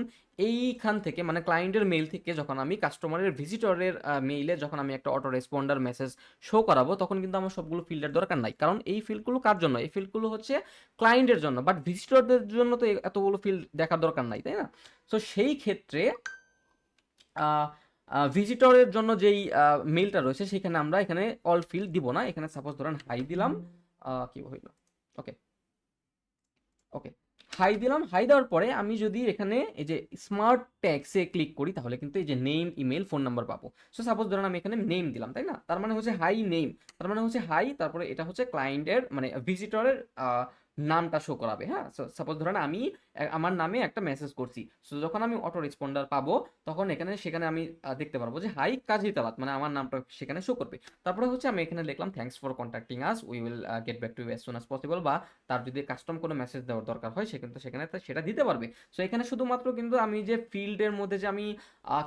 এইখান থেকে মানে ক্লায়েন্টের মেইল থেকে যখন আমি কাস্টমারের ভিজিটরের মেইলে যখন আমি একটা অটো রেসপন্ডার মেসেজ শো করাবো, তখন কিন্তু আমার সবগুলো ফিল্ডের দরকার নাই, কারণ এই ফিল্ডগুলো কার জন্য? এই ফিল্ডগুলো হচ্ছে ক্লায়েন্টের জন্য, বাট ভিজিটরদের জন্য তো এতগুলো ফিল্ড দেখার দরকার নাই, তাই না? সো সেই ক্ষেত্রে ভিজিটরের জন্য যেই মেইলটা রয়েছে, সেখানে আমরা এখানে অল ফিল্ড দিব না, এখানে সাপোজ ধরেন হাই দিলাম, কি হইল, ওকে ওকে, হাই দিলাম, হাই দেওয়ার পরে আমি যদি এখানে এই যে স্মার্ট ট্যাগসে ক্লিক করি তাহলে কিন্তু এই যে নেম, ইমেল, ফোন নাম্বার পাবো। সো সাপোজ ধরেন আমি এখানে নেম দিলাম, তাই না? তার মানে হচ্ছে হাই নেম, তার মানে হচ্ছে হাই, তারপরে এটা হচ্ছে ক্লায়েন্টের মানে ভিজিটরের নামটা শো করাবে। হ্যাঁ, সো সাপোজ ধরেন আমি আমার নামে একটা মেসেজ করছি, সো যখন আমি অটো রেসপন্ডার পাবো তখন সেখানে আমি দেখতে পারবো যে হাই কাজী তালাত, মানে আমার নামটা সেখানে শো করবে। তারপরে হচ্ছে আমি এখানে লিখলাম thanks for contacting us, we will get back to you as soon as possible, বা তার যদি কাস্টম কোনো মেসেজ দেওয়ার দরকার হয় সে কিন্তু সেখানে সেটা দিতে পারবে। সো এখানে শুধুমাত্র কিন্তু আমি যে ফিল্ডের মধ্যে যে আমি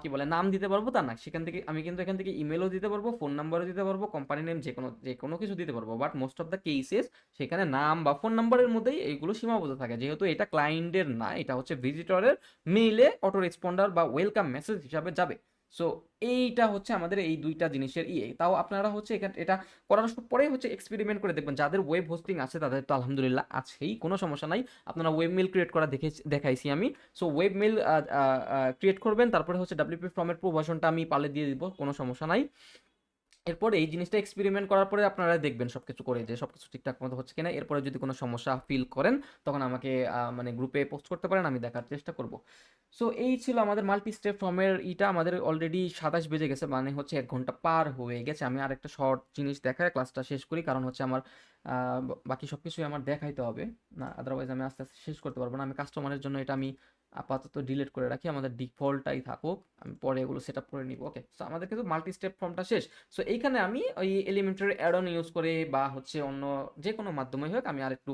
কি বলে নাম দিতে পারবো তা না, সেখান থেকে আমি কিন্তু এখান থেকে ইমেলও দিতে পারবো, ফোন নাম্বারও দিতে পারবো, কোম্পানি নেম, যে কোনো কিছু দিতে পারবো। But most of the cases সেখানে নাম বা ফোন নাম্বারের মধ্যেই এইগুলো সীমাবদ্ধ থাকে, যেহেতু এটা ক্লায়েন্টের না, এটা হচ্ছে ভিজিটরের মেইলে অটো রেসপন্ডার বা ওয়েলকাম মেসেজ হিসাবে যাবে। সো এইটা হচ্ছে আমাদের এই দুইটা জিনিসের তাও আপনারা হচ্ছে এখানে এটা করার পরে হচ্ছে এক্সপেরিমেন্ট করে দেখবেন। যাদের ওয়েব হোস্টিং আছে তাদের তো আলহামদুলিল্লাহ আছেই, কোনো সমস্যা নাই। আপনারা ওয়েব মেল ক্রিয়েট করা দেখাইছি আমি। সো ওয়েব মেল ক্রিয়েট করবেন, তারপরে হচ্ছে ডাব্লিউপি ফর্মের প্রভাষণটা আমি পালে দিয়ে দিব, কোনো সমস্যা নাই। এরপরে এই জিনিসটা এক্সপেরিমেন্ট করার পরে আপনারা দেখবেন সবকিছু করে যে সবকিছু ঠিকঠাক মতো হচ্ছে কিনা। এরপরে যদি কোনো সমস্যা ফিল করেন তখন আমাকে মানে গ্রুপে পোস্ট করতে পারেন, আমি দেখার চেষ্টা করব। সো এই ছিল আমাদের মাল্টি স্টেপ ফর্মের আমাদের অলরেডি 27 বেজে গেছে, মানে হচ্ছে 1 ঘন্টা পার হয়ে গেছে। আমি আরেকটা শর্ট জিনিস দেখায় ক্লাসটা শেষ করি, কারণ হচ্ছে আমার বাকি সব কিছুই আমার দেখাইতে হবে, না আদারওয়াইজ আমি আস্তে আস্তে শেষ করতে পারবো না। আমি কাস্টমারের জন্য এটা আমি আপাতত ডিলিট করে রাখি, আমাদের ডিফল্টটাই থাকুক, আমি পরে এগুলো সেট আপ করে নিব। ওকে, সো আমাদের কিন্তু মাল্টি স্টেপ ফর্মটা শেষ। সো এইখানে আমি ওই এলিমেন্টারি অ্যাড অন ইউজ করে বা হচ্ছে অন্য যে কোনো মাধ্যমে হোক আমি আরেকটু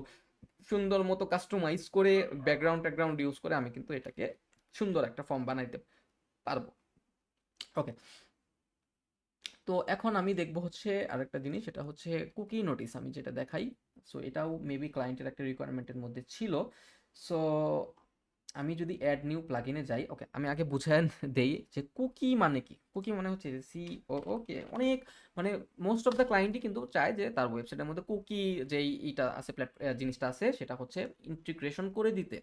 সুন্দর মতো কাস্টমাইজ করে ব্যাকগ্রাউন্ড ইউজ করে আমি কিন্তু এটাকে সুন্দর একটা ফর্ম বানাইতে পারবো। ওকে, তো এখন আমি দেখবো হচ্ছে আরেকটা জিনিস, সেটা হচ্ছে কুকি নোটিস আমি যেটা দেখাই। সো এটাও মেবি ক্লায়েন্টের একটা রিকোয়ারমেন্টের মধ্যে ছিল। সো আমি যদি অ্যাড নিউ প্লাগইনে যাই, ওকে আমি আগে বুঝায় দেই যে কুকি মানে কি। কুকি মানে হচ্ছে সি ও, ওকে অনেক মানে মোস্ট অফ দ্য ক্লায়েন্টই কিন্তু চায় যে তার ওয়েবসাইটের মধ্যে কুকি যেই ইটা আছে জিনিসটা আছে সেটা হচ্ছে ইন্টিগ্রেশন করে দিতে।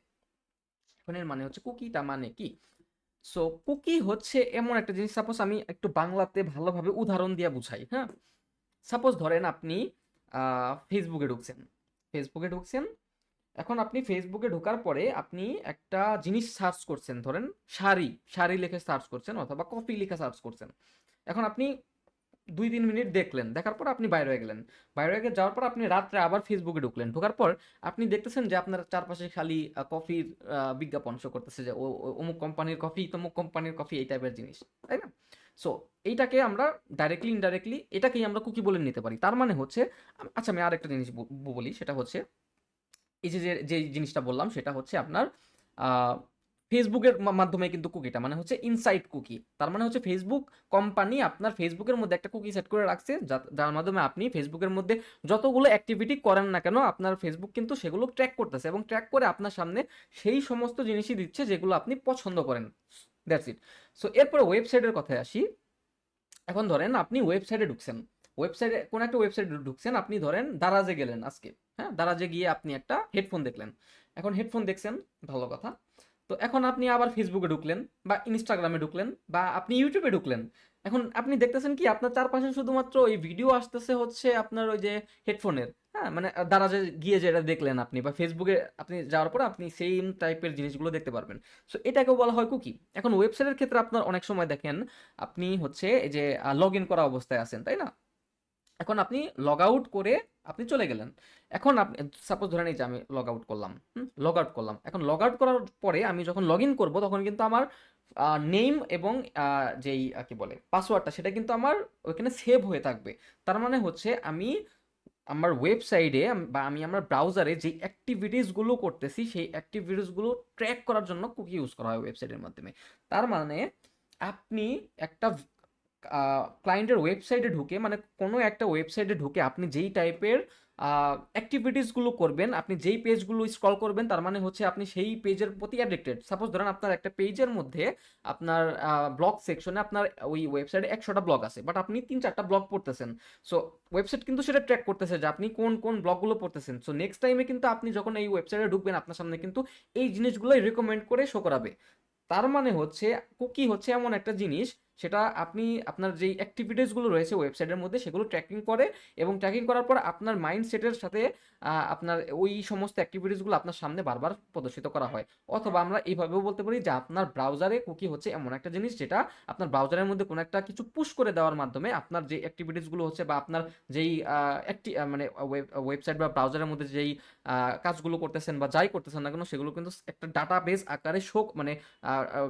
এখন এর মানে হচ্ছে কুকিটা মানে কি। সো কুকি হচ্ছে এমন একটা জিনিস, সাপোজ আমি একটু বাংলাতে ভালোভাবে উদাহরণ দিয়ে বুঝাই। হ্যাঁ, সাপোজ ধরেন আপনি ফেসবুকে ঢুকছেন। এখন আপনি ফেসবুকে ঢোকার পরে আপনি একটা জিনিস সার্চ করছেন, ধরেন শাড়ি, শাড়ি লিখে সার্চ করছেন অথবা কফি লিখে সার্চ করছেন। এখন আপনি 2-3 মিনিট দেখলেন, দেখার পর আপনি বাইরে হয়ে গেলেন। বাইরে হয়ে যাওয়ার পর আপনি রাত্রে আবার ফেসবুকে ঢুকলেন, ঢোকার পর আপনি দেখতেছেন যে আপনার চারপাশে খালি কফির বিজ্ঞাপন শো করতেছে, যে অমুক কোম্পানির কফি, তমুক কোম্পানির কফি, এই টাইপের জিনিস, তাই না? সো এইটাকে আমরা ডাইরেক্টলি ইনডাইরেক্টলি এটাকেই আমরা কুকি বলে নিতে পারি। তার মানে হচ্ছে আচ্ছা আমি আরেকটা জিনিস বলি, সেটা হচ্ছে এই যে জিনিসটা বললাম সেটা হচ্ছে আপনার ফেসবুকের মাধ্যমে কিন্তু কুকিটা মানে হচ্ছে ইনসাইড কুকি। তার মানে হচ্ছে ফেসবুক কোম্পানি আপনার ফেসবুকের মধ্যে একটা কুকি সেট করে রাখছে, যার মাধ্যমে আপনি ফেসবুকের মধ্যে যতগুলো অ্যাক্টিভিটি করেন না কেন আপনার ফেসবুক কিন্তু সেগুলো ট্র্যাক করতেছে, এবং ট্র্যাক করে আপনার সামনে সেই সমস্ত জিনিসই দিচ্ছে যেগুলো আপনি পছন্দ করেন। That's it. সো এরপরে ওয়েবসাইটের কথায় আসি। এখন ধরেন আপনি ওয়েবসাইটে ঢুকছেন, ওয়েবসাইটে কোন একটা ওয়েবসাইটে ঢুকছেন, আপনি ধরেন দারাজে গেলেন আজকে। হ্যাঁ, দারাজে গিয়ে আপনি একটা হেডফোন দেখলেন। এখন হেডফোন দেখছেন, ভালো কথা। তো এখন আপনি আবার ফেসবুকে ঢুকলেন বা ইনস্টাগ্রামে ঢুকলেন বা আপনি ইউটিউবে ঢুকলেন। এখন আপনি দেখতেছেন কি আপনার চারপাশে শুধুমাত্র ওই ভিডিও আসতেছে হচ্ছে আপনার ওই যে হেডফোনের। হ্যাঁ, মানে দারাজে গিয়ে যেটা দেখলেন আপনি বা ফেসবুকে আপনি যাওয়ার পর আপনি সেম টাইপের জিনিসগুলো দেখতে পারবেন। সো এটাকেও বলা হয় কুকি। এখন ওয়েবসাইটের ক্ষেত্রে আপনার অনেক সময় দেখেন আপনি হচ্ছে এই যে লগ ইন করা অবস্থায় আছেন, তাই না? এখন আপনি লগ আউট করে আপনি চলে গেলেন। এখন আপনি সাপোজ ধরেন এই যে আমি লগ আউট করলাম, লগ আউট করলাম। এখন লগ আউট করার পরে আমি যখন লগ ইন করবো তখন কিন্তু আমার নেম এবং যেই কি বলে পাসওয়ার্ডটা সেটা কিন্তু আমার ওইখানে সেভ হয়ে থাকবে। তার মানে হচ্ছে আমি আমার ওয়েবসাইটে বা আমি আমার ব্রাউজারে যে অ্যাক্টিভিটিসগুলো করতেছি সেই অ্যাক্টিভিটিসগুলো ট্র্যাক করার জন্য কুকি ইউজ করা হয় ওয়েবসাইটের মাধ্যমে। তার মানে আপনি একটা ক্লায়েন্টের ওয়েবসাইটে ঢুকে, মানে কোনো একটা ওয়েবসাইটে ঢুকে আপনি যেই টাইপের অ্যাক্টিভিটিসগুলো করবেন, আপনি যেই পেজগুলো স্ক্রল করবেন, তার মানে হচ্ছে আপনি সেই পেজের প্রতি অ্যাডিক্টেড। সাপোজ ধরেন আপনার একটা পেজের মধ্যে আপনার ব্লগ সেকশনে আপনার ওই ওয়েবসাইটে 100টা ব্লগ আছে, বাট আপনি 3-4টা ব্লগ পড়তেছেন। সো ওয়েবসাইট কিন্তু সেটা ট্র্যাক করতেছে যে আপনি কোন কোন ব্লগগুলো পড়তেছেন। সো নেক্সট টাইমে কিন্তু আপনি যখন এই ওয়েবসাইটে ঢুকবেন আপনার সামনে কিন্তু এই জিনিসগুলোই রেকমেন্ড করে শো করাবে। তার মানে হচ্ছে কুকি হচ্ছে এমন একটা জিনিস সেটা আপনি আপনার যেই অ্যাক্টিভিটিসগুলো রয়েছে ওয়েবসাইটের মধ্যে সেগুলো ট্র্যাকিং করে, এবং ট্র্যাকিং করার পর আপনার মাইন্ডসেটের সাথে আপনার ওই সমস্ত অ্যাক্টিভিটিসগুলো আপনার সামনে বারবার প্রদর্শিত করা হয়। অথবা আমরা এইভাবেও বলতে পারি যে আপনার ব্রাউজারে কুকি হচ্ছে এমন একটা জিনিস যেটা আপনার ব্রাউজারের মধ্যে কোনো একটা কিছু পুশ করে দেওয়ার মাধ্যমে আপনার যে অ্যাক্টিভিটিসগুলো হচ্ছে বা আপনার যেই মানে ওয়েবসাইট বা ব্রাউজারের মধ্যে যেই কাজগুলো করতেছেন বা যাই করতেছেন না কেন সেগুলো কিন্তু একটা ডাটাবেস আকারে মানে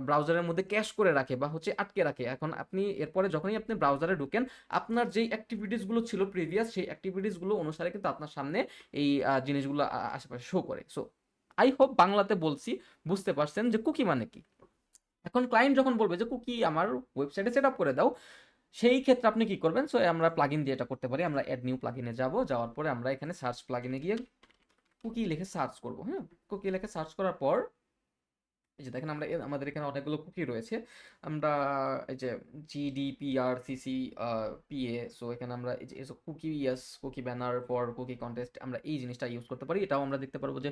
ব্রাউজারের মধ্যে ক্যাশ করে রাখে বা হচ্ছে আটকে রাখে। এখন আপনি এরপরে যখনই আপনি ব্রাউজারে ঢুকেন, আপনার যেই অ্যাক্টিভিটিসগুলো ছিল প্রিভিয়াস, সেই অ্যাক্টিভিটিসগুলো অনুসারে কিন্তু আপনার সামনে এই জিনিসগুলো আশেপাশে শো করে। সো আই হোপ বাংলাতে বলছি বুঝতে পারছেন যে কুকি মানে কি। এখন ক্লায়েন্ট যখন বলবে যে কুকি আমার ওয়েবসাইটে সেট আপ করে দাও, সেই ক্ষেত্রে আপনি কি করবেন? সো আমরা প্লাগইন দিয়ে এটা করতে পারি। আমরা অ্যাড নিউ প্লাগইনে যাব, যাওয়ার পরে আমরা এখানে সার্চ প্লাগইনে গিয়ে কুকি লিখে সার্চ করব। হ্যাঁ, কুকি লিখে সার্চ করার পর এই যে দেখেন আমরা আমাদের এখানে অনেকগুলো কুকি রয়েছে। আমরা এই যে জিডিপিআরসিসি পিএ, সো এখানে আমরা এই যে cookie yes, cookie banner for cookie consent, আমরা এই জিনিসটা ইউজ করতে পারি। এটাও আমরা দেখতে পারবো যে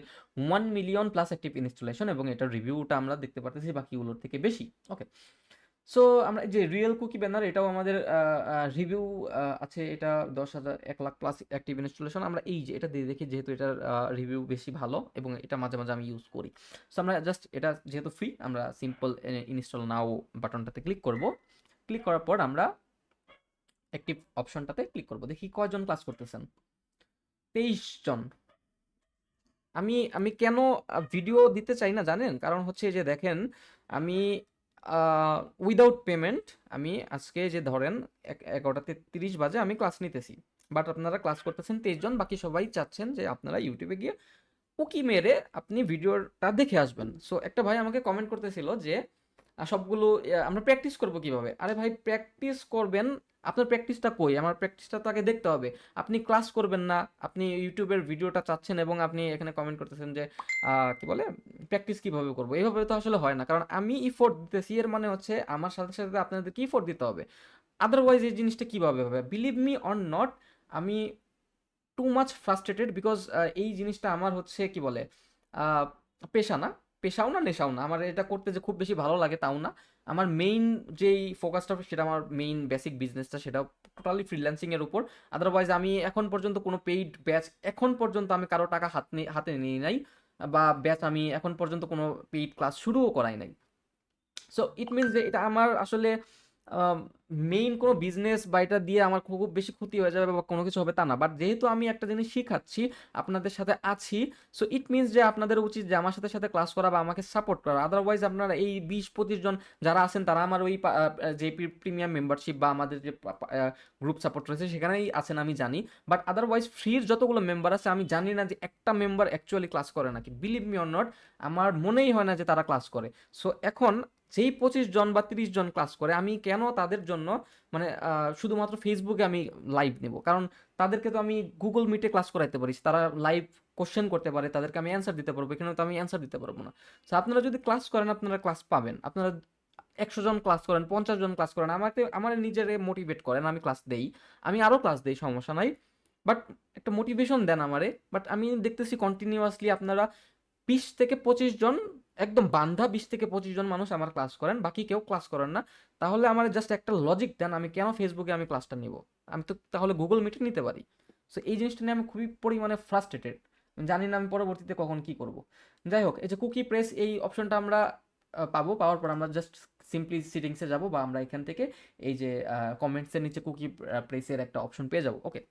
1 মিলিয়ন প্লাস অ্যাক্টিভ ইনস্টলেশন, এবং এটার রিভিউটা আমরা দেখতে পারতেছি বাকিগুলোর থেকে বেশি। ওকে, সো আমরা যে রিয়েল কুকি ব্যানার, এটাও আমাদের রিভিউ আছে, এটা 10,000 1 লাখ প্লাস অ্যাক্টিভ ইনস্টলেশন। আমরা এই যে এটা দিয়ে দেখি, যেহেতু এটার রিভিউ বেশি ভালো এবং এটা মাঝে মাঝে আমি ইউজ করি। সো আমরা জাস্ট এটা যেহেতু ফ্রি, আমরা সিম্পল ইনস্টল নাও বাটনটাতে ক্লিক করব। ক্লিক করার পর আমরা অ্যাক্টিভ অপশনটাতে ক্লিক করব। দেখি কয়জন ক্লাস করতেছেন। 23 জন। আমি আমি কেন ভিডিও দিতে চাই না জানেন? কারণ হচ্ছে যে দেখেন, আমি উইদাউট পেমেন্ট আমি আজকে যে ধরেন 11টা 30 বাজে আমি ক্লাস নিতেছি, বাট আপনারা ক্লাস করতেছেন 23 জন, বাকি সবাই চাচ্ছেন যে আপনারা ইউটিউবে গিয়ে উকি মেরে আপনি ভিডিওটা দেখে আসবেন। সো একটা ভাই আমাকে কমেন্ট করতেছিল যে সবগুলো আমরা প্র্যাকটিস করব কিভাবে? আরে ভাই, প্র্যাকটিস করবেন, আপনার প্র্যাকটিসটা কই? আমার প্র্যাকটিসটা তো আগে দেখতে হবে। আপনি ক্লাস করবেন না, আপনি ইউটিউবের ভিডিওটা চাচ্ছেন এবং আপনি এখানে কমেন্ট করতেছেন যে কি বলে প্র্যাকটিস কিভাবে করব? এভাবে তো আসলে হয় না। কারণ আমি ইফোর্ট দিতেছি, এর মানে হচ্ছে আমার সাথে সাথে আপনাদেরকে ইফোর্ট দিতে হবে। আদারওয়াইজ এই জিনিসটা কিভাবে হবে? বিলিভ মি অর নট, আমি টু মাচ ফ্রাস্ট্রেটেড বিকজ এই জিনিসটা আমার হচ্ছে কি বলে আহ, পেশা না, পেশাও না, নেশাও না। আমার এটা করতে যে খুব বেশি ভালো লাগে তাও না। আমার মেইন যেই ফোকাসটা সেটা, আমার মেইন বেসিক বিজনেসটা সেটা টোটালি ফ্রিল্যান্সিং এর উপর। আদারওয়াইজ আমি এখন পর্যন্ত কোনো পেইড ব্যাচ, এখন পর্যন্ত আমি কারো টাকা হাতে নিয়ে নাই, বা ব্যাচ আমি এখন পর্যন্ত কোনো পেইড ক্লাস শুরুও করাই নাই। সো ইট মিনস যে এটা আমার আসলে মেইন কোনো বিজনেস বা এটা দিয়ে আমার খুব বেশি ক্ষতি হয়ে যাবে বা কোনো কিছু হবে তা না। বাট যেহেতু আমি একটা জিনিস শিখাচ্ছি, আপনাদের সাথে আছি, সো ইট মিনস যে আপনাদের উচিত যে আমার সাথে সাথে ক্লাস করা বা আমাকে সাপোর্ট করা। আদারওয়াইজ আপনারা এই 20-25 জন যারা আছেন তারা আমার ওই যে প্রিমিয়াম মেম্বারশিপ বা আমাদের যে গ্রুপ সাপোর্ট রয়েছে সেখানেই আছেন আমি জানি। বাট আদারওয়াইজ ফ্রির যতগুলো মেম্বার আছে আমি জানি না যে একটা মেম্বার অ্যাকচুয়ালি ক্লাস করে নাকি। বিলিভ মি অর নট, আমার মনেই হয় না যে তারা ক্লাস করে। সো এখন যেই 25 জন বা 30 জন ক্লাস করে, আমি কেন তাদের জন্য মানে শুধুমাত্র ফেসবুকে আমি লাইভ নেব? কারণ তাদেরকে তো আমি গুগল মিটে ক্লাস করাইতে পারি, তারা লাইভ কোশ্চেন করতে পারে, তাদেরকে আমি অ্যান্সার দিতে পারবো। এখানে তো আমি অ্যান্সার দিতে পারবো না। তো আপনারা যদি ক্লাস করেন আপনারা ক্লাস পাবেন। আপনারা 100 জন ক্লাস করেন, 50 জন ক্লাস করেন, আমার নিজের মোটিভেট করেন, আমি ক্লাস দেই, আমি আরও ক্লাস দেই, সমস্যা নাই। বাট একটা মোটিভেশন দেন আমারে। বাট আমি দেখতেছি কন্টিনিউয়াসলি আপনারা 20 থেকে 25 জন, একদম বান্ধা 20 থেকে 25 জন মানুষ আমার ক্লাস করেন, বাকি কেউ ক্লাস করেন না। তাহলে আমার জাস্ট একটা লজিক দেন, আমি কেন ফেসবুকে আমি ক্লাসটা নিব? আমি তো তাহলে গুগল মিটে নিতে পারি। সো এই জিনিসটা নিয়ে আমি খুবই পরিমাণে ফ্রাস্ট্রেটেড। জানি না আমি পরবর্তীতে কখন কি করব। যাই হোক, এই যে কুকি প্রেস, এই অপশনটা আমরা পাওয়ার পর আমরা জাস্ট সিম্পলি সিটিংসে যাব, বা আমরা এখান থেকে এই যে কমেন্টসের নিচে কুকি প্রেসের একটা অপশন পেয়ে যাব। ওকে,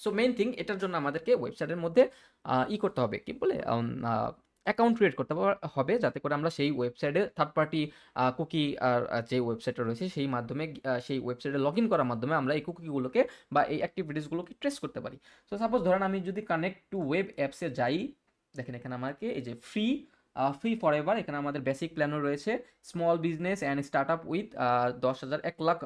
সো মেইন থিং, এটার জন্য আমাদেরকে ওয়েবসাইটের মধ্যে করতে হবে, কি বলে অ্যাকাউন্ট ক্রিয়েট করতে হবে, যাতে করে আমরা সেই ওয়েবসাইটে থার্ড পার্টি কুকি আর যে ওয়েবসাইটটা রয়েছে সেই মাধ্যমে সেই ওয়েবসাইটে লগ ইন করার মাধ্যমে আমরা এই কুকিগুলোকে বা এই অ্যাক্টিভিটিসগুলোকে ট্রেস করতে পারি। সো সাপোজ ধরেন আমি যদি কানেক্ট টু ওয়েব অ্যাপসে যাই, দেখেন এখানে আমাকে এই যে ফ্রি ফর এভার, এখানে আমাদের বেসিক প্ল্যানও রয়েছে, small business and start up with 10,000 1 lakh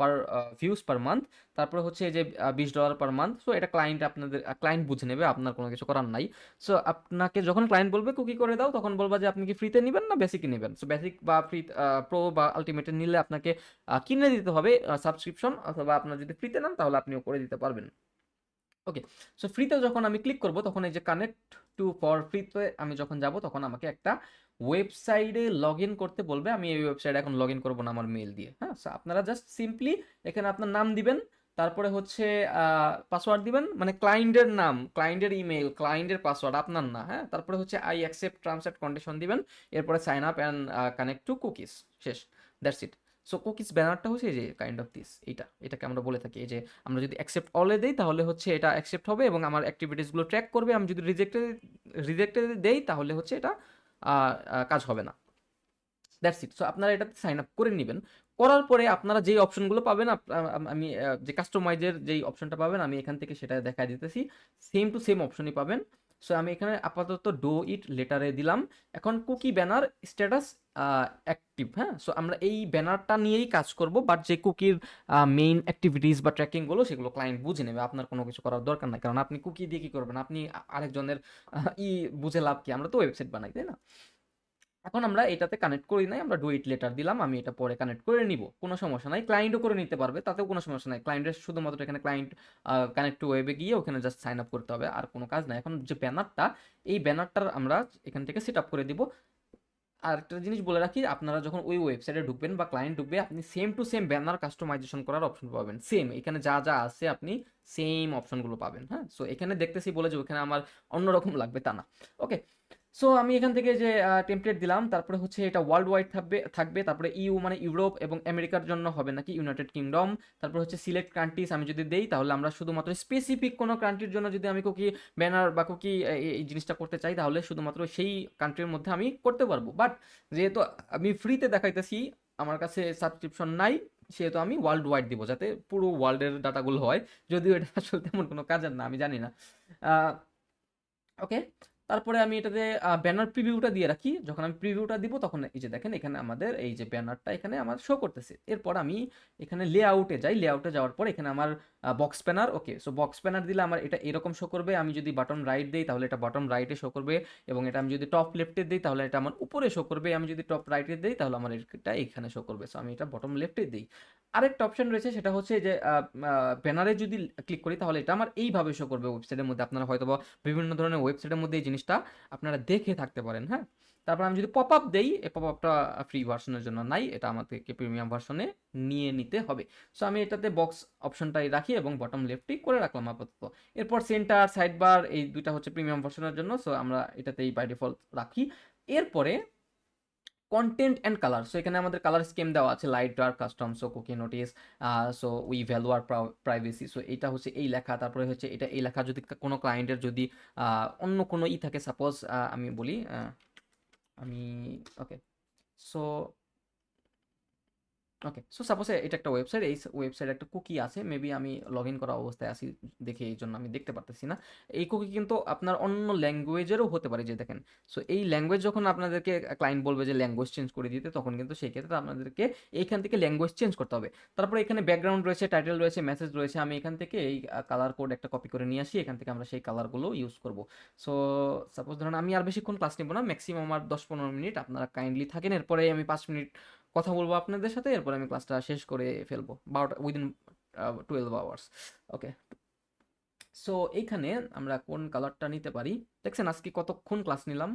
per views per month. তারপরে হচ্ছে এই যে $20 পার মান্থ। সো এটা আপনাদের ক্লায়েন্ট বুঝে নেবে, আপনার কোনো কিছু করার নাই। সো আপনাকে যখন ক্লায়েন্ট বলবে কুকি করে দাও, তখন বলবা যে আপনি কি ফ্রিতে নেবেন না বেসিকে নেবেন। সো বেসিক বা ফ্রি, প্রো বা আলটিমেটে নিলে আপনাকে কিনে দিতে হবে সাবস্ক্রিপশন, অথবা আপনার যদি ফ্রিতে নেন তাহলে আপনিও করে দিতে পারবেন। ওকে, সো ফ্রিতে যখন আমি ক্লিক করব তখন এই যে কানেক্ট টু ফর ফ্রিতে আমি যখন যাব তখন আমাকে একটা ওয়েবসাইটে লগ ইন করতে বলবে। আমি এই ওয়েবসাইটে এখন লগ ইন করবো না আমার মেল দিয়ে। হ্যাঁ, সো আপনারা জাস্ট সিম্পলি এখানে আপনার নাম দিবেন, তারপরে হচ্ছে পাসওয়ার্ড দিবেন, মানে ক্লায়েন্টের নাম, ক্লায়েন্টের ইমেল, ক্লায়েন্টের পাসওয়ার্ড, আপনার না। হ্যাঁ, তারপরে হচ্ছে I accept terms and condition দিবেন, এরপরে sign up and connect to cookies, শেষ, দ্যাটস ইট। সো কুকিজ ব্যানারটা হচ্ছে এই যে কাইন্ড অফ দিস, এটাকে আমরা বলে থাকি। এই যে আমরা যদি অ্যাকসেপ্ট অলে দেই তাহলে হচ্ছে এটা অ্যাকসেপ্ট হবে এবং আমার অ্যাক্টিভিটিসগুলো ট্র্যাক করবে। আমি যদি রিজেক্টে দেই তাহলে হচ্ছে এটা কাজ হবে না। That's it. সো আপনারা এটাতে সাইন আপ করে নেবেন। করার পরে আপনারা যেই অপশনগুলো পাবেন, আমি যে কাস্টমাইজের যেই অপশনটা পাবেন আমি এখান থেকে সেটা দেখা দিতেছি, সেম টু সেম অপশনই পাবেন। সো আমি এখানে আপাতত ডো ইট লেটারে দিলাম। এখন কুকি ব্যানার স্ট্যাটাস অ্যাক্টিভ। হ্যাঁ, সো আমরা এই ব্যানারটা নিয়েই কাজ করব, বাট যে কুকির মেইন অ্যাক্টিভিটিস বা ট্র্যাকিংগুলো সেগুলো ক্লায়েন্ট বুঝে নেবে, আপনার কোনো কিছু করার দরকার নাই। কারণ আপনি কুকি দিয়ে কি করবেন, আপনি আরেকজনের বুঝে লাভ কি, আমরা তো ওয়েবসাইট বানাই, তাই না? এখন আমরা এটাতে কানেক্ট করি নাই, আমরা ডু ইট লেটার দিলাম, আমি এটা পরে কানেক্ট করে নিব, কোনো সমস্যা নাই। ক্লায়েন্টও করে নিতে পারবে, তাতেও কোনো সমস্যা নাই। ক্লায়েন্টের শুধুমাত্র এখানে ক্লায়েন্ট কানেক্ট টু ওয়েবে গিয়ে ওখানে জাস্ট সাইন আপ করতে হবে, আর কোনো কাজ নাই। এখন যে ব্যানারটা, এই ব্যানারটার আমরা এখান থেকে সেট আপ করে দিব। আর একটা জিনিস বলে রাখি, আপনারা যখন ওই ওয়েবসাইটে ঢুকবেন বা ক্লায়েন্ট ঢুকবে, আপনি same to same banner customisation করার অপশন পাবেন, সেম এখানে যা যা আছে আপনি সেম অপশনগুলো পাবেন। হ্যাঁ, সো এখানে দেখতেছি বলে যে ওখানে আমার অন্যরকম লাগবে তা না। ওকে, সো আমি এখান থেকে যে টেমপ্লেট দিলাম, তারপরে হচ্ছে এটা ওয়ার্ল্ড ওয়াইড থাকবে, তারপরে ইউ মানে ইউরোপ এবং আমেরিকার জন্য হবে নাকি ইউনাইটেড কিংডম। তারপর হচ্ছে সিলেক্ট কান্ট্রিজ আমি যদি দেই তাহলে আমরা শুধুমাত্র স্পেসিফিক কোনো কান্ট্রির জন্য যদি আমি কুকি ব্যানার বা কুকি এই জিনিসটা করতে চাই তাহলে শুধুমাত্র সেই কান্ট্রির মধ্যে আমি করতে পারবো। বাট যেহেতু আমি ফ্রিতে দেখাইতেছি, আমার কাছে সাবস্ক্রিপশন নাই, সেহেতু আমি ওয়ার্ল্ড ওয়াইড দিব যাতে পুরো ওয়ার্ল্ডের ডাটাগুলো হয়। যদিও এটা আসলে তেমন কোনো কাজের না, আমি জানি না। ওকে, তারপরে আমি এটাতে ব্যানার প্রিভিউটা দিয়ে রাখি। যখন আমি প্রিভিউটা দিব তখন এই যে দেখেন এখানে আমাদের এই যে ব্যানারটা এখানে আমার শো করতেছে। এরপর আমি এখানে লেআউটে যাই, লেআউটে যাওয়ার পর এখানে আমার বক্স প্যানার। ওকে, সো বক্স প্যানার দিলে আমার এটা এরকম শো করবে। আমি যদি বাটন রাইট দিই তাহলে এটা বাটন রাইটে শো করবে, এবং এটা আমি যদি টপ লেফটে দিই তাহলে এটা আমার উপরে শো করবে। আমি যদি টপ রাইটে দিই তাহলে আমার এটা এখানে শো করবে। সো আমি এটা বটম লেফটে দিই। আরেকটা অপশন রয়েছে, সেটা হচ্ছে যে ব্যানারে যদি ক্লিক করি তাহলে এটা আমার এইভাবে শো করবে ওয়েবসাইটের মধ্যে। আপনারা হয়তো বিভিন্ন ধরনের ওয়েবসাইটের মধ্যে এই জিনিসটা আপনারা দেখে থাকতে পারেন। হ্যাঁ, তারপর আমি যদি পপ আপ দেই, এই পপ আপটা ফ্রি ভার্সনের জন্য নাই, এটা আমাদেরকে প্রিমিয়াম ভার্সনে নিয়ে নিতে হবে। সো আমি এটাতে বক্স অপশনটাই রাখি এবং বটম লেফটই করে রাখলাম আপাতত। এরপর সেন্টার, সাইড বার, এই দুইটা হচ্ছে প্রিমিয়াম ভার্সনের জন্য, সো আমরা এটাতেই বাই ডিফল্ট রাখি। এরপরে কন্টেন্ট অ্যান্ড কালার। সো এখানে আমাদের কালার স্কিম দেওয়া আছে, light, dark, custom, so cookie notice, so we value our privacy. So এটা হচ্ছে এই লেখা, তারপরে হচ্ছে এটা এই লেখা যদি কোনো ক্লায়েন্টের যদি অন্য কোনো থাকে, সাপোজ আমি বলি আমি, ওকে, সো ওকে, সো সাপোজ এটা একটা ওয়েবসাইট, এই ওয়েবসাইটে একটা কুকি আছে, মেবি আমি লগ ইন করা অবস্থায় আছি দেখে এই জন্য আমি দেখতে পারতেছি না। এই কুকি কিন্তু আপনার অন্য ল্যাঙ্গুয়েজেরও হতে পারে, যে দেখেন। সো এই ল্যাঙ্গুয়েজ যখন আপনাদেরকে ক্লায়েন্ট বলবে যে ল্যাঙ্গুয়েজ চেঞ্জ করে দিতে, তখন কিন্তু সেই ক্ষেত্রে আপনাদেরকে এইখান থেকে ল্যাঙ্গুয়েজ চেঞ্জ করতে হবে। তারপরে এখানে ব্যাকগ্রাউন্ড রয়েছে, টাইটেল রয়েছে, মেসেজ রয়েছে। আমি এখান থেকে এই কালার কোড একটা কপি করে নিয়ে আসি, এখান থেকে আমরা সেই কালারগুলো ইউজ করব। সো সাপোজ ধরুন আমি আর বেশিক্ষণ ক্লাস নেব না, ম্যাক্সিমাম আর 10-15 মিনিট, আপনারা কাইন্ডলি থাকেন। এরপরে আমি 5 মিনিট কথা বলবো আপনাদের সাথে, এরপর আমি ক্লাসটা শেষ করে ফেলবো 12টা, উইদিন 12 আওয়ার্স। ওকে, সো এইখানে আমরা কোন কালারটা নিতে পারি, দেখছেন আজকে কতক্ষণ ক্লাস নিলাম।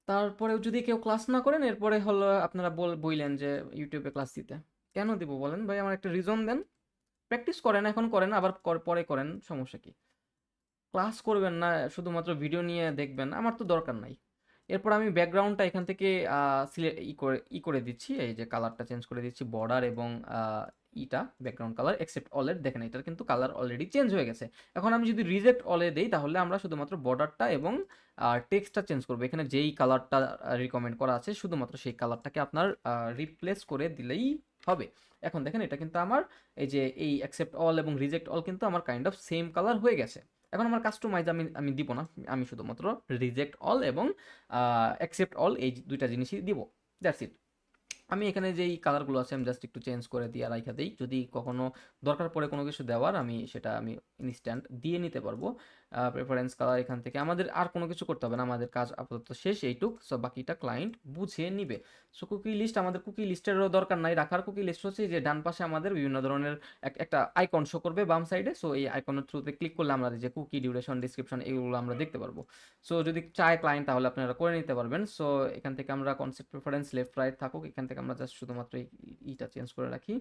তারপরেও যদি কেউ ক্লাস না করেন, এরপরে হলো আপনারা বইলেন যে ইউটিউবে ক্লাস দিতে কেন দিব বলেন ভাই, আমার একটা রিজন দেন। প্র্যাকটিস করেন, এখন করেন, আবার পরে করেন, সমস্যা কি? ক্লাস করবেন না, শুধুমাত্র ভিডিও নিয়ে দেখবেন, আমার তো দরকার নাই। এরপর আমি ব্যাকগ্রাউন্ডটা এখান থেকে ই করে দিচ্ছি, এই যে কালারটা চেঞ্জ করে দিচ্ছি, বর্ডার এবং ব্যাকগ্রাউন্ড কালার এক্সেপ্ট অলের, দেখেন এটার কিন্তু কালার অলরেডি চেঞ্জ হয়ে গেছে। এখন আমি যদি রিজেক্ট অলে দেই তাহলে আমরা শুধুমাত্র বর্ডারটা এবং টেক্সটটা চেঞ্জ করবো। এখানে যেই কালারটা রিকমেন্ড করা আছে শুধুমাত্র সেই কালারটাকে আপনার রিপ্লেস করে দিলেই হবে। এখন দেখেন এটা কিন্তু আমার এই যে এই অ্যাকসেপ্ট অল এবং রিজেক্ট অল কিন্তু আমার কাইন্ড অফ সেম কালার হয়ে গেছে। এখন আমার কাস্টমাইজ আমি দিব না, আমি শুধুমাত্র রিজেক্ট অল এবং অ্যাকসেপ্ট অল এই দুইটা জিনিসই দিব, দ্যাটস ইট। আমি এখানে যেই কালারগুলো আছে আমি জাস্ট একটু চেঞ্জ করে দিয়ে রাইখা দেই, যদি কখনো দরকার পড়ে কোনো কিছু দেওয়ার আমি সেটা আমি ইনস্ট্যান্ট দিয়ে নিতে পারবো। প্রেফারেন্স কালার এখান থেকে আমাদের আর কোনো কিছু করতে হবে না, আমাদের কাজ আপাতত শেষ এইটুক। সো বাকিটা ক্লায়েন্ট বুঝে নিবে। সো কুকি লিস্ট, আমাদের কুকি লিস্টেরও দরকার নাই রাখার। কুকি লিস্ট হচ্ছে যে ডান পাশে আমাদের বিভিন্ন ধরনের একটা আইকন শো করবে বাম সাইডে। সো এই আইকনের থ্রুতে ক্লিক করলে আমরা যে কুকি ডিউরেশন ডিসক্রিপশন এগুলো আমরা দেখতে পারবো। সো যদি চায় ক্লায়েন্ট তাহলে আপনারা করে নিতে পারবেন। সো এখান থেকে আমরা কনসেপ্ট প্রেফারেন্স লেফট রাইট থাকুক, এখান থেকে আমরা জাস্ট শুধুমাত্র এইটা চেঞ্জ করে রাখি,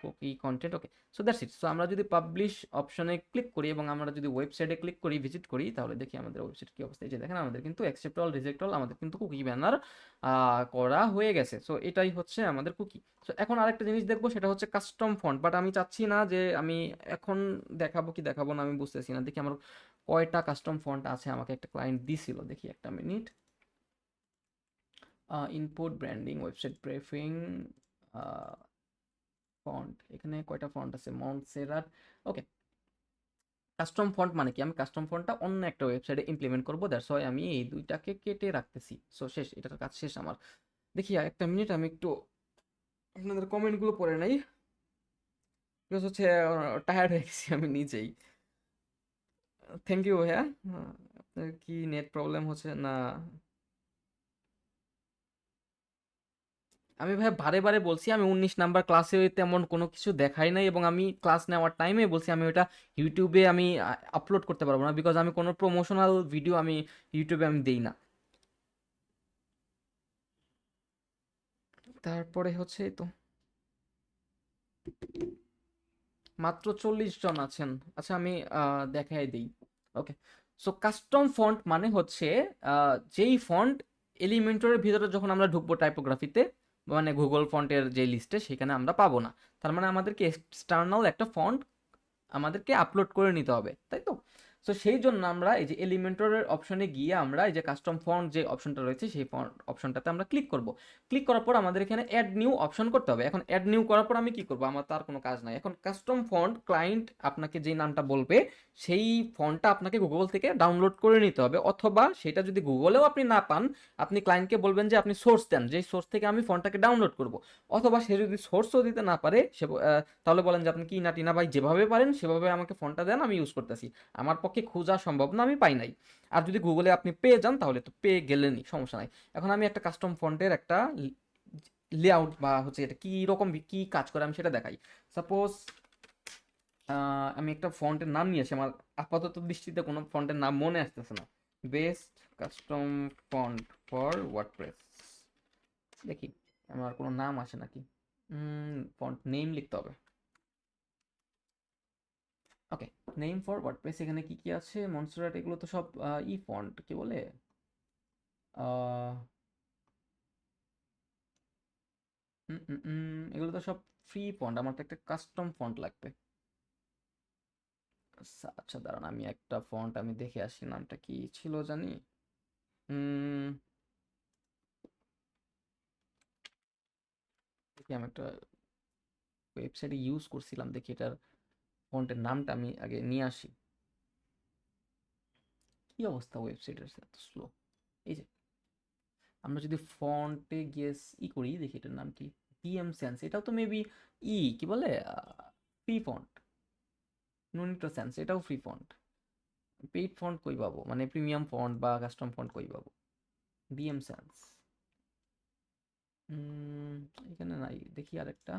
cookie content. Okay, so that's it. So আমরা যদি পাবলিশ অপশনে ক্লিক করি এবং আমরা যদি ওয়েবসাইটে ক্লিক করি, ভিজিট করি, তাহলে দেখি আমাদের ওয়েবসাইট কি অবস্থা। এই যে দেখেন আমাদের কিন্তু অ্যাকসেপ্ট অল রিজেক্ট অল আমাদের কিন্তু কুকি ব্যানার করা হয়ে গেছে। সো এটাই হচ্ছে আমাদের কুকি। সো এখন আরেকটা জিনিস দেখবো, সেটা হচ্ছে কাস্টম ফন্ট। বাট আমি চাচ্ছি না যে আমি এখন দেখাবো কি দেখাবো না, আমি বুঝতেছি না। দেখি আমার কয়টা কাস্টম ফন্ট আছে, আমাকে একটা ক্লায়েন্ট দিছিল, দেখি একটা minute. Input branding website briefing font, এখানে কয়টা ফন্ট আছে, মন্টসেরাট। ওকে, কাস্টম ফন্ট মানে কি, আমি কাস্টম ফন্টটা অন্য একটা ওয়েবসাইটে ইমপ্লিমেন্ট করবো, দ্যাটস ওয়াই আমি এই দুইটাকে কেটে রাখতেছি। সো শেষ, এটার কাজ শেষ আমার। দেখি একটা মিনিট, আমি একটু আপনাদের কমেন্টগুলো পড়ে নাই, বিকজ হচ্ছে টায়ার্ড হয়ে গেছি আমি নিজেই। থ্যাংক ইউ ভাইয়া। আপনার কি নেট প্রবলেম হচ্ছে না? আমি ভাই বারে বারে বলছি আমি 19 নাম্বার ক্লাসে তেমন কোনো কিছু দেখাই নাই, এবং আমি ক্লাস নেওয়ার টাইমে বলছি আমি ওটা ইউটিউবে আমি আপলোড করতে পারবো না, বিকজ আমি কোনো প্রমোশনাল ভিডিও আমি ইউটিউবে আমি দেই না। তারপরে হচ্ছে এই তো মাত্র 40 জন আছেন। আচ্ছা আমি দেখাই দিই। ওকে, সো কাস্টম ফন্ট মানে হচ্ছে যেই ফন্ট এলিমেন্টরের ভিতরে যখন আমরা ঢুকবো টাইপোগ্রাফিতে, মানে গুগল ফন্টের যে লিস্টে, সেখানে আমরা পাবো না। তার মানে আমাদেরকে এক্সটার্নাল একটা ফন্ট আমাদেরকে আপলোড করে নিতে হবে, তাই তো? সো সেই জন্য আমরা এই যে এলিমেন্টরের অপশনে গিয়ে আমরা এই যে কাস্টম ফন্ট যে অপশনটা রয়েছে সেই ফন্ট অপশনটাতে আমরা ক্লিক করব। ক্লিক করার পর আমাদের এখানে অ্যাড নিউ অপশন করতে হবে। এখন অ্যাড নিউ করার পর আমি কি করব, আমার তার কোনো কাজ নাই। এখন কাস্টম ফন্ট ক্লায়েন্ট আপনাকে যেই নামটা বলবে সেই ফন্টটা আপনাকে গুগল থেকে ডাউনলোড করে নিতে হবে, অথবা সেটা যদি গুগলেও আপনি না পান, আপনি ক্লায়েন্টকে বলবেন যে আপনি সোর্স দেন, যেই সোর্স থেকে আমি ফন্টটাকে ডাউনলোড করব। অথবা সে যদি সোর্সও দিতে না পারে, সে তাহলে বলেন যে আপনি কি না টিনা ভাই যেভাবে পারেন সেভাবে আমাকে ফোনটা দেন, আমি ইউজ করতেছি, আমার পক্ষে খোঁজা সম্ভব না, আমি পাই নাই। আর যদি গুগলে আপনি পেয়ে যান তাহলে তো পেয়ে গেলেনই, সমস্যা নাই। এখন আমি একটা কাস্টম ফন্টের একটা লেআউট বা হচ্ছে এটা কি রকম কি কাজ করে আমি সেটা দেখাই। সাপোজ আমি একটা ফন্টের নাম নিয়ে আসি, আমার আপাতত দৃষ্টিতে কোনো ফন্টের নাম মনে আসতেছে না। Best custom font for WordPress, দেখি আমার কোনো নাম আসে নাকি। ফন্ট নেম লিখতে হবে। ওকে, নেম ফর ওয়ার্ডপ্রেস, এখানে কি কি আছে, মনস্টারেট, এগুলো তো সব ই ফন্ট কি বলে, আহ, এগুলো তো সব ফ্রি ফন্ট, আমার তো একটা কাস্টম ফন্ট লাগবে। আচ্ছা আচ্ছা, দাঁড়ান আমি একটা ফন্ট আমি দেখে আসি, নামটা কি ছিল জানি। উম, দেখি আমি একটা ওয়েবসাইটে ইউজ করছিলাম, দেখি এটার ফন্টের নামটা আমি আগে নিয়ে আসি। কি অবস্থা ওয়েবসাইটের, এত স্লো। এই যে আমরা যদি ফন্টে গিয়ে ই করি, দেখি এটার নাম কি, পিএম সেন্স, এটাও তো মেবি কি বলে ফ্রি ফন্ট। নুনিটো সেন্স এটাও ফ্রি ফন্ট। পেইড ফন্ট কই পাবো, মানে প্রিমিয়াম ফন্ট বা কাস্টম ফন্ট কই পাবো? ডিএম সেন্স এখানে নাই, দেখি আরেকটা,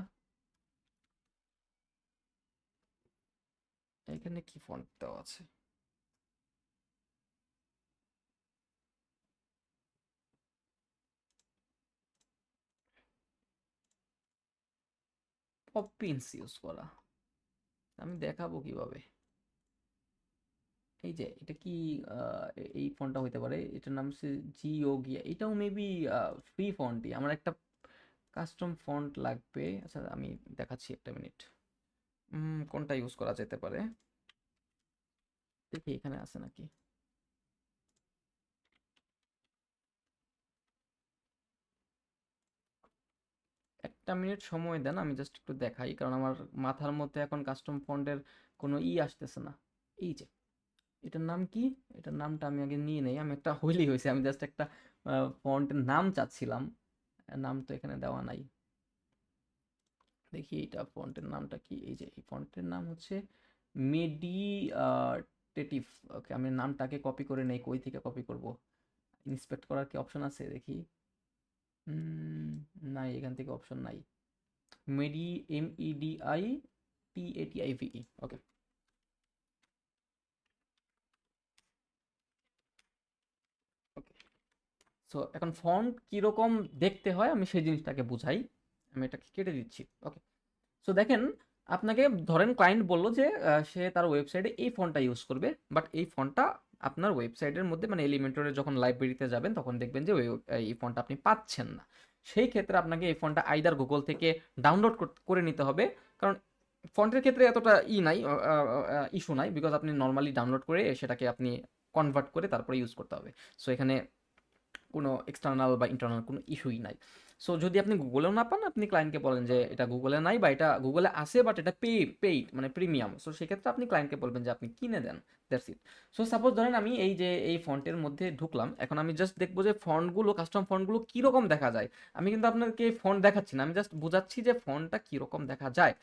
এখানে কি ফন্ট দেওয়া আছে, পপিন্স ইউজ করা, আমি দেখাবো কিভাবে। এই যে এটা কি এই ফন্টটা হইতে পারে, এটার নাম হচ্ছে জিও গিয়া, এটাও মেবি ফ্রি ফন্টই। আমার একটা কাস্টম ফন্ট লাগবে, আচ্ছা আমি দেখাচ্ছি একটা মিনিট। কোনটা ইউজ করা যেতে পারে, দেখি এখানে আছে নাকি। একটা মিনিট সময় দেন, আমি জাস্ট একটু দেখাই, কারণ আমার মাথার মধ্যে এখন কাস্টম ফন্টের কোনো আসতেছে না। এই যে এটার নাম কি, এটার নামটা আমি আগে নিয়ে নেই, আমি একটা হইলেই হয়েছে, আমি জাস্ট একটা ফন্টের নাম চাচ্ছিলাম, নাম তো এখানে দেওয়া নাই। দেখি এইটা ফন্টের নামটা কি, এই যে এই ফন্টের নাম হচ্ছে মেডিটেটিভ। ওকে, আমি নামটাকে কপি করে নেই, কই থেকে কপি করব? ইন্সপেক্ট করার কি অপশন আছে দেখি? নাই, এখান থেকে অপশন নাই। মেডি, MEDITATIVE। ওকে, ওকে। সো এখন ফন্ট কিরকম দেখতে হয় আমি সেই জিনিসটাকে বুঝাই। আমি এটাকে কেটে দিচ্ছি। ওকে। সো দেখেন, আপনাকে ধরেন ক্লায়েন্ট বলল যে সে তার ওয়েবসাইটে এই ফন্টটা ইউজ করবে, বাট এই ফন্টটা আপনার ওয়েবসাইটের মধ্যে মানে এলিমেন্টরের যখন লাইব্রেরিতে যাবেন তখন দেখবেন যে এই ফন্টটা আপনি পাচ্ছেন না। সেই ক্ষেত্রে আপনাকে এই ফন্টটা আইদার গুগল থেকে ডাউনলোড করে নিতে হবে, কারণ ফন্টের ক্ষেত্রে এতটা নাই, ইস্যু নাই, বিকজ আপনি নর্মালি ডাউনলোড করে সেটাকে আপনি কনভার্ট করে তারপরে ইউজ করতে হবে। সো এখানে কোনো এক্সটার্নাল বা ইন্টারনাল কোনো ইস্যুই নাই। সো যদি আপনি গুগলেও না পান, আপনি ক্লায়েন্টকে বলেন যে এটা গুগলে নাই বা এটা গুগলে আছে বাট এটা পেইড মানে প্রিমিয়াম। সো সেক্ষেত্রে আপনি ক্লায়েন্টকে বলবেন যে আপনি কিনে দেন। That's it. সো সাপোজ ধরেন আমি এই যে এই ফন্টের মধ্যে ঢুকলাম, এখন আমি জাস্ট দেখবো যে ফন্টগুলো, কাস্টম ফন্টগুলো কীরকম দেখা যায়। আমি কিন্তু আপনাকে ফন্ট দেখাচ্ছি না, আমি জাস্ট বোঝাচ্ছি যে ফন্টটা কীরকম দেখা যায়।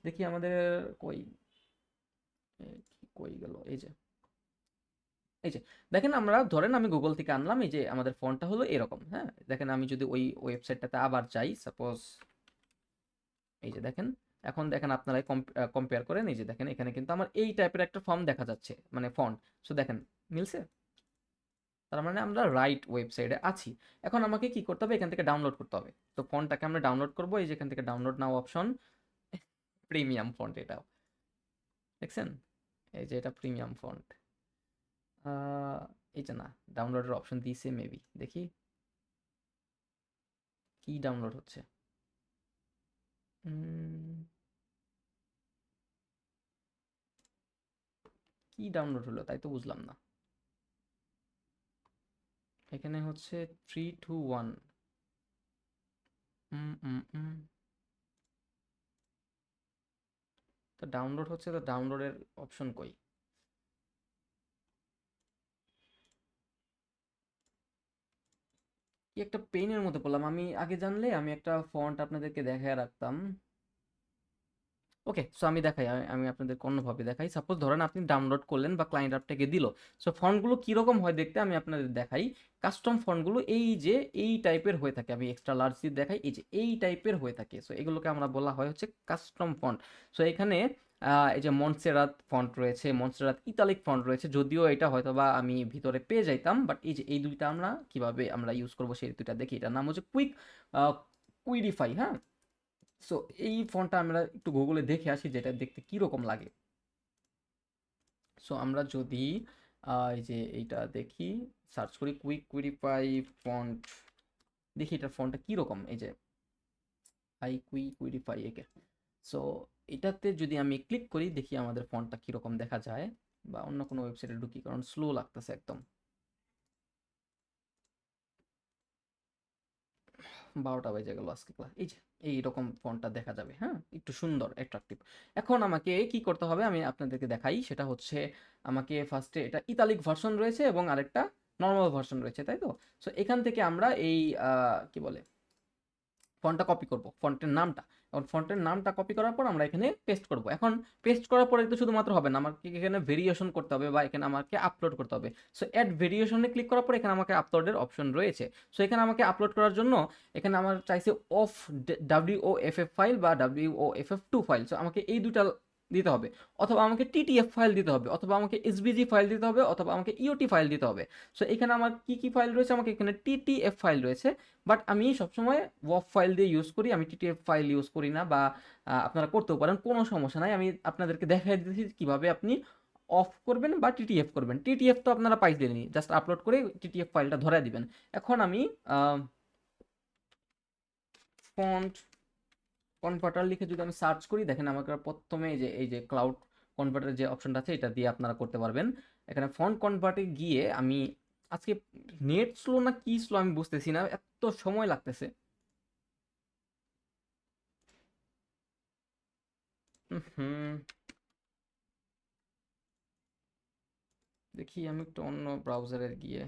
দেখি আমাদের কই, কই গেল, এই যে, এই যে দেখেন, আমরা ধরেন আমি গুগল থেকে আনলাম, এই যে আমাদের ফন্টটা হলো এরকম। হ্যাঁ, দেখেন আমি যদি ওই ওয়েবসাইটটাতে আবার যাই, সাপোজ এই যে দেখেন, এখন দেখেন আপনারাই কম্পেয়ার করেন, এই যে দেখেন এখানে কিন্তু আমার এই টাইপের একটা ফর্ম দেখা যাচ্ছে, মানে ফন্ট। সো দেখেন, মিলছে? তার মানে আমরা রাইট ওয়েবসাইটে আছি। এখন আমাকে কি করতে হবে, এখান থেকে ডাউনলোড করতে হবে। তো ফন্টটাকে আমরা ডাউনলোড করবো, এই যে এখান থেকে ডাউনলোড নাও অপশন, প্রিমিয়াম ফন্ট এটাও, দেখছেন? এই যে এটা প্রিমিয়াম ফন্ট। এই যে না, ডাউনলোডের অপশন দিয়েছে মেবি, দেখি কি ডাউনলোড হচ্ছে। উম, কি ডাউনলোড হলো তাই তো বুঝলাম না। এখানে হচ্ছে 3 2 1। উম, উম, উম। তো ডাউনলোড হচ্ছে, তো ডাউনলোডের অপশন কই? কি একটা পেইনের মধ্যে পড়লাম আমি, আগে জানলে আমি একটা ফন্ট আপনাদেরকে দেখায় রাখতাম। ওকে, সো আমি দেখাই, আমি আপনাদেরকে অন্যভাবে দেখাই। সাপোজ ধরেন আপনি ডাউনলোড করলেন বা ক্লায়েন্ট আপনাকে দিল। সো ফন্টগুলো কীরকম হয় দেখতে আমি আপনাদের দেখাই। কাস্টম ফন্টগুলো এই যে এই টাইপের হয়ে থাকে, আমি এক্সট্রা লার্জ দিয়ে দেখাই, এই যে এই টাইপের হয়ে থাকে। সো এগুলোকে আমরা বলা হয় হচ্ছে কাস্টম ফন্ট। সো এখানে এই যে মন্সেরাত ফন্ট রয়েছে, মন্সেরাত ইতালিক ফন্ট রয়েছে, যদিও এটা হয়তো বা আমি ভিতরে পেয়ে যাইতাম, বাট এই যে এই দুইটা আমরা কিভাবে আমরা ইউজ করবো সেই দুইটা দেখি। এটার নাম হচ্ছে কুইরিফাই। হ্যাঁ, সো এই ফন্টটা আমরা একটু গুগলে দেখে আসি যেটা দেখতে কীরকম লাগে। সো আমরা যদি এই যে এইটা দেখি, সার্চ করি কুইরিফাই ফন্ট, দেখি এটার ফন্টটা কীরকম। এই যে কুইরিফাই একে, সো এটাতে যদি আমি ক্লিক করি দেখি আমাদের ফন্টটা কীরকম দেখা যায়, বা অন্য কোনো ওয়েবসাইটে ঢুকি কারণ স্লো লাগতেছে একদম। 12টা বেজে গেল আজকে ক্লাস। এই যে এইরকম ফন্টটা দেখা যাবে। হ্যাঁ, একটু সুন্দর অ্যাট্রাকটিভ। এখন আমাকে কি করতে হবে আমি আপনাদেরকে দেখাই, সেটা হচ্ছে আমাকে ফার্স্টে এটা ইতালিক ভার্সন রয়েছে এবং আরেকটা নর্মাল ভার্সন রয়েছে, তাই তো? সো এখান থেকে আমরা এই কি বলে, ফন্টটা কপি করব, ফন্টের নামটা। এখন ফন্টের নামটা কপি করার পর আমরা এখানে পেস্ট করব। এখন পেস্ট করার পরে তো শুধুমাত্র হবে না, আমাকে এখানে ভেরিয়েশন করতে হবে বা এখানে আমাকে আপলোড করতে হবে। সো অ্যাড ভেরিয়েশনে ক্লিক করার পর এখানে আমাকে আপলোডের অপশন রয়েছে। সো এখানে আমাকে আপলোড করার জন্য এখানে আমার চাইছে অফ WOFF ফাইল বা WOFF2 ফাইল। সো আমাকে এই দুটা দিতে হবে, অথবা আমাকে TTF ফাইল দিতে হবে, অথবা আমাকে SVG ফাইল দিতে হবে, অথবা আমাকে EOT ফাইল দিতে হবে। সো এখানে আমার কি কি ফাইল রয়েছে, আমাকে এখানে TTF ফাইল রয়েছে, বাট আমি সবসময় ওয়ফ ফাইল দিয়ে ইউজ করি, আমি টিটিএফ ফাইল ইউজ করি না। বা আপনারা করতেও পারেন, কোনো সমস্যা নাই। আমি আপনাদেরকে দেখাই দিচ্ছি কীভাবে আপনি অফ করবেন বা টিটিএফ করবেন। টিটিএফ তো আপনারা পাইলেনই, জাস্ট আপলোড করে টিটিএফ ফাইলটা ধরাই দিবেন। এখন আমি ফন্ট কনভার্টার লিখে যদি আমি সার্চ করি, দেখেন আমাকে প্রথমে এই যে ক্লাউড কনভার্টারের যে অপশনটা আছে এটা দিয়ে আপনারা করতে পারবেন। এখানে ফন্ট কনভার্টে গিয়ে আমি, আজকে নেট স্লো না কি স্লো আমি বুঝতেছি না, এত সময় লাগতেছে। হুম, দেখি আমি একটু অন্য ব্রাউজারে গিয়ে,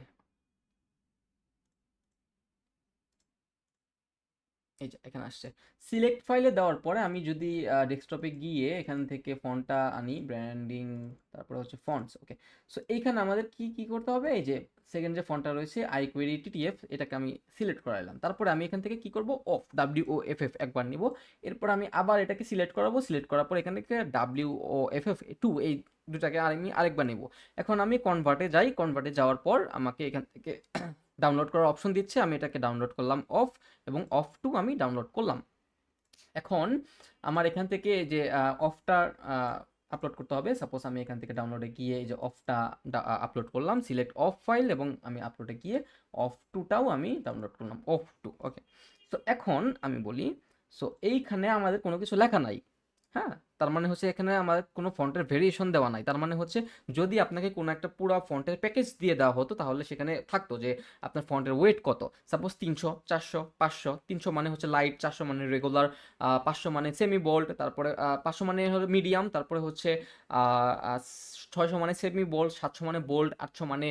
এই যে এখানে আসছে। সিলেক্ট ফাইলে দেওয়ার পরে আমি যদি ডেস্কটপে গিয়ে এখান থেকে ফন্টটা আনি, ব্র্যান্ডিং, তারপরে হচ্ছে ফন্টস। ওকে, সো এইখানে আমাদের কি কি করতে হবে, এই যে সেকেন্ড যে ফন্টটা রয়েছে iQuery TTF, এটাকে আমি সিলেক্ট করাইলাম। তারপরে আমি এখান থেকে কি করব, অফ, WOFF একবার নিব। এরপর আমি আবার এটাকে সিলেক্ট করাবো, সিলেক্ট করার পর এখান থেকে WOFF2 এই দুটাকে আমি আরেকবার নিব। এখন আমি কনভার্টে যাই, কনভার্টে যাওয়ার পর আমাকে এখান থেকে ডাউনলোড করার অপশন দিচ্ছে, আমি এটাকে ডাউনলোড করলাম অফ, এবং অফ টু আমি ডাউনলোড করলাম। এখন আমার এখান থেকে যে অফটা আপলোড করতে হবে। সাপোজ আমি এখান থেকে ডাউনলোডে গিয়ে এই যে অফটা আপলোড করলাম, সিলেক্ট অফ ফাইল, এবং আমি আপলোডে গিয়ে অফ টুটাও আমি ডাউনলোড করলাম, অফ টু। ওকে, তো এখন আমি বলি, সো এইখানে আমাদের কোনো কিছু লেখা নাই। হ্যাঁ, তার মানে হচ্ছে এখানে আমাদের কোনো ফন্টের ভেরিয়েশন দেওয়া নাই। তার মানে হচ্ছে যদি আপনাকে কোনো একটা পুরো ফন্টের প্যাকেজ দিয়ে দেওয়া হতো, তাহলে সেখানে থাকতো যে আপনার ফন্টের ওয়েট কত। সাপোজ 300, 400, 500। 300 মানে হচ্ছে লাইট, 400 মানে রেগুলার, 500 মানে সেমি বোল্ড, তারপরে 500 মানে হলো মিডিয়াম, তারপরে হচ্ছে 600 মানে সেমি বোল্ড, 700 মানে বোল্ড, 800 মানে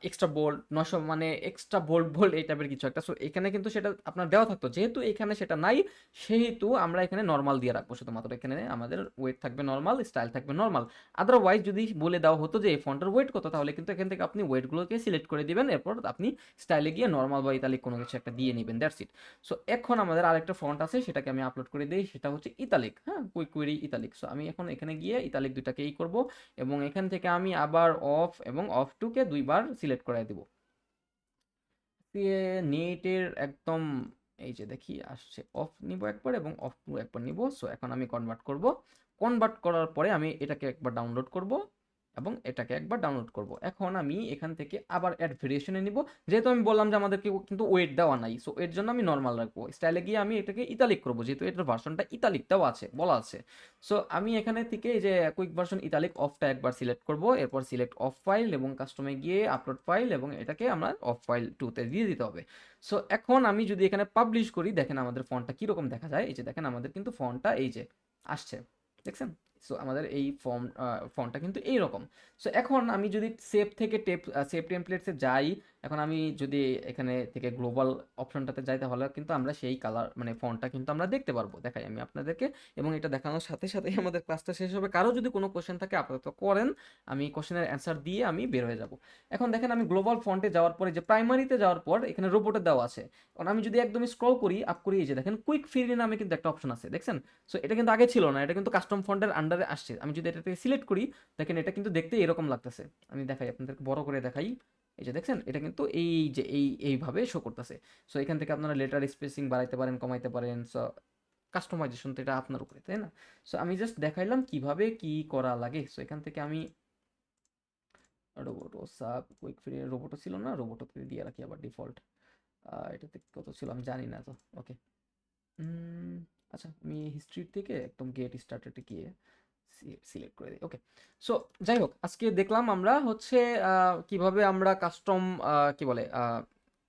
এক্সট্রা বোল্ড, 900 মানে এক্সট্রা বোল্ড বোল্ড, এই টাইপের কিছু একটা। সো এখানে কিন্তু সেটা আপনার দেওয়া থাকতো, যেহেতু এখানে সেটা নাই, সেহেতু আমরা এখানে নর্মাল দিয়ে রাখবো। শুধুমাত্র এখানে আমাদের ওয়েট থাকবে নর্মাল, স্টাইল থাকবে নর্মাল। আদারওয়াইজ যদি বলে দেওয়া হতো যে এই ফন্টের ওয়েট কত, তাহলে কিন্তু এখান থেকে আপনি ওয়েটগুলোকে সিলেক্ট করে দিবেন, এরপর আপনি স্টাইলে গিয়ে নর্মাল বা ইতালিক কোনো কিছু একটা দিয়ে নেবেন, দ্যাটস ইট। সো এখন আমাদের আরেকটা ফন্ট আছে, সেটাকে আমি আপলোড করে দিই, সেটা হচ্ছে ইতালিক। হ্যাঁ, কুইক কোয়েরি ইতালিক। সো আমি এখন এখানে গিয়ে ইতালিক দুটাকে এই করব, এবং এখান থেকে আমি আবার অফ এবং অফ টুকে দুইবার সিলেক্ট করে দেব। দিয়ে নেটের একদম, এই যে দেখি আসছে, অফ নিব একবার এবং অফ টু একবার নিব। সো এখন আমি কনভার্ট করব, কনভার্ট করার পরে আমি এটাকে একবার ডাউনলোড করব এবং এটাকে একবার ডাউনলোড করব। এখন আমি এখান থেকে আবার অ্যাড ভেরিয়েশনে নিব, যেহেতু আমি বললাম যে আমাদেরকে কিন্তু ওয়েট দেওয়া নাই, সো এর জন্য আমি নর্মাল রাখবো। স্টাইলে গিয়ে আমি এটাকে ইতালিক করবো, যেহেতু এটার ভার্সনটা ইতালিক দেওয়া আছে, বলা আছে। সো আমি এখানে থেকে এই যে কুইক ভার্সন ইতালিক অফটা একবার সিলেক্ট করব, এরপর সিলেক্ট অফ ফাইল এবং কাস্টমে গিয়ে আপলোড ফাইল, এবং এটাকে আমরা অফ ফাইল টুতে দিয়ে দিতে হবে। সো এখন আমি যদি এখানে পাবলিশ করি, দেখেন আমাদের ফন্টটা কীরকম দেখা যায়। এই যে দেখেন আমাদের কিন্তু ফন্টটা এই যে আসছে, দেখছেন। সো আমাদের এই ফর্মটা কিন্তু এইরকম। সো এখন আমি যদি সেভ টেমপ্লেটসে যাই, এখন আমি যদি এখানে থেকে গ্লোবাল অপশনটাতে যাই, তাহলে কিন্তু আমরা সেই কালার মানে ফন্টটা কিন্তু আমরা দেখতে পারবো। দেখাই আমি আপনাদেরকে, এবং এটা দেখানোর সাথে সাথেই আমাদের ক্লাসটা শেষ হবে। কারো যদি কোনো কোশ্চেন থাকে আপাতত করেন, আমি কোশ্চেনের অ্যান্সার দিয়ে আমি বের হয়ে যাব। এখন দেখেন আমি গ্লোবাল ফন্টে যাওয়ার পরে, যে প্রাইমারিতে যাওয়ার পর এখানে রোবটে দেওয়া আছে। এখন আমি যদি একদম স্ক্রল করি, আপ করি, এই যে দেখেন কুইক ফ্রি নামে কিন্তু একটা অপশন আছে, দেখছেন। সো এটা কিন্তু আগে ছিল না, এটা কিন্তু কাস্টম ফন্টের আন্ডারে আসছে। আমি যদি এটা থেকে সিলেক্ট করি, দেখেন এটা কিন্তু দেখতে এরকম লাগতেছে। আমি দেখাই আপনাদেরকে, বড় করে দেখাই। এই যে দেখছেন, এটা কিন্তু এই যে এইভাবে শো করতেছে। সো এখান থেকে আপনারা লেটার স্পেসিং বাড়াইতে পারেন, কমাইতে পারেন। সো কাস্টমাইজেশন তো এটা আপনার উপরে, তাই না? সো আমি জাস্ট দেখাইলাম কিভাবে কি করা লাগে। সো এখান থেকে আমি Roboto sub quick free, Roboto ছিল না, রোবোটো দিয়ে রাখি আবার ডিফল্ট। এটাতে কত ছিল আমি জানি না তো। ওকে, আচ্ছা, আমি হিস্ট্রি থেকে একদম গেট স্টার্টেডে গিয়ে সিলেক্ট করে দিই। ওকে, সো যাই হোক, আজকে দেখলাম আমরা হচ্ছে কিভাবে আমরা কাস্টম কি বলে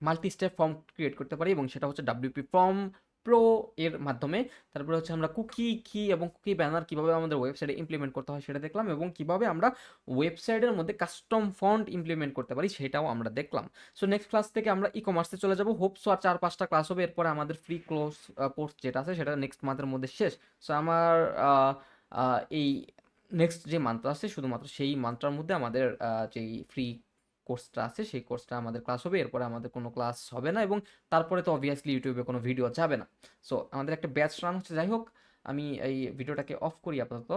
মাল্টি স্টেপ ফর্ম ক্রিয়েট করতে পারি, এবং সেটা হচ্ছে WP ফর্ম প্রো এর মাধ্যমে। তারপরে হচ্ছে আমরা কুকি কি এবং কুকি ব্যানার কিভাবে আমাদের ওয়েবসাইটে ইমপ্লিমেন্ট করতে হয় সেটা দেখলাম, এবং কিভাবে আমরা ওয়েবসাইটের মধ্যে কাস্টম ফন্ট ইমপ্লিমেন্ট করতে পারি সেটাও আমরা দেখলাম। সো নেক্সট ক্লাস থেকে আমরা ই কমার্সে চলে যাব। হোপসো আর 4-5টা ক্লাস হবে, এরপরে আমাদের ফ্রি কোর্স যেটা আছে সেটা নেক্সট মান্থের মধ্যে শেষ। সো আমার এই নেক্সট যে মান্থটা আছে, শুধুমাত্র সেই মান্থটার মধ্যে আমাদের যেই ফ্রি কোর্সটা আছে সেই কোর্সটা আমাদের ক্লাস হবে, এরপরে আমাদের কোনো ক্লাস হবে না, এবং তারপরে তো অবভিয়াসলি ইউটিউবে কোনো ভিডিও যাবে না। সো আমাদের একটা ব্যাচ রান হচ্ছে। যাই হোক, আমি এই ভিডিওটাকে অফ করি আপাতত।